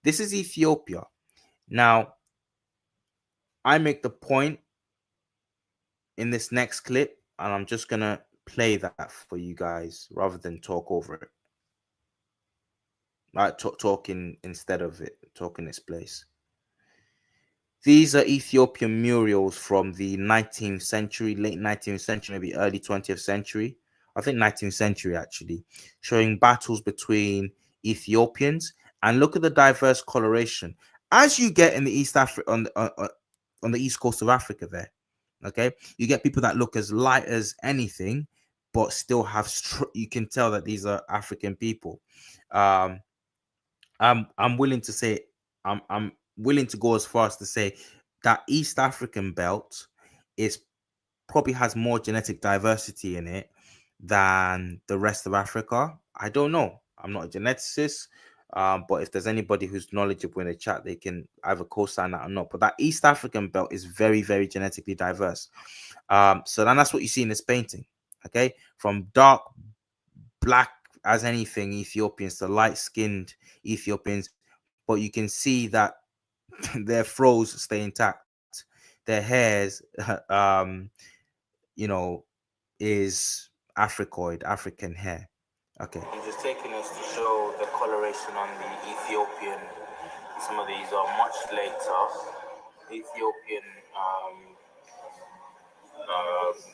S1: this is Ethiopia. Now, I make the point in this next clip, and I'm just gonna play that for you guys rather than talk over it. Like talking instead of it, talking its place. These are Ethiopian murals from the 19th century, late 19th century, maybe early 20th century. I think 19th century actually, showing battles between Ethiopians. And look at the diverse coloration as you get in the East Africa on the east coast of Africa. There, okay, you get people that look as light as anything, but still have. You can tell that these are African people. Um, I'm willing to say I'm willing to go as far as to say that East African belt is probably has more genetic diversity in it than the rest of Africa. I don't know. I'm not a geneticist, but if there's anybody who's knowledgeable in the chat, they can either co-sign that or not. But that East African belt is very, very genetically diverse. So then that's what you see in this painting. Okay, from dark black as anything Ethiopians to light-skinned Ethiopians, but you can see that their froze stay intact. Their hairs, you know, is African hair. Okay. I'm just taking this to show the coloration on the Ethiopian. Some of these are much later. Ethiopian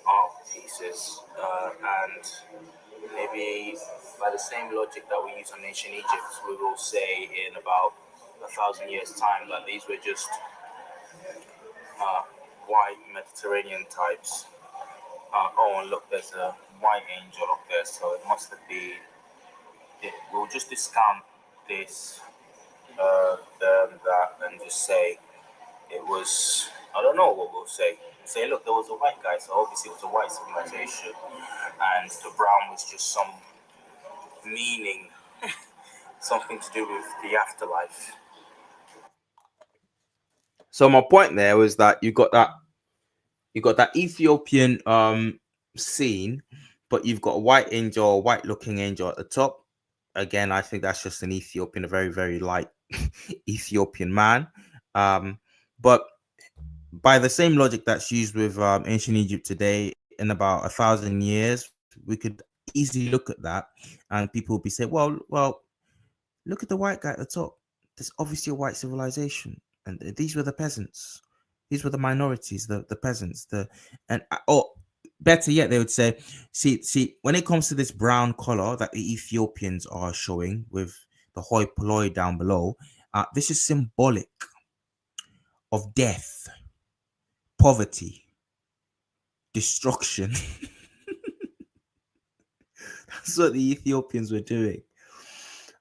S1: art pieces, and maybe by the same logic that we use on ancient Egypt, we will say in about 1,000 years' time that these were just white Mediterranean types. Oh, and look, there's a white angel up there, so it must have been. We'll just discount this, that, and just say it was. I don't know what we'll say. Say, look, there was a white guy, so obviously it was a white civilization, and the brown was just some meaning, something to do with the afterlife. So my point there was that you got that Ethiopian scene, but you've got a white angel, a white looking angel at the top. Again, I think that's just an Ethiopian, a very, very light Ethiopian man. But by the same logic that's used with ancient Egypt today, in about 1,000 years, we could easily look at that and people will be saying, well, look at the white guy at the top. There's obviously a white civilization, and these were the peasants. These were the minorities, the peasants. Or better yet, they would say, see, when it comes to this brown color that the Ethiopians are showing with the hoi polloi down below, this is symbolic of death, poverty, destruction. That's what the Ethiopians were doing.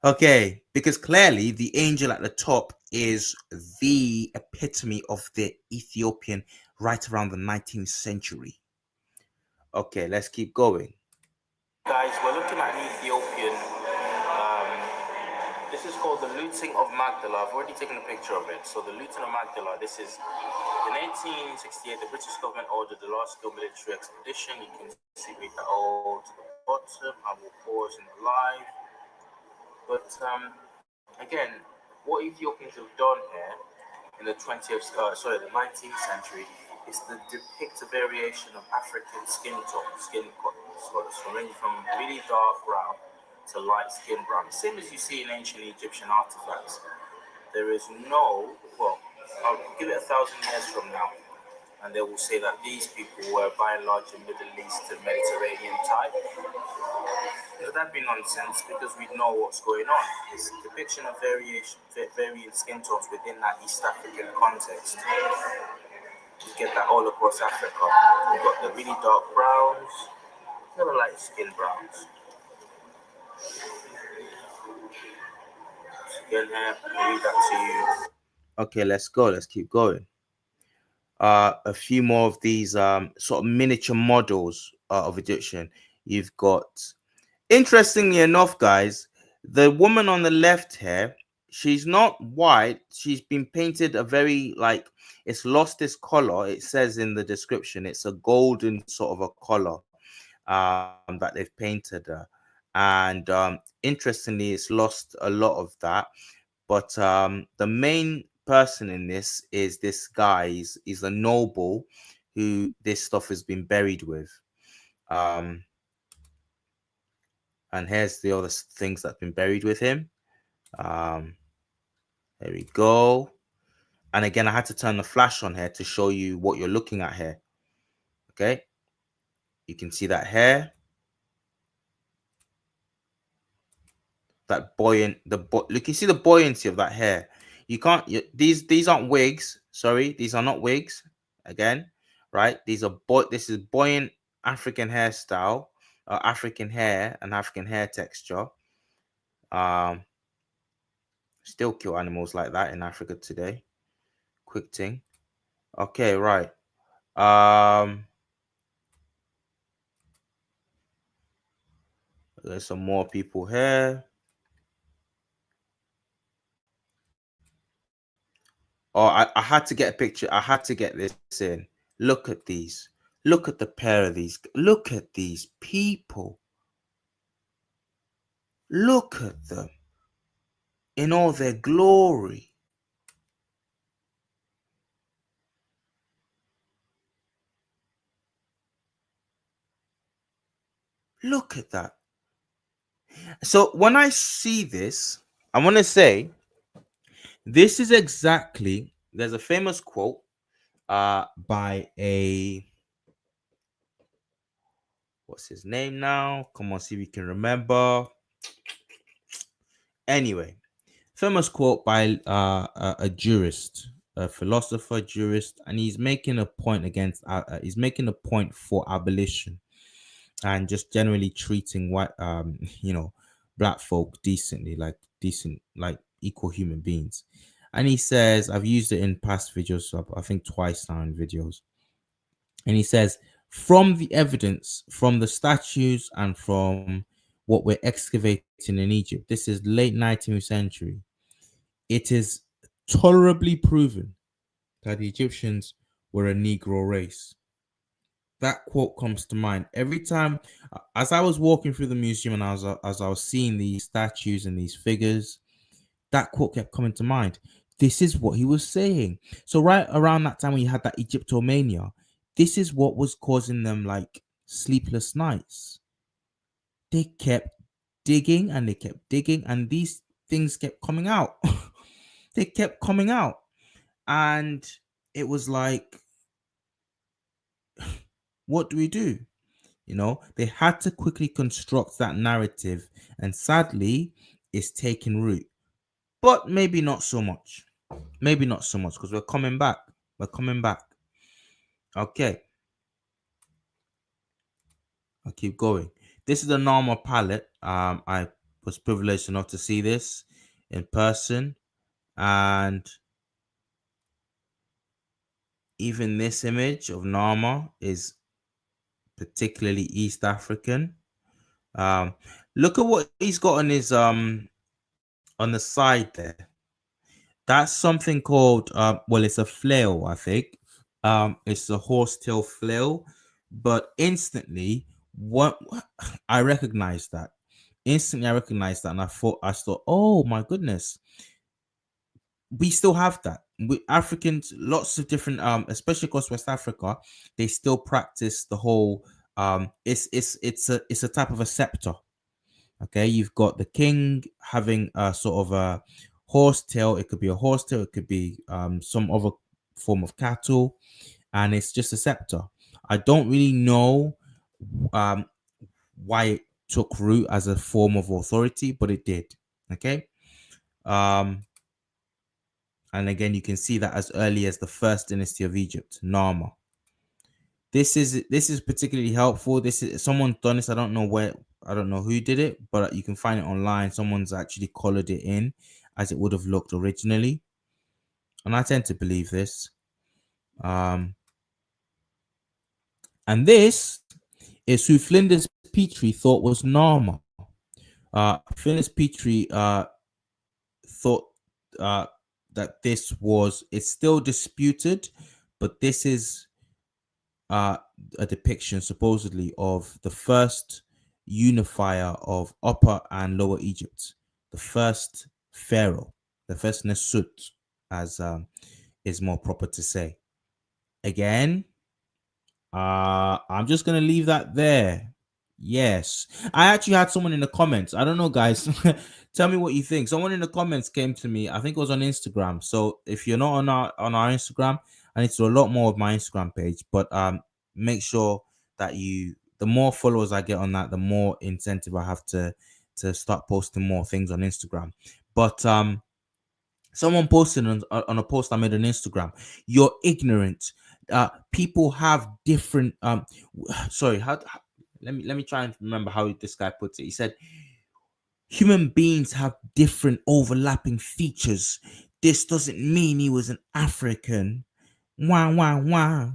S1: Okay, because clearly the angel at the top is the epitome of the Ethiopian right around the 19th century. Okay, let's keep going. Guys, we're looking at an Ethiopian. This is called the looting of Magdala. I've already taken a picture of it. So the looting of Magdala, this is in 1868, the British government ordered the large-scale military expedition. You can see read that all to the bottom. I will pause in the live. But again, what Ethiopians have done here in the 19th century is to depict a variation of African skin tone, so ranging from really dark brown to light skin brown, same as you see in ancient Egyptian artifacts. There is no, well, I'll give it 1,000 years from now, and they will say that these people were by and large a Middle East and Mediterranean type. But that'd be nonsense because we know what's going on. It's a depiction of varying skin tones within that East African context. You get that all across Africa. You've got the really dark browns, the light skin browns. Again here, I'll read that to you. Okay, let's go. Let's keep going. A few more of these sort of miniature models of Egyptian. You've got, interestingly enough, guys, the woman on the left here, she's not white. She's been painted a very, like, it's lost its color. It says in the description, it's a golden sort of a color that they've painted her. And interestingly, it's lost a lot of that. But the main person in this is this guy. He's a noble who this stuff has been buried with. And here's the other things that's been buried with him. There we go. And again, I had to turn the flash on here to show you what you're looking at here. Okay. You can see that hair. That buoyant, look, you see the buoyancy of that hair. You can't, these aren't wigs. Sorry, these are not wigs. Again, right? This is buoyant African hairstyle, African hair and African hair texture. Still kill animals like that in Africa today. Quick thing. Okay, right. There's some more people here. Oh, I had to get a picture. I had to get this in. Look at these. Look at the pair of these. Look at these people. Look at them in all their glory. Look at that. So when I see this, I want to say this is exactly, there's a famous quote by a, what's his name now? Come on, see if we can remember. Anyway, famous quote by a jurist, a philosopher, jurist, and he's making a point against, he's making a point for abolition and just generally treating white, black folk decently, like decent, like equal human beings. And he says, I've used it in past videos, so I think twice now in videos. And he says, from the evidence, from the statues and from what we're excavating in Egypt, this is late 19th century, it is tolerably proven that the Egyptians were a Negro race. That quote comes to mind every time as I was walking through the museum and as I was seeing these statues and these figures. That quote kept coming to mind. This is what he was saying. So right around that time when you had that Egyptomania, this is what was causing them like sleepless nights. They kept digging and they kept digging and these things kept coming out. They kept coming out. And it was like, what do we do? You know, they had to quickly construct that narrative. And sadly, it's taken root. But maybe not so much. Maybe not so much because we're coming back. We're coming back. Okay. I'll keep going. This is the Nama palette. I was privileged enough to see this in person. And even this image of Nama is particularly East African. Look at what he's got on his on the side there. That's something called well, it's a flail, I think. It's a horsetail flail, but instantly, what I recognized that. Instantly, I recognized that, and I thought, oh my goodness, we still have that. We Africans, lots of different, especially across West Africa, they still practice the whole. It's a type of a scepter. Okay, you've got the king having a sort of a horse tail. It could be a horse tail. It could be some other form of cattle, and it's just a scepter. I don't really know um, why it took root as a form of authority, but it did. Okay, and again, you can see that as early as the first dynasty of Egypt, Narmer. This is particularly helpful. This is someone done this. I don't know where. I don't know who did it, but you can find it online. Someone's actually colored it in as it would have looked originally, and I tend to believe this. And this is who Flinders Petrie thought was Narmer. Flinders Petrie thought that this was. It's still disputed, but this is a depiction supposedly of the first unifier of Upper and Lower Egypt, the first pharaoh, the first Nesut, as is more proper to say. Again, I'm just gonna leave that there. Yes, I actually had someone in the comments. I don't know, guys. Tell me what you think. Someone in the comments came to me. I think it was on Instagram. So if you're not on our Instagram, I need to do a lot more of my Instagram page. But make sure that the more followers I get on that, the more incentive I have to start posting more things on Instagram. But someone posted on a post I made on Instagram. You're ignorant. People have different. Sorry. Let me try and remember how this guy puts it. He said, "Human beings have different overlapping features. This doesn't mean he was an African." Wah wah wah.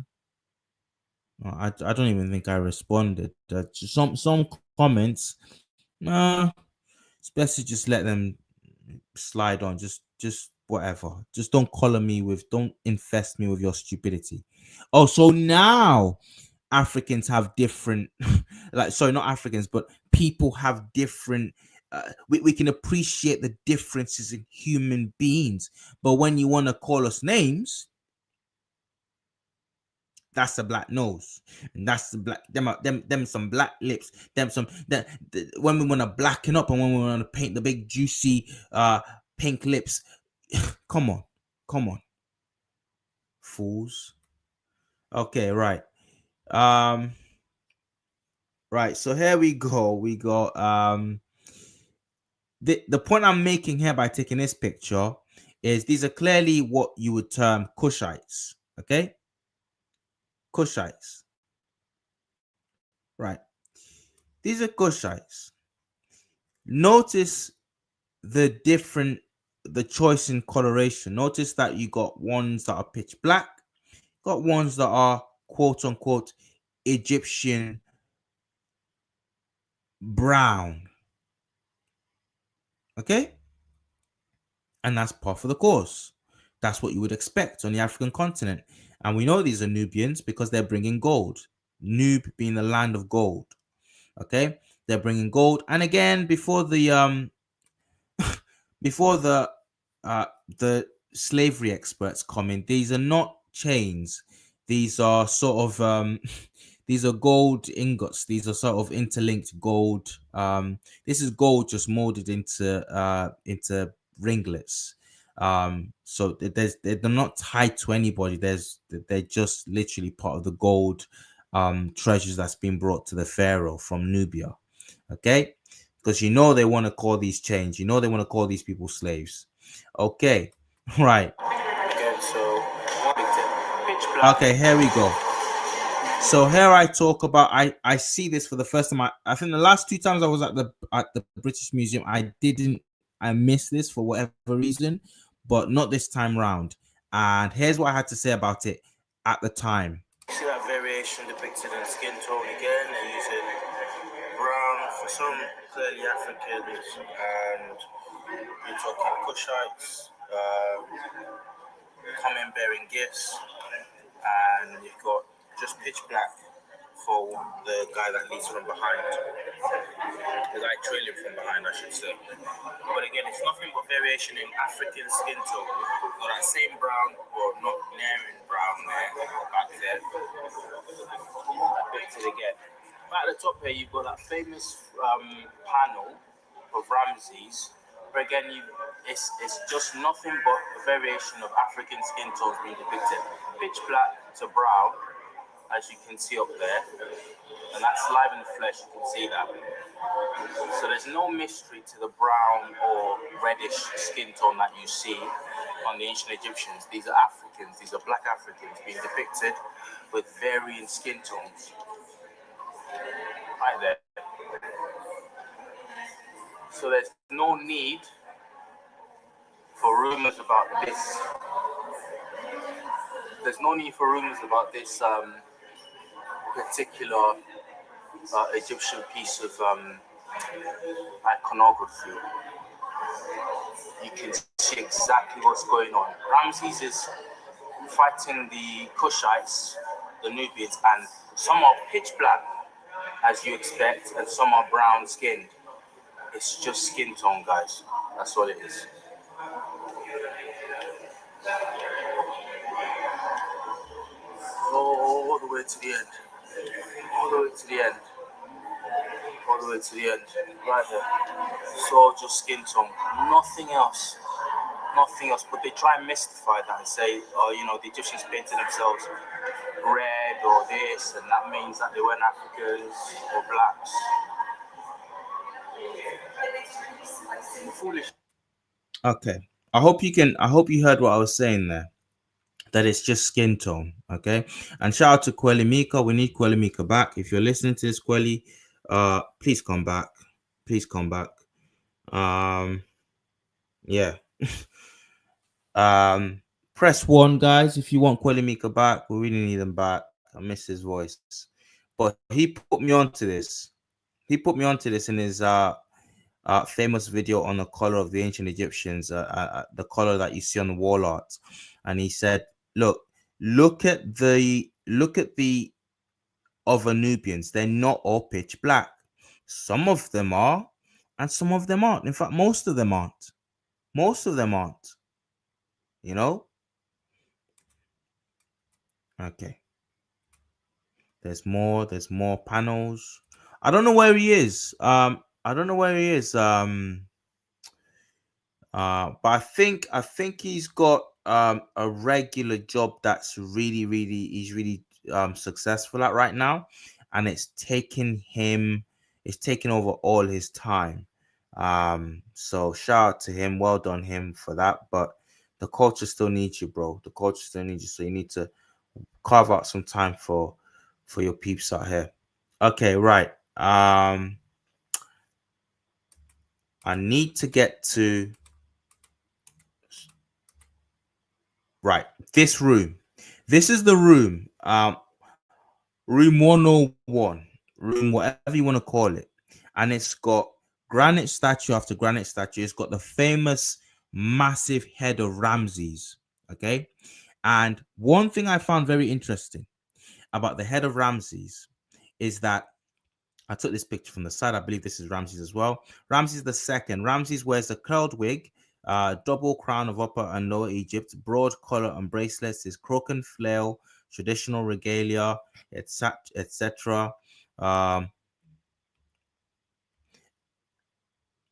S1: I don't even think I responded. Some comments. It's best to just let them slide on. Just whatever. Just don't don't infest me with your stupidity. Oh, so now Africans have different like, sorry, not Africans, but people have different we can appreciate the differences in human beings, but when you want to call us names, that's the black nose, and that's the black them some black lips, when we want to blacken up and when we want to paint the big juicy pink lips. come on, fools. Okay, right. Right, so here we go. We got the point I'm making here by taking this picture is these are clearly what you would term Kushites. Okay, Kushites. Right, these are Kushites. Notice the choice in coloration. Notice that you got ones that are pitch black, got ones that are quote unquote Egyptian brown. Okay, and that's par for the course. That's what you would expect on the African continent. And we know these are Nubians because they're bringing gold. Nub being the land of gold. Okay, they're bringing gold. And again, before before the slavery experts come in, these are not chains. These are sort of these are gold ingots. These are sort of interlinked gold. This is gold just molded into ringlets. So they're not tied to anybody. They're just literally part of the gold treasures that's been brought to the pharaoh from Nubia. Okay, because you know they want to call these chains. You know they want to call these people slaves. Okay, right. Okay, here we go. So here I talk about I see this for the first time. I think the last two times I was at the British Museum, I missed this for whatever reason, but not this time round. And here's what I had to say about it at the time. See that variation depicted in skin tone again. They're using brown for some clearly Africans and You're talking Kushites, common bearing gifts, and you've got just pitch black for the guy that leads from behind. The guy trailing from behind, I should say. But again, it's nothing but variation in African skin tone. So that same brown, or not nearing brown there, back there, depicted again. Right at the top here, you've got that famous panel of Ramses. But again, it's just nothing but a variation of African skin tones being depicted. Pitch black to brown, as you can see up there, and that's live in the flesh, you can see that. So there's no mystery to the brown or reddish skin tone that you see on the ancient Egyptians. These are Africans, these are black Africans being depicted with varying skin tones. Right there. So there's no need for rumors about this. There's no need for rumors about this particular Egyptian piece of iconography. You can see exactly what's going on. Ramses is fighting the Kushites, the Nubians, and some are pitch black, as you expect, and some are brown skinned. It's just skin tone, guys. That's all it is. All the way to the end. All the way to the end. All the way to the end. Right there. It's all just skin tone. Nothing else. Nothing else. But they try and mystify that and say, oh, you know, the Egyptians painted themselves red or this, and that means that they weren't Africans or blacks. Foolish. Okay. I hope you heard what I was saying there. That it's just skin tone. Okay. And shout out to Kweli Mika. We need Kweli Mika back. If you're listening to this, Kweli, please come back. Please come back. Yeah. Press 1, guys, if you want Kweli Mika back. We really need him back. I miss his voice. But he put me onto this. He put me onto this in his famous video on the color of the ancient Egyptians, the color that you see on the wall art. And he said, look at the other Nubians. They're not all pitch black. Some of them are, and some of them aren't. In fact, most of them aren't. Most of them aren't. You know? Okay. There's more panels. I don't know where he is. I don't know where he is. But I think he's got a regular job that's he's really successful at right now, and it's taking over all his time. So shout out to him, well done him for that. But the culture still needs you, bro. The culture still needs you, so you need to carve out some time for your peeps out here. Okay, right. I need to get to this room. This is the room. Room 101, room whatever you want to call it. And it's got granite statue after granite statue. It's got the famous massive head of Ramses. Okay. And one thing I found very interesting about the head of Ramses is that I took this picture from the side. I believe this is Ramses as well. Ramses II. Ramses wears a curled wig, double crown of Upper and Lower Egypt, broad collar and bracelets, his crook and flail, traditional regalia, etc.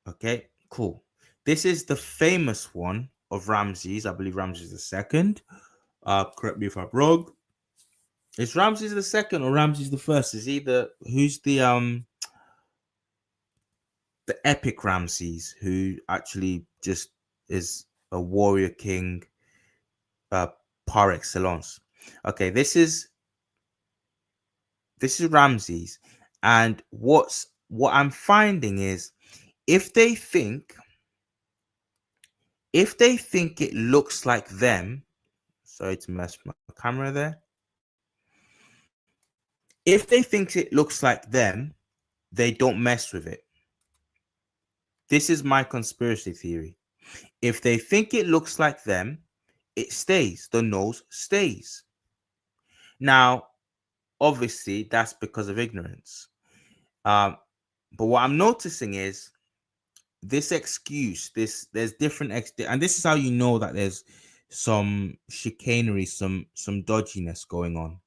S1: Okay, cool. This is the famous one of Ramses. I believe Ramses II. Correct me if I'm wrong. It's Ramses II or Ramses I. Is either who's the epic Ramses, who actually just is a warrior king par excellence. Okay, this is Ramses, and what I'm finding is if they think it looks like them, sorry to mess my camera there. If they think it looks like them, they don't mess with it. This is my conspiracy theory. If they think it looks like them, it stays. The nose stays. Now, obviously, that's because of ignorance. But what I'm noticing is this excuse. There's different and this is how you know that there's some chicanery, some dodginess going on,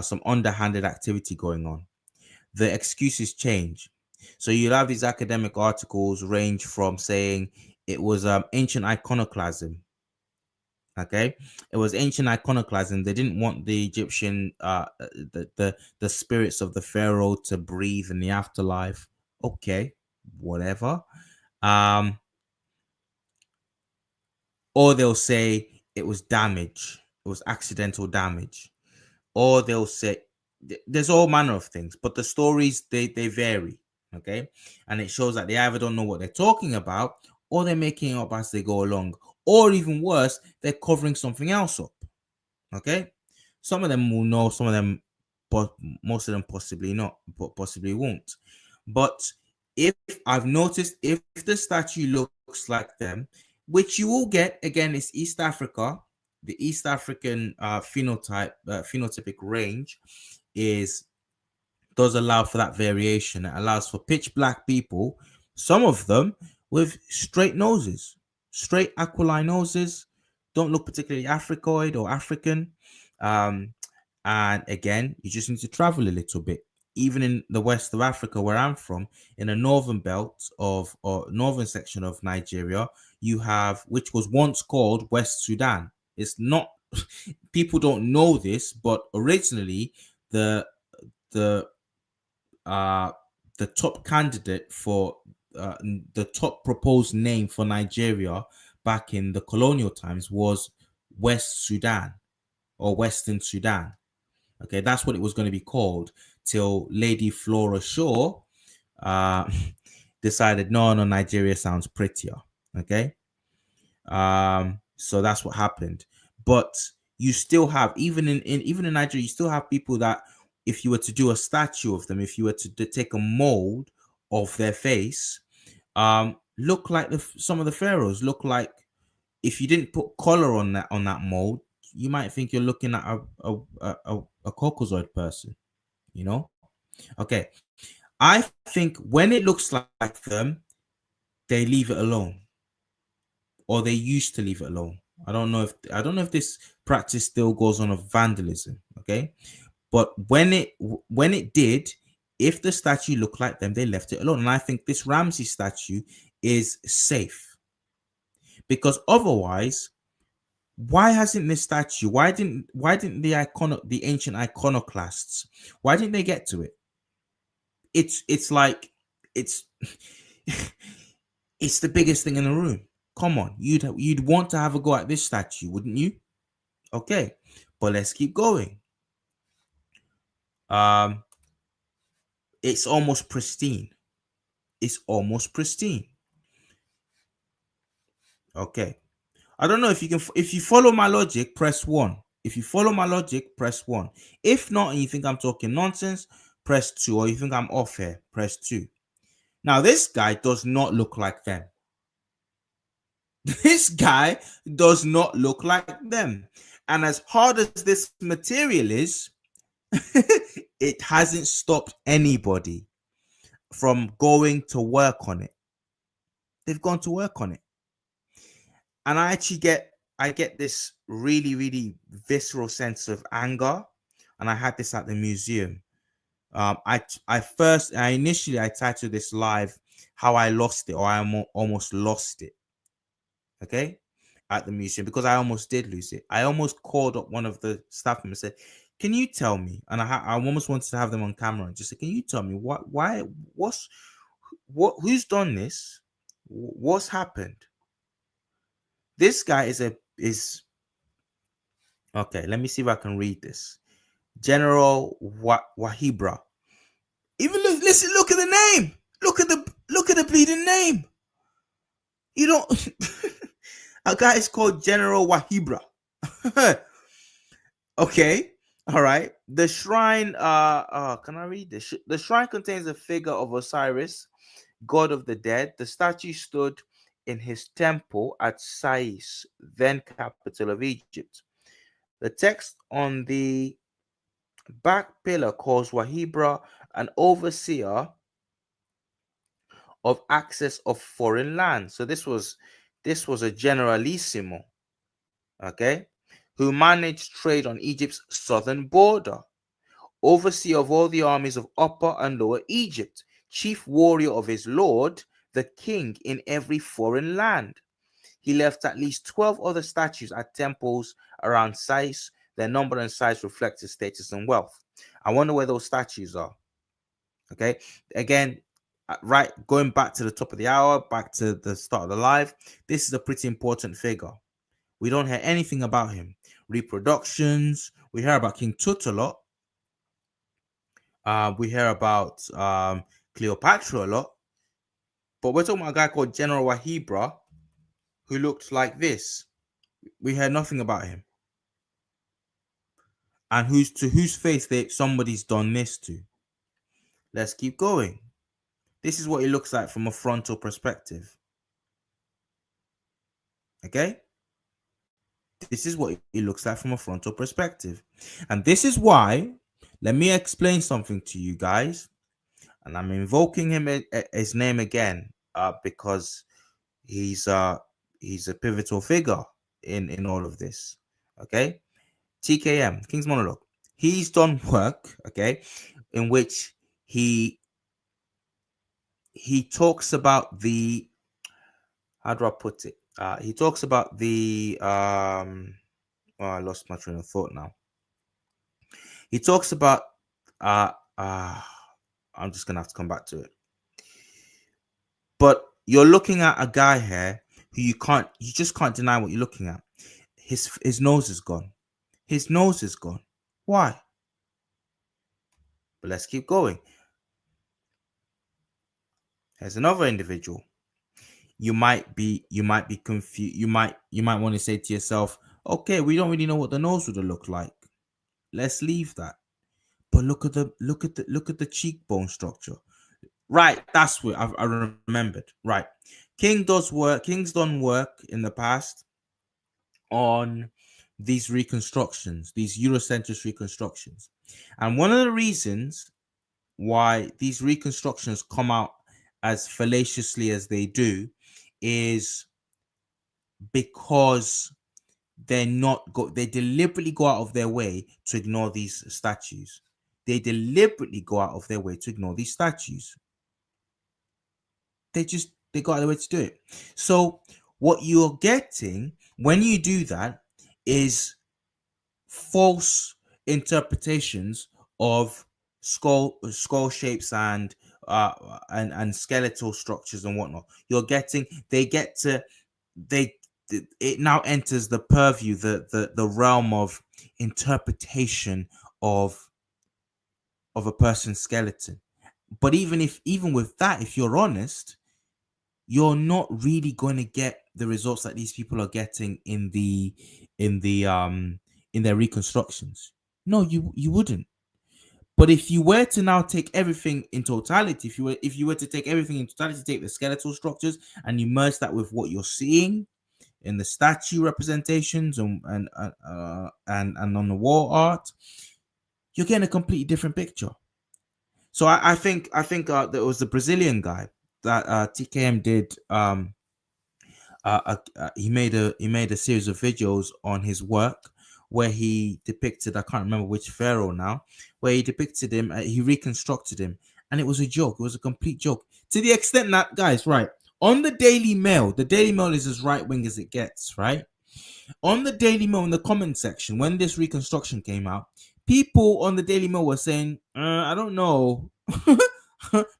S1: some underhanded activity going on. The excuses change. So you'll have these academic articles range from saying it was ancient iconoclasm. Okay, it was ancient iconoclasm. They didn't want the Egyptian, the spirits of the pharaoh to breathe in the afterlife. Okay, whatever. Um, or they'll say it was damage. It was accidental damage. Or they'll say there's all manner of things, but the stories they vary. Okay, and it shows that they either don't know what they're talking about, or they're making it up as they go along, or even worse, they're covering something else up. Okay, some of them will know, some of them, but most of them possibly not, but possibly won't. But if I've noticed, if the statue looks like them, which you will get again, it's East Africa. The East African phenotypic range is does allow for that variation. It allows for pitch black people, some of them with straight noses, straight aquiline noses, don't look particularly Africoid or African. Um, and again, you just need to travel a little bit. Even in the west of Africa, where I'm from, in the northern belt of or northern section of Nigeria, you have, which was once called West Sudan. It's not, people don't know this, but originally the the uh, the top candidate for the top proposed name for Nigeria back in the colonial times was West Sudan or Western Sudan. Okay, that's what it was going to be called till Lady Flora Shaw uh, decided no, Nigeria sounds prettier. Okay, so that's what happened. But you still have, even even in Nigeria, you still have people that if you were to do a statue of them, if you were to take a mold of their face, look like some of the pharaohs look like, if you didn't put color on that mold, you might think you're looking at a Caucasoid person, you know. Okay, I think when it looks like them, they leave it alone, or they used to leave it alone. I don't know if this practice still goes on of vandalism. Okay, but when it did, if the statue looked like them, they left it alone. And I think this Ramses statue is safe, because otherwise, why hasn't this statue? Why didn't the ancient iconoclasts? Why didn't they get to it? It's like it's it's the biggest thing in the room. Come on, you'd want to have a go at this statue, wouldn't you? Okay, but let's keep going. It's almost pristine. It's almost pristine. Okay, I don't know if you can. If you follow my logic, press 1. If you follow my logic, press 1. If not, and you think I'm talking nonsense, press 2. Or you think I'm off here, press 2. Now, this guy does not look like them. This guy does not look like them. And as hard as this material is, it hasn't stopped anybody from going to work on it. They've gone to work on it. And I get this really, really visceral sense of anger. And I had this at the museum. I initially titled this live "How I Lost It" or "I almost lost it." Okay, at the museum, because I almost did lose it. I almost called up one of the staff members and said, "Can you tell me?" And I almost wanted to have them on camera and just say, "Can you tell me who's done this? What's happened?" This guy is okay. Let me see if I can read this. General Wahibra. Even look at the name. Look at the bleeding name. You don't. A guy is called General Wahibra. Okay, all right. The shrine. Can I read this? The shrine contains a figure of Osiris, god of the dead. The statue stood in his temple at Sais, then capital of Egypt. The text on the back pillar calls Wahibra an overseer of access of foreign land. So this was a generalissimo, okay, who managed trade on Egypt's southern border, overseer of all the armies of Upper and Lower Egypt, chief warrior of his lord, the king in every foreign land. He left at least 12 other statues at temples around Sais. Their number and size reflect his status and wealth. I wonder where those statues are. Okay, again, right, going back to the top of the hour, back to the start of the live, this is a pretty important figure. We don't hear anything about him. Reproductions, we hear about King Tut a lot. We hear about Cleopatra a lot. But we're talking about a guy called General Wahibra, who looked like this. We heard nothing about him. And whose face somebody's done this to. Let's keep going. This is what it looks like from a frontal perspective. Okay? This is what it looks like from a frontal perspective. And this is why, let me explain something to you guys. And I'm invoking his name again because he's a pivotal figure in all of this. Okay? TKM, King's Monologue. He's done work, okay, in which he talks about the, how do I put it? He talks about the I lost my train of thought now. He talks about I'm just gonna have to come back to it. But you're looking at a guy here who you just can't deny what you're looking at. His nose is gone. His nose is gone. Why? But let's keep going. There's another individual. You might be confused. You might want to say to yourself, okay, we don't really know what the nose would have looked like. Let's leave that. But look at the cheekbone structure. Right, that's what I remembered. Right. King's done work in the past on these reconstructions, these Eurocentrist reconstructions. And one of the reasons why these reconstructions come out as fallaciously as they do is because they deliberately go out of their way to ignore these statues. They deliberately go out of their way to ignore these statues. They go out of their way to do it. So what you're getting when you do that is false interpretations of skull shapes and skeletal structures and whatnot. It now enters the purview, the realm of interpretation of a person's skeleton. But even with that, if you're honest, you're not really going to get the results that these people are getting in their reconstructions. No, you wouldn't. But if you were to now take everything in totality, if you were to take everything in totality, take the skeletal structures and you merge that with what you're seeing in the statue representations and on the wall art, you're getting a completely different picture. So I think there was the Brazilian guy that TKM did. He made a series of videos on his work where he depicted, I can't remember which pharaoh now, where he depicted him, he reconstructed him, and it was a joke. It was a complete joke, to the extent that, guys, right, on the Daily Mail is as right wing as it gets, right? On the Daily Mail, in the comment section, when this reconstruction came out, people on the Daily Mail were saying, I don't know,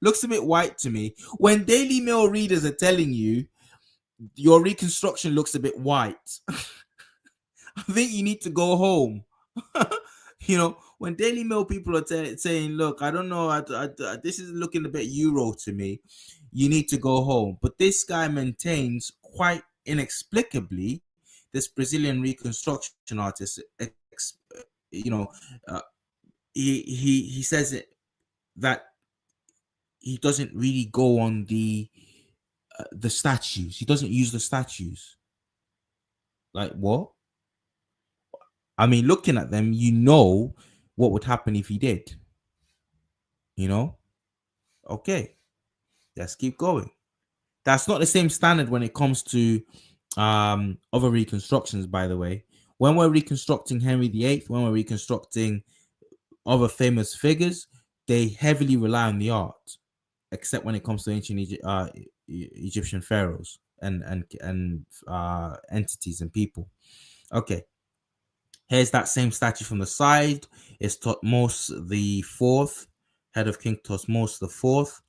S1: looks a bit white to me. When Daily Mail readers are telling you your reconstruction looks a bit white, I think you need to go home. When Daily Mail people are saying, look, I don't know, this is looking a bit Euro to me, you need to go home. But this guy maintains, quite inexplicably, this Brazilian reconstruction artist, he says it, that he doesn't really go on the statues. He doesn't use the statues. Like what? I mean, looking at them, you know what would happen if he did. You know? Okay, let's keep going. That's not the same standard when it comes to other reconstructions, by the way. When we're reconstructing Henry VIII, when we're reconstructing other famous figures, they heavily rely on the art, except when it comes to ancient Egyptian pharaohs and entities and people. Okay, here's that same statue from the side. It's Thutmose the Fourth, head of King Thutmose the Fourth.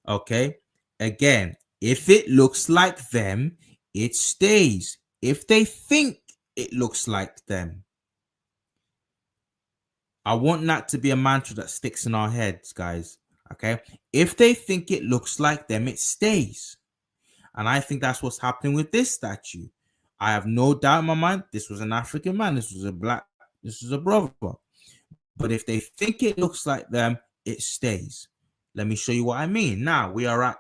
S1: Okay, again, if it looks like them, it stays. If they think it looks like them, I want that to be a mantra that sticks in our heads, guys. Okay, if they think it looks like them, it stays. And I think that's what's happening with this statue. I have no doubt in my mind this was an African man, this was a black, this was a brother. But if they think it looks like them, it stays. Let me show you what I mean. Now we are at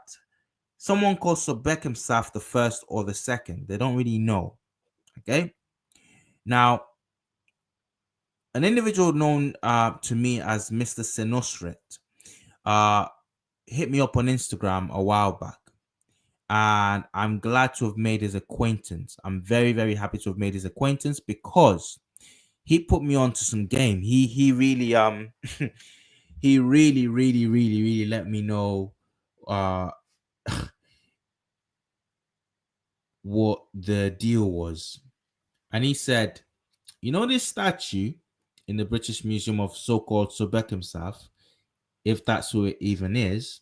S1: someone called Sobek the first or the second. They don't really know. Okay. Now, an individual known to me as Mr. Senusret hit me up on Instagram a while back. And I'm glad to have made his acquaintance. I'm very, very happy to have made his acquaintance because he put me on to some game. He really he really let me know what the deal was. And he said, you know this statue in the British Museum of so-called Sobekemsaf, if that's who it even is,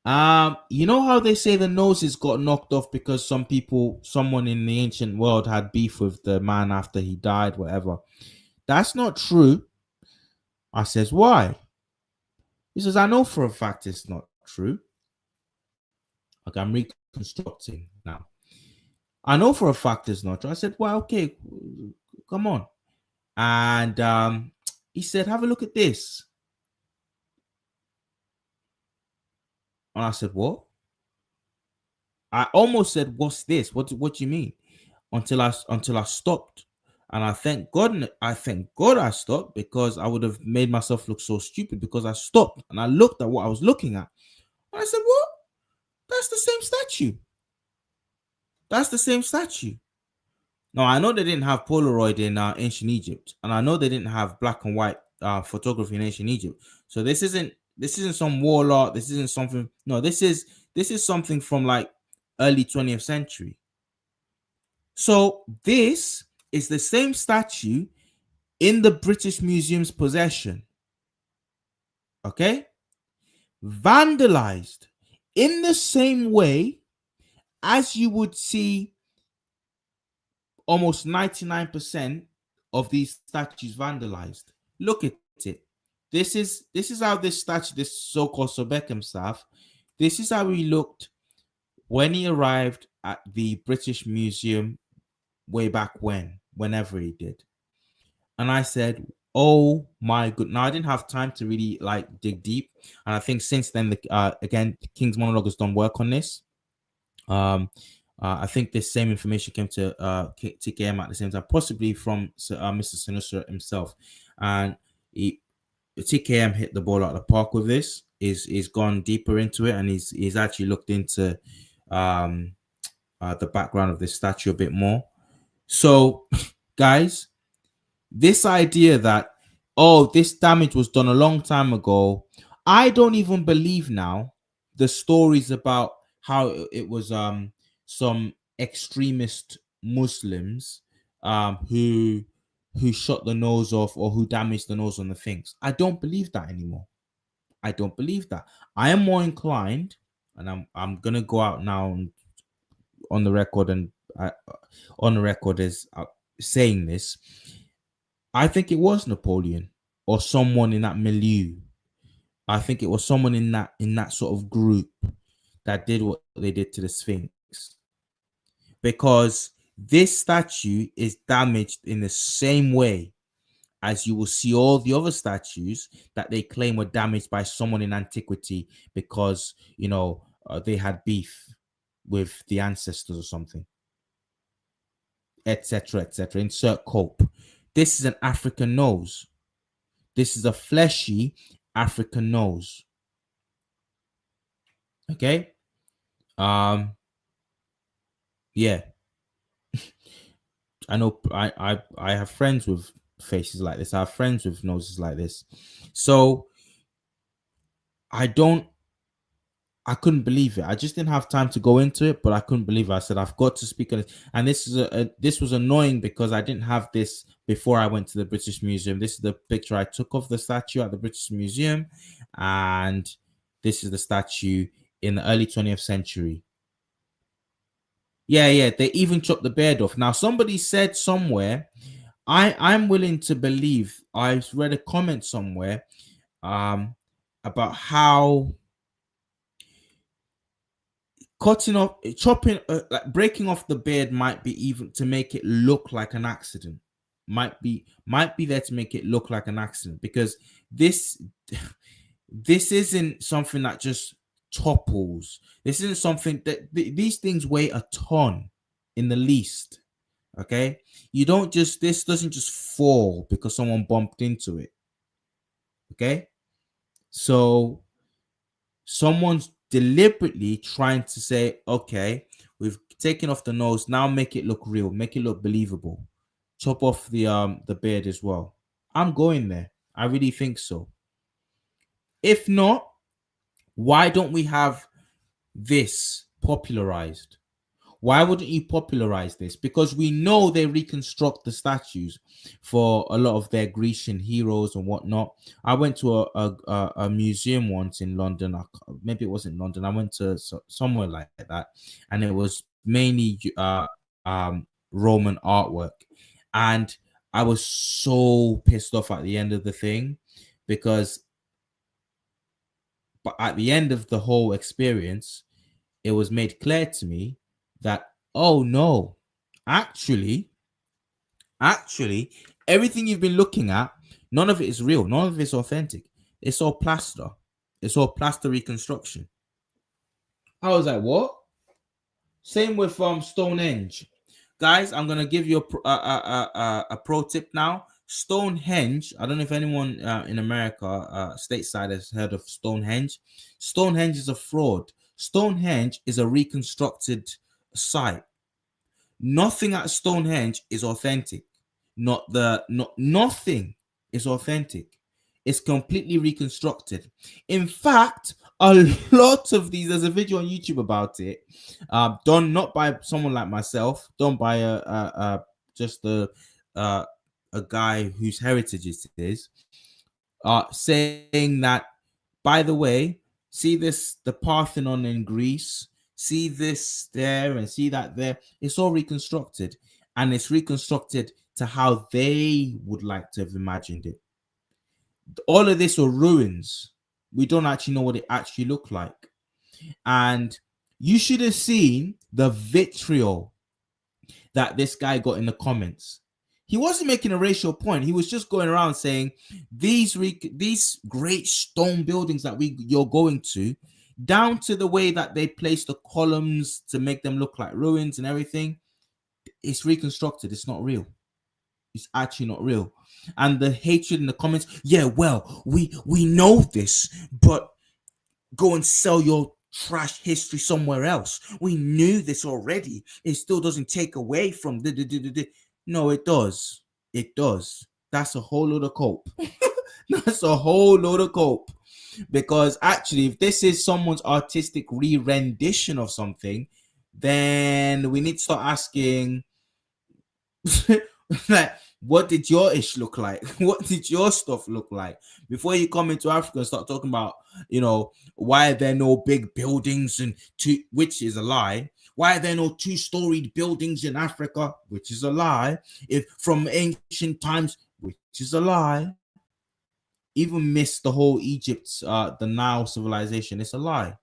S1: you know how they say the noses got knocked off because someone in the ancient world had beef with the man after he died, whatever. That's not true. I says, why? He says, I know for a fact it's not true. Like, I'm reconstructing now. I know for a fact it's not true. I said, well, okay, come on. And he said, have a look at this. And I said, what? I almost said, what's this? What do you mean? Until I stopped. And I thank God I stopped, because I would have made myself look so stupid, because I stopped and I looked at what I was looking at. And I said, what? That's the same statue. That's the same statue. Now, I know they didn't have Polaroid in ancient Egypt, and I know they didn't have black and white photography in ancient Egypt. So this isn't some wall art. This isn't something. No, this is something from like early 20th century. So this is the same statue in the British Museum's possession. Okay? Vandalized in the same way as you would see almost 99% of these statues vandalized. Look at it. This is how this statue, this so-called Sobekem staff, this is how he looked when he arrived at the British Museum way back whenever he did. And I said, oh my god. Now, I didn't have time to really like dig deep, and I think since then again King's Monologue has done work on this. I think this same information came to TKM at the same time, possibly from Mr. Sinusra himself, and TKM hit the ball out of the park with this. He's gone deeper into it, and he's actually looked into the background of this statue a bit more. So, guys, this idea that, oh, this damage was done a long time ago, I don't even believe now the stories about how it was some extremist Muslims who shot the nose off or who damaged the nose on the things. I don't believe that anymore. I don't believe that. I am more inclined, and I'm gonna go out now on the record and on the record as saying this. I think it was Napoleon or someone in that milieu. I think it was someone in that sort of group that did what they did to the Sphinx, because this statue is damaged in the same way as you will see all the other statues that they claim were damaged by someone in antiquity because, they had beef with the ancestors or something, etc., etc. Insert cope. This is an African nose. This is a fleshy African nose. Okay. Yeah. I know I have friends with faces like this. I have friends with noses like this. So I couldn't believe it. I just didn't have time to go into it, but I couldn't believe it. I said I've got to speak on it. And this was annoying because I didn't have this before I went to the British Museum. This is the picture I took of the statue at the British Museum, and this is the statue in the early 20th century. Yeah, they even chopped the beard off. Now, somebody said somewhere, I'm willing to believe, I read a comment somewhere about how breaking off the beard might be even to make it look like an accident. Might be there to make it look like an accident, because this isn't something that just topples. This isn't something that these things weigh a ton in the least. Okay, this doesn't just fall because someone bumped into it. Okay, so someone's deliberately trying to say, okay, we've taken off the nose, now make it look real, make it look believable. Chop off the beard as well. I'm going there. I really think so. If not, why don't we have this popularized? Why wouldn't you popularize this? Because we know they reconstruct the statues for a lot of their Grecian heroes and whatnot. I went to a museum once in London. Maybe it wasn't London. I went to somewhere like that, and it was mainly Roman artwork. And I was so pissed off at the end of the thing, because but at the end of the whole experience, it was made clear to me that, oh no, actually, everything you've been looking at, none of it is real, none of it is authentic. It's all plaster. It's all plaster reconstruction. I was like, what? Same with Stonehenge. Guys, I'm gonna give you a pro tip now. Stonehenge, I don't know if anyone in America, stateside, has heard of Stonehenge. Stonehenge is a fraud. Stonehenge is a reconstructed site. Nothing at Stonehenge is authentic. Nothing is authentic. It's completely reconstructed. In fact, a lot of these, there's a video on YouTube about it, done not by someone like myself, done by just a guy whose heritage it is, saying that, by the way, see this, the Parthenon in Greece, see this there and see that there. It's all reconstructed, and it's reconstructed to how they would like to have imagined it. All of this are ruins. We don't actually know what it actually looked like. And you should have seen the vitriol that this guy got in the comments. He wasn't making a racial point. He was just going around saying these great stone buildings that you're going to, down to the way that they place the columns to make them look like ruins and everything, it's reconstructed. It's not real. It's actually not real. And the hatred in the comments, yeah, well, we know this, but go and sell your trash history somewhere else. We knew this already. It still doesn't take away from No, it does. It does. That's a whole load of cope. That's a whole load of cope. Because actually, if this is someone's artistic re-rendition of something, then we need to start asking, like, what did your ish look like? What did your stuff look like? Before you come into Africa and start talking about, why are there no big buildings which is a lie. Why are there no two-storied buildings in Africa? Which is a lie. If from ancient times, which is a lie. Even miss the whole Egypt, the Nile civilization. It's a lie.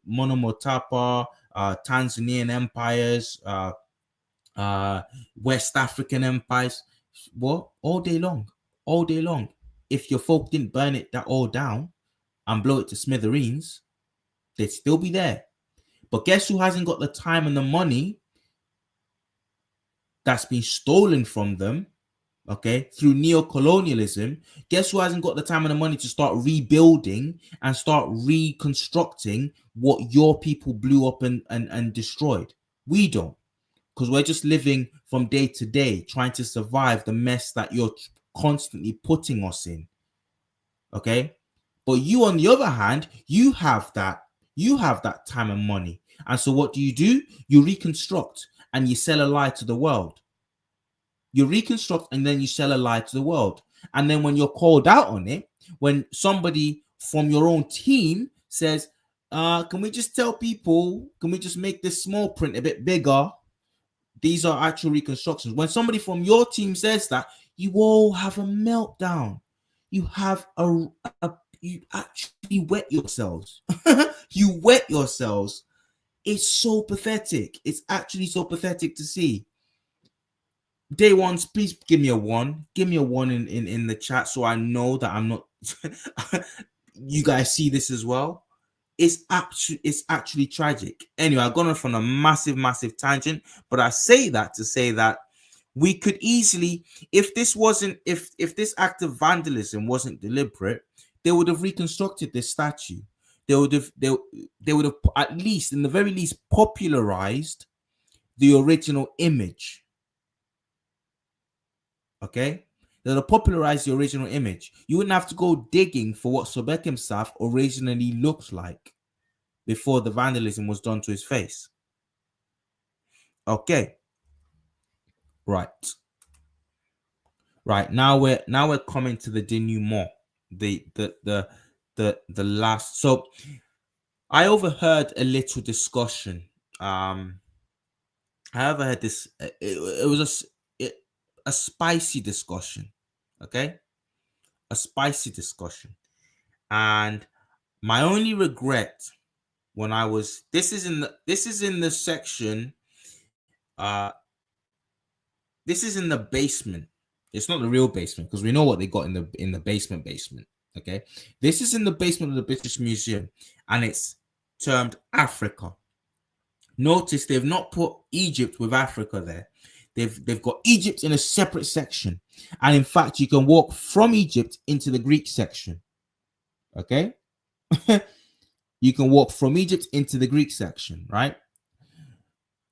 S1: Monomotapa, Tanzanian empires, West African empires. What? All day long. All day long. If your folk didn't burn it that all down and blow it to smithereens, they'd still be there. But guess who hasn't got the time and the money that's been stolen from them, okay, through neo-colonialism? Guess who hasn't got the time and the money to start rebuilding and start reconstructing what your people blew up and destroyed? We don't, because we're just living from day to day, trying to survive the mess that you're constantly putting us in. Okay. But you, on the other hand, you have that time and money. And so what do? You reconstruct and you sell a lie to the world. You reconstruct and then you sell a lie to the world. And then when you're called out on it, when somebody from your own team says, can we just tell people, can we just make this small print a bit bigger? These are actual reconstructions. When somebody from your team says that, you all have a meltdown. You have you actually wet yourselves. You wet yourselves. It's so pathetic. It's actually so pathetic to see. Day ones, please give me a 1. Give me a 1 in the chat so I know that I'm not. You guys see this as well. It's actually tragic. Anyway, I've gone off on a massive tangent, but I say that to say that we could easily, if this act of vandalism wasn't deliberate, they would have reconstructed this statue. They would have at least, in the very least, popularized the original image. Okay, they'll popularize the original image. You wouldn't have to go digging for what Sobek South originally looked like before the vandalism was done to his face. Okay. Right. Now we're coming to the denouement. The last. So I overheard a little discussion. I overheard this. It was a spicy discussion. Okay, a spicy discussion, and my only regret when I was this is in the section. This is in the basement. It's not the real basement because we know what they got in the basement. Okay, this is in the basement of the British Museum, and it's termed Africa. Notice they've not put Egypt with Africa there. They've got Egypt in a separate section, and in fact, you can walk from Egypt into the Greek section. Okay, you can walk from Egypt into the Greek section, right?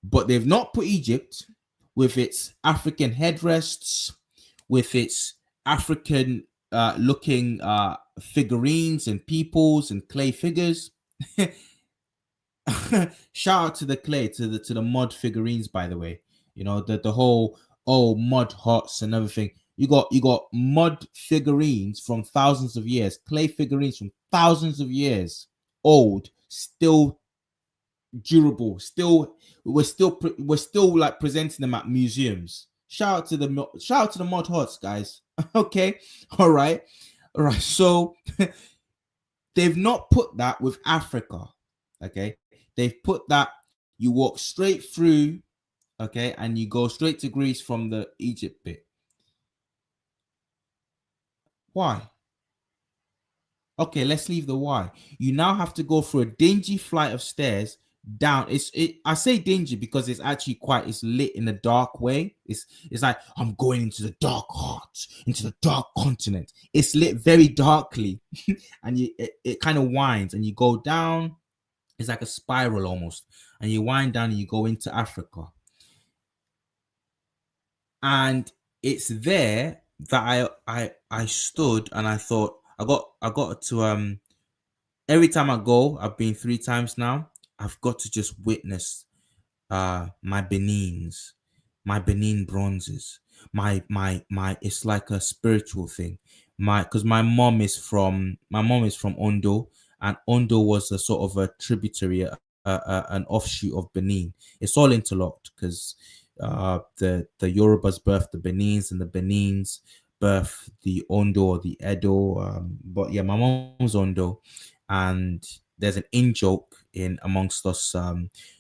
S1: But they've not put Egypt with its African headrests, with its African looking figurines and peoples and clay figures. Shout out to the clay, to the mud figurines, by the way. You know, the whole mud huts and everything. You got mud figurines from thousands of years, clay figurines from thousands of years old, still durable, we're still like presenting them at museums. Shout out to the mud huts, guys. Okay, all right. So they've not put that with Africa. Okay, they've put that you walk straight through, okay, and you go straight to Greece from the Egypt bit. Why? Okay, let's leave the why. You now have to go through a dingy flight of stairs down. I say dingy because it's lit in a dark way. It's like I'm going into the dark heart, into the dark continent. It's lit very darkly, and it kind of winds, and you go down. It's like a spiral almost, and you wind down and you go into Africa. And it's there that I stood and I thought I got to every time I go, I've been 3 times now, I've got to just witness my Benin bronzes. My it's like a spiritual thing. Because my mom is from Ondo, and Ondo was a sort of a tributary, an offshoot of Benin. It's all interlocked because the Yorubas birthed the Benins, and the Benins birthed the Ondo or the Edo. But yeah, my mom's Ondo, and there's an in joke in amongst us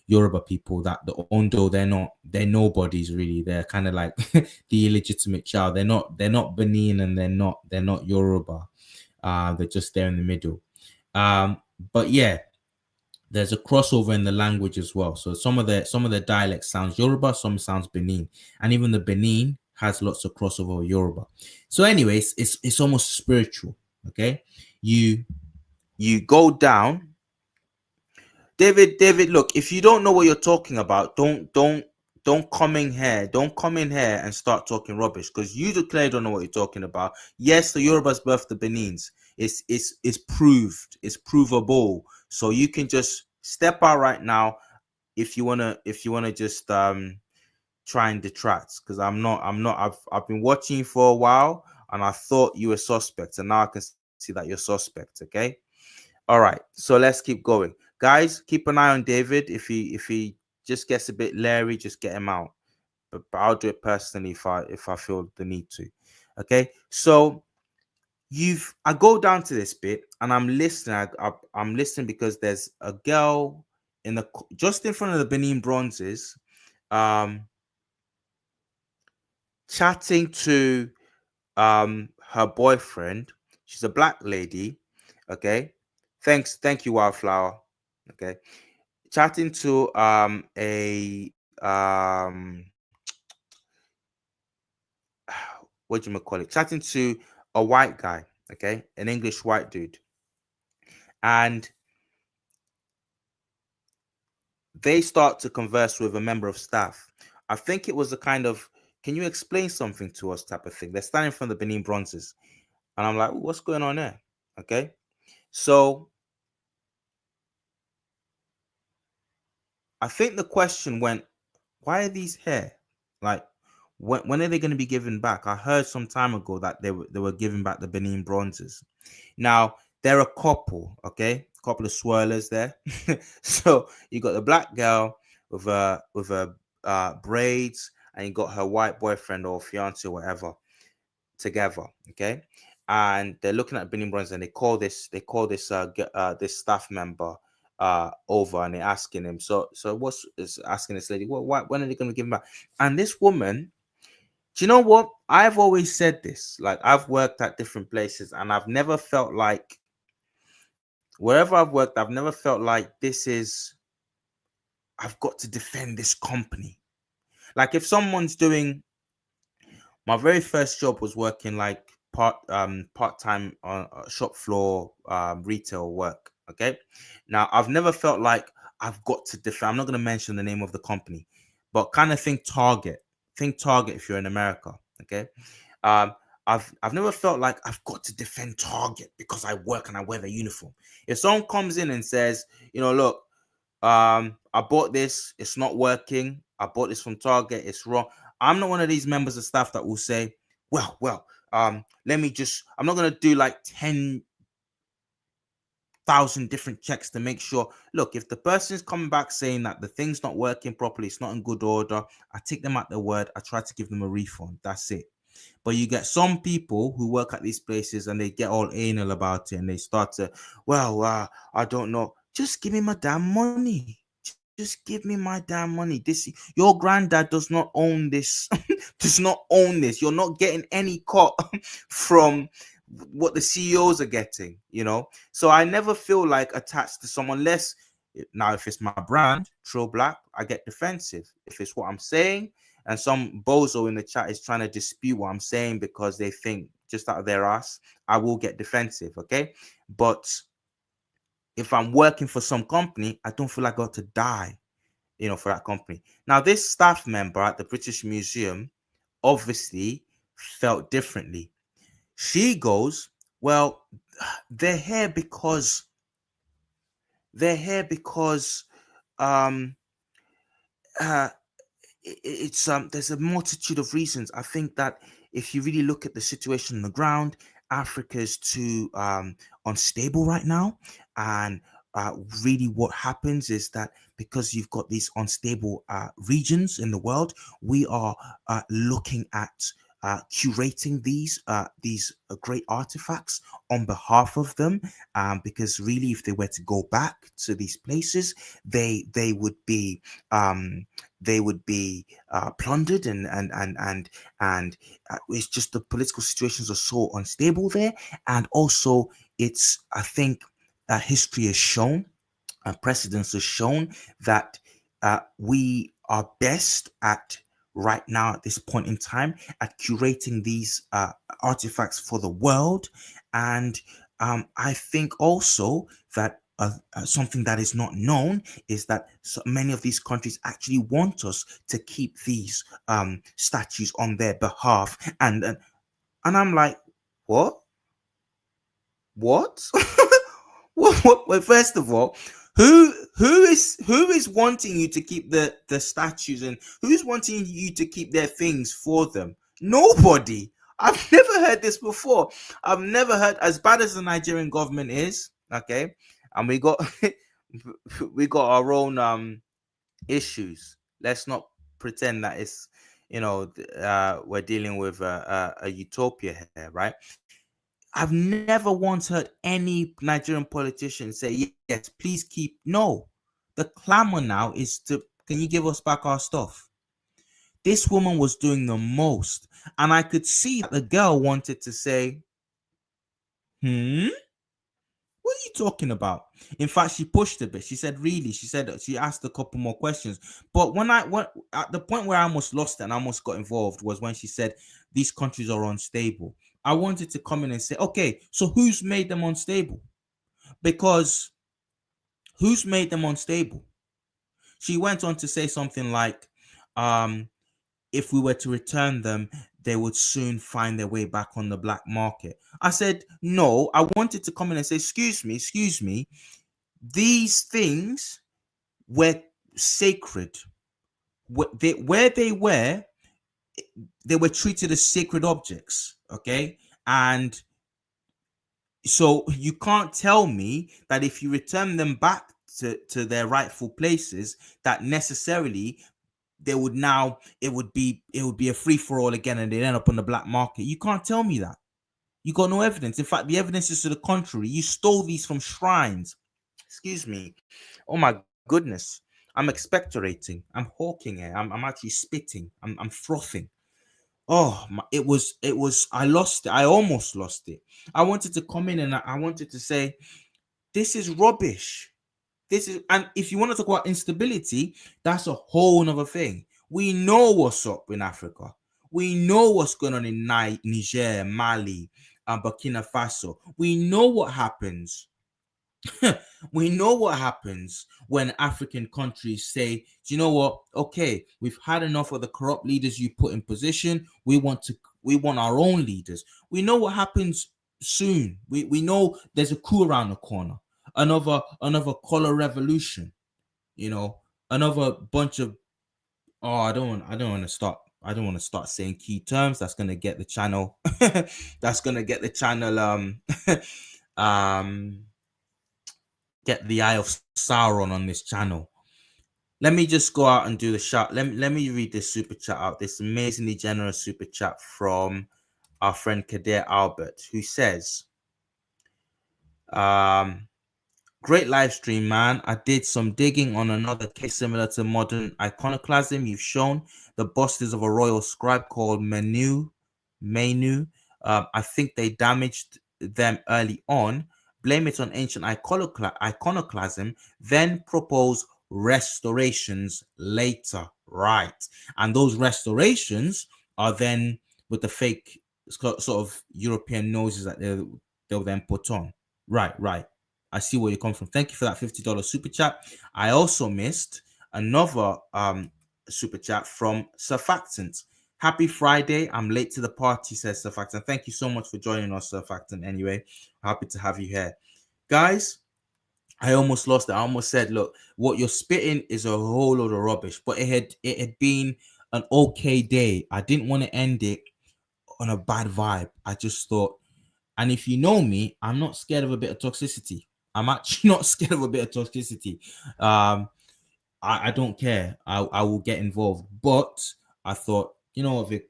S1: Yoruba people, that although they're nobodies really, they're kind of like the illegitimate child. They're not Benin, and they're not Yoruba. They're just there in the middle. But yeah, there's a crossover in the language as well. So some of the dialects sounds Yoruba, some sounds Benin, and even the Benin has lots of crossover with Yoruba. So, anyways, it's almost spiritual. Okay, you go down. David, look, if you don't know what you're talking about, don't come in here. Don't come in here and start talking rubbish, because you clearly don't know what you're talking about. Yes, the Yorubas birthed the Benins. It's proved. It's provable. So you can just step out right now if you wanna just try and detract, because I've been watching you for a while, and I thought you were suspect, and now I can see that you're suspect. Okay. All right, so let's keep going, guys. Keep an eye on David. If he just gets a bit leery, just get him out. But I'll do it personally if I feel the need to. Okay, so I go down to this bit and I'm listening. I'm listening because there's a girl just in front of the Benin bronzes, um, chatting to her boyfriend. She's a black lady. Okay, thank you, Wildflower. Okay, chatting to a what do you call it? Chatting to a white guy. Okay, an English white dude, and they start to converse with a member of staff. I think it was a kind of, can you explain something to us type of thing. They're standing from the Benin bronzes, and I'm like, what's going on there? Okay, so I think the question went, why are these here? Like, when are they going to be given back? I heard some time ago that they were giving back the Benin bronzes. Now they're a couple, okay, couple of swirlers there. So you got the black girl with her braids, and you got her white boyfriend or fiance or whatever together, okay. And they're looking at Benin bronze, and they call this staff member over, and they're asking him, so what's is asking this lady, when are they going to give him back? And this woman, do you know what? I've always said this. Like, I've worked at different places, and I've never felt like, wherever I've worked, I've never felt like I've got to defend this company. Like, if someone's doing, my very first job was working like part-time on shop floor retail work. Okay. Now, I've never felt like I've got to defend. I'm not going to mention the name of the company, but kind of think Target. Think Target if you're in America. Okay. Um, I've never felt like I've got to defend Target because I work and I wear the uniform. If someone comes in and says, look, I bought this, it's not working. I bought this from Target, it's wrong. I'm not one of these members of staff that will say, I'm not gonna do like 10,000 different checks to make sure. Look, if the person is coming back saying that the thing's not working properly, it's not in good order, I take them at their word. I try to give them a refund. That's it. But you get some people who work at these places and they get all anal about it, and they start to, I don't know. Just give me my damn money. Just give me my damn money. Your granddad does not own this. Does not own this. You're not getting any cut from what the CEOs are getting. So I never feel like attached to someone less. Now, if it's my brand, Trill Black, I get defensive. If it's what I'm saying, and some bozo in the chat is trying to dispute what I'm saying because they think just out of their ass, I will get defensive. Okay. But if I'm working for some company, I don't feel like I got to die, for that company. Now, this staff member at the British Museum obviously felt differently. She goes, well, they're here because um uh it's there's a multitude of reasons. I think that if you really look at the situation on the ground, Africa is too unstable right now, and really what happens is that because you've got these unstable regions in the world, we are looking at curating these great artifacts on behalf of them, because really, if they were to go back to these places, they would be plundered, and it's just the political situations are so unstable there. And also, it's, I think, history has shown, precedence has shown that we are best at, right now at this point in time, at curating these artifacts for the world. And I think also that something that is not known is that so many of these countries actually want us to keep these statues on their behalf. And I'm like, what? What? Well, first of all, who is wanting you to keep the statues, and who's wanting you to keep their things for them? Nobody. I've never heard this before. I've never heard, as bad as the Nigerian government is, okay, and we got we got our own issues. Let's not pretend that it's, we're dealing with a utopia here, right? I've never once heard any Nigerian politician say, yes, please keep. No. The clamor now is to, can you give us back our stuff? This woman was doing the most. And I could see that the girl wanted to say, what are you talking about? In fact, she pushed a bit. She said, really? She said, she asked a couple more questions. But when I went at the point where I almost lost it and I almost got involved was when she said, these countries are unstable. I wanted to come in and say, okay, so who's made them unstable? Because who's made them unstable? She went on to say something like, if we were to return them, they would soon find their way back on the black market. I said, no, I wanted to come in and say, excuse me, these things were sacred. Where they were treated as sacred objects, okay? And so you can't tell me that if you return them back to their rightful places, that necessarily it would be a free-for-all again and they'd end up on the black market. You can't tell me that. You got no evidence. In fact, the evidence is to the contrary. You stole these from shrines. Excuse me. Oh my goodness. I'm expectorating. I'm hawking here. I'm actually spitting. I'm frothing. Oh, it was. I lost it. I almost lost it. I wanted to come in and I wanted to say, this is rubbish. This is, and if you want to talk about instability, that's a whole nother thing. We know what's up in Africa. We know what's going on in Niger, Mali, and Burkina Faso. We know what happens. We know what happens when African countries say, do you know what? Okay, we've had enough of the corrupt leaders you put in position. We want our own leaders. We know what happens soon. We know there's a coup around the corner. Another color revolution. Another bunch of, I don't want to start saying key terms. That's gonna get the channel get the Eye of Sauron on this channel. Let me just go out and do the shout. Let me read this super chat out. This amazingly generous super chat from our friend Kadir Albert, who says, great live stream, man. I did some digging on another case similar to modern iconoclasm. You've shown the busters of a royal scribe called Menu. I think they damaged them early on. Blame it on ancient iconoclasm, then propose restorations later. Right. And those restorations are then with the fake sort of European noses that they'll then put on. Right. I see where you come from. Thank you for that $50 super chat. I also missed another super chat from Surfactant. Happy Friday. I'm late to the party, says Surfactant. Thank you so much for joining us, Surfactant. Anyway, happy to have you here. Guys, I almost lost it. I almost said, look, what you're spitting is a whole load of rubbish. But it had been an okay day. I didn't want to end it on a bad vibe. I just thought, and if you know me, I'm not scared of a bit of toxicity. I'm actually not scared of a bit of toxicity. I don't care. I will get involved. But I thought, you know what, Vic,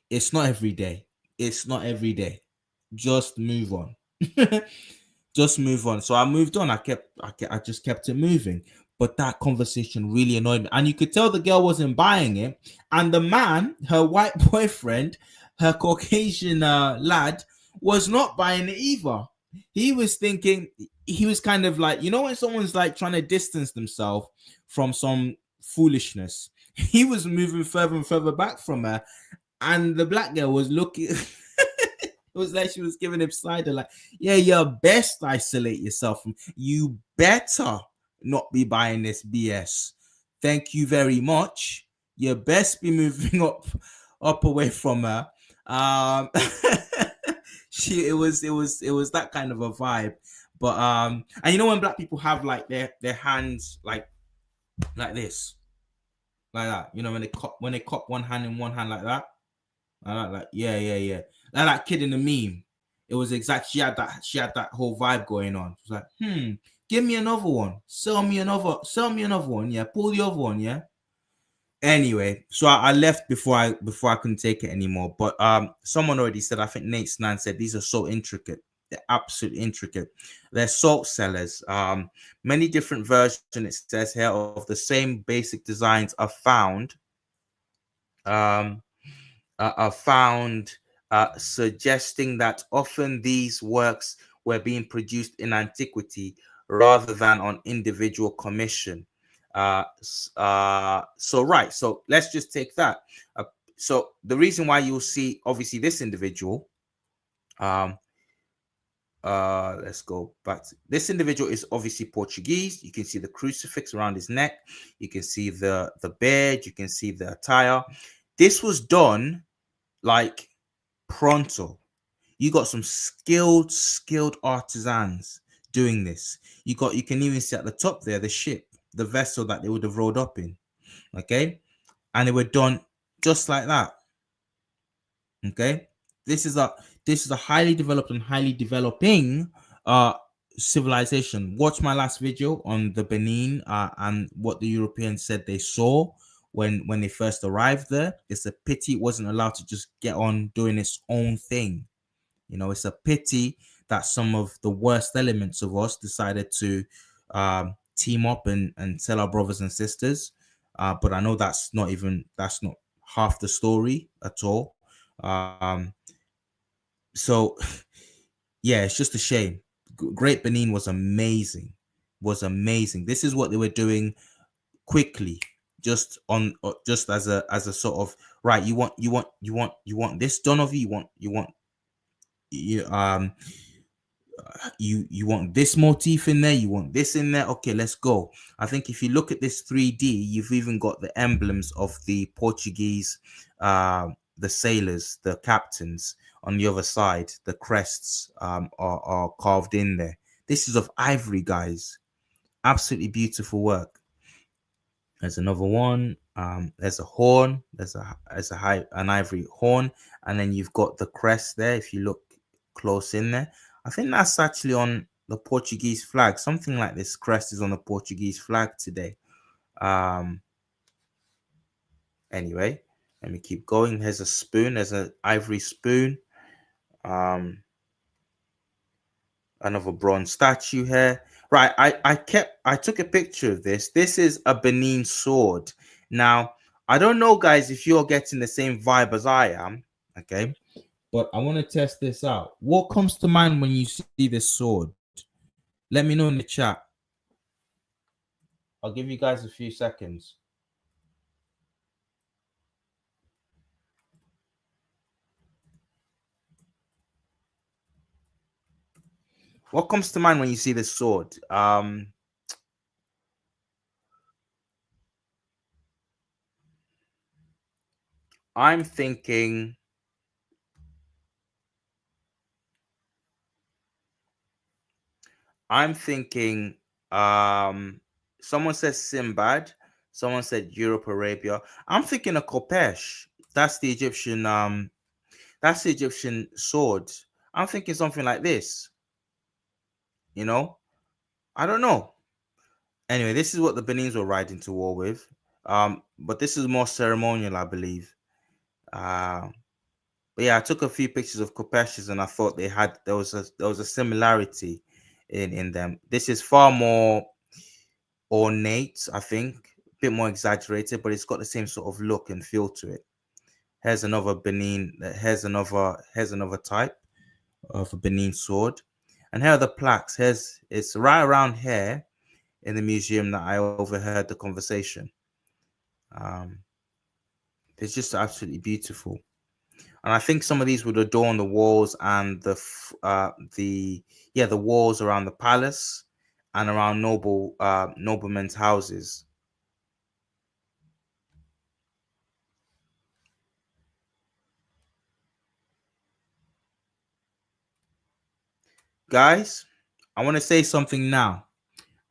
S1: It's not every day. It's not every day. Just move on. Just move on. So I moved on. I just kept it moving. But that conversation really annoyed me. And you could tell the girl wasn't buying it. And the man, her white boyfriend, her Caucasian lad, was not buying it either. He was thinking, he was kind of like, you know, when someone's like trying to distance themselves from some foolishness, he was moving further and further back from her. And the black girl was looking, it was like she was giving him cider, like, yeah, you best isolate yourself from, you better not be buying this BS. Thank you very much. You best be moving up away from her. Um it was that kind of a vibe. But and you know when black people have like their hands like this, like that, you know, when they cop one hand in one hand like that. Like yeah. Like that kid in the meme. It was exact. She had that whole vibe going on. It was like, give me another one. Sell me another one. Yeah, pull the other one. Yeah. Anyway, so I left before I couldn't take it anymore. But someone already said, I think Nate Snan said, these are so intricate. They're absolutely intricate. They're salt sellers. Many different versions, it says here, of the same basic designs are found. Are found, suggesting that often these works were being produced in antiquity rather than on individual commission. So let's just take that. So the reason why you'll see obviously this individual, let's go back. This individual is obviously Portuguese. You can see the crucifix around his neck. You can see the beard. You can see the attire. This was done like pronto. You got some skilled artisans doing this. You can even see at the top there the ship, the vessel that they would have rowed up in. Okay, and they were done just like that. Okay, this is a highly developed and highly developing civilization. Watch my last video on the Benin and what the Europeans said they saw when they first arrived there. It's a pity it wasn't allowed to just get on doing its own thing. You know, it's a pity that some of the worst elements of us decided to team up and tell our brothers and sisters. But I know that's not half the story at all. So yeah, it's just a shame. Great Benin was amazing. This is what they were doing quickly, just as a sort of, right, you want this done of you, you want this motif in there, you want this in there, okay, let's go. I think if you look at this 3D, you've even got the emblems of the Portuguese, the sailors, the captains on the other side. The crests are carved in there. This is of ivory, guys. Absolutely beautiful work. There's another one. There's a horn. There's an ivory horn, and then you've got the crest there. If you look close in there, I think that's actually on the Portuguese flag. Something like this crest is on the Portuguese flag today. Anyway, let me keep going. There's a spoon. There's an ivory spoon. Another bronze statue here. Right, I took a picture of this. This is a Benin sword. Now, I don't know, guys, if you're getting the same vibe as I am, okay? But I want to test this out. What comes to mind when you see this sword? Let me know in the chat. I'll give you guys a few seconds. What comes to mind when you see this sword? I'm thinking someone says Sinbad, someone said Europe, Arabia. I'm thinking a Kopesh. That's the Egyptian sword. I'm thinking something like this. You know, I don't know. Anyway, this is what the Benins were riding to war with. But this is more ceremonial, I believe. But yeah, I took a few pictures of Kopesh's and I thought there was a similarity in them. This is far more ornate, I think, a bit more exaggerated, but it's got the same sort of look and feel to it. Here's another Benin. Here's another type of a Benin sword, and here are the plaques. It's right around here in the museum that I overheard the conversation. Um, it's just absolutely beautiful, and I think some of these would adorn the walls and the walls around the palace and around noblemen's houses. Guys, I want to say something now,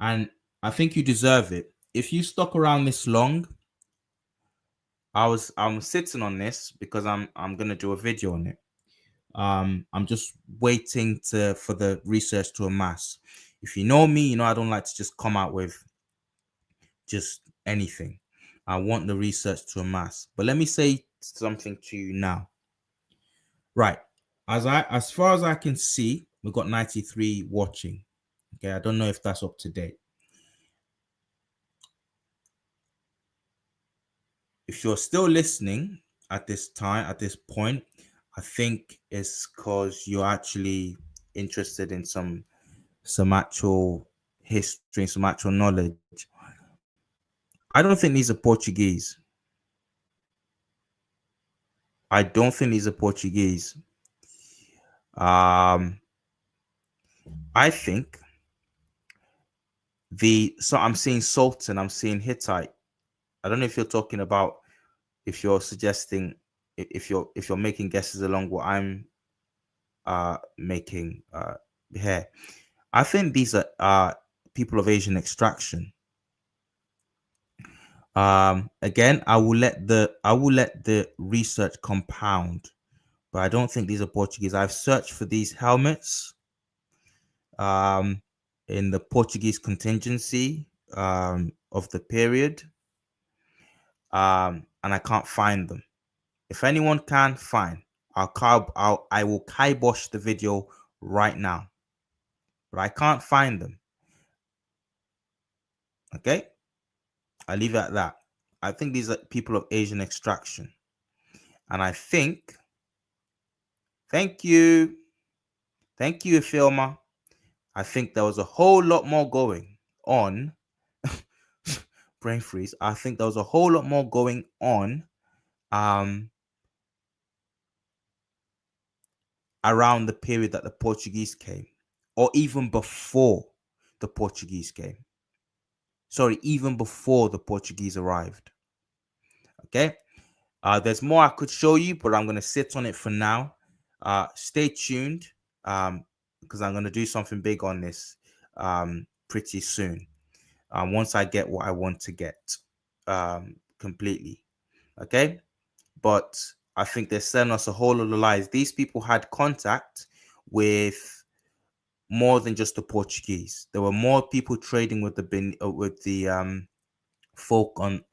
S1: and I think you deserve it. If you stuck around this long, I'm sitting on this because I'm gonna do a video on it. I'm just waiting for the research to amass. If you know me, you know I don't like to just come out with just anything. I want the research to amass. But let me say something to you now. Right. As far as I can see, we've got 93 watching. Okay, I don't know if that's up to date. If you're still listening at this time, at this point, I think it's because you're actually interested in some actual history, some actual knowledge. I don't think these are Portuguese. I don't think these are Portuguese. I think so I'm seeing Sultan, I'm seeing Hittite. I don't know if you're talking about, if you're suggesting, if you're making guesses along what I'm making here. I think these are people of Asian extraction. Again, I will let the research compound, but I don't think these are Portuguese. I've searched for these helmets in the Portuguese contingency of the period, and I can't find them. If anyone can, fine. I will kibosh the video right now, but I can't find them. Okay, I leave it at that. I think these are people of Asian extraction, and I think. Thank you, Filma. I think there was a whole lot more going on. Brain freeze. I think there was a whole lot more going on around the period that the Portuguese came, or even before the Portuguese came. Sorry, even before the Portuguese arrived. Okay. There's more I could show you, but I'm going to sit on it for now. Stay tuned because I'm going to do something big on this pretty soon. Once I get what I want to get completely. Okay. But I think they're selling us a whole lot of lies. These people had contact with more than just the Portuguese. There were more people trading with the folk on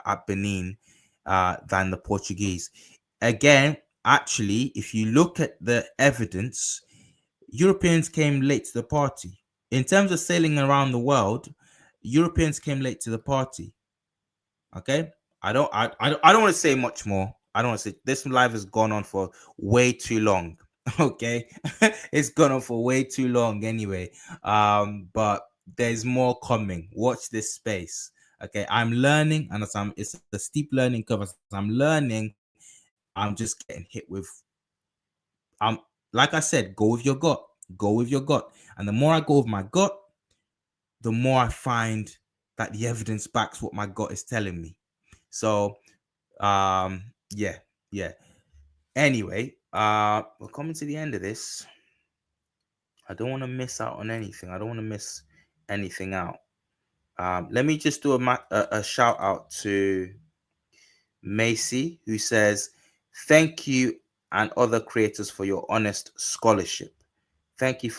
S1: at Benin than the Portuguese. Again, actually, if you look at the evidence, Europeans came late to the party. In terms of sailing around the world, Europeans came late to the party. Okay, I don't want to say much more. I don't want to say, this live has gone on for way too long. Okay, it's gone on for way too long anyway. But there's more coming. Watch this space. Okay, I'm learning, and it's a steep learning curve. As I'm learning, I'm just getting hit with. Like I said, go with your gut. Go with your gut, and the more I go with my gut, the more I find that the evidence backs what my gut is telling me. So, yeah. Anyway, we're coming to the end of this. I don't want to miss out on anything. I don't want to miss anything out. Let me just do a shout out to Macy, who says, "Thank you and other creators for your honest scholarship." Thank you,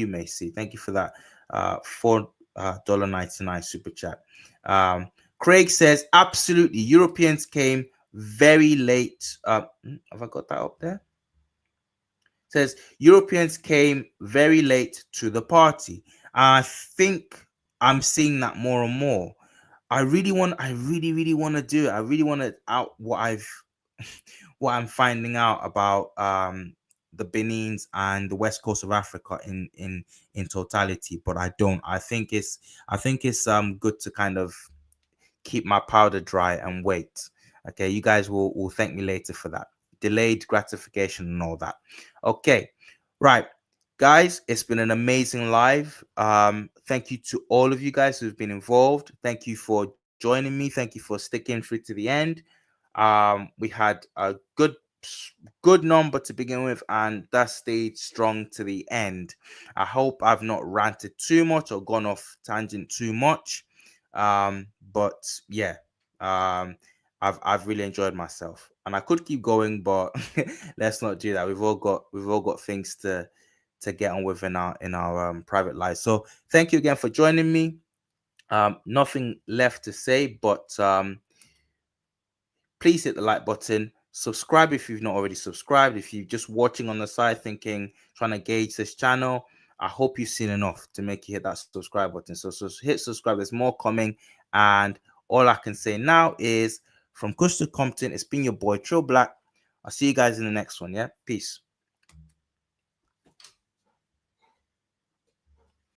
S1: Macy. Thank you for that $4.99 super chat. Craig says, absolutely, Europeans came very late. Have I got that up there? Says Europeans came very late to the party. I think I'm seeing that more and more. I really want to do it. I really want to out what I've what I'm finding out about the Benins and the west coast of Africa in totality, but I don't. I think it's good to kind of keep my powder dry and wait. Okay, you guys will thank me later for that. Delayed gratification and all that. Okay, right, guys, it's been an amazing live. Thank you to all of you guys who've been involved. Thank you for joining me. Thank you for sticking through to the end. We had a good number to begin with, and that stayed strong to the end. I hope I've not ranted too much or gone off tangent too much. But yeah, I've really enjoyed myself, and I could keep going, but let's not do that. We've all got things to get on with in our private lives. So thank you again for joining me. Nothing left to say, but please hit the like button. Subscribe if you've not already subscribed. If you're just watching on the side thinking, trying to gauge this channel, I hope you've seen enough to make you hit that subscribe button. So hit subscribe. There's more coming. And all I can say now is from Kush to Compton, it's been your boy Trill Black. I'll see you guys in the next one. Yeah. Peace.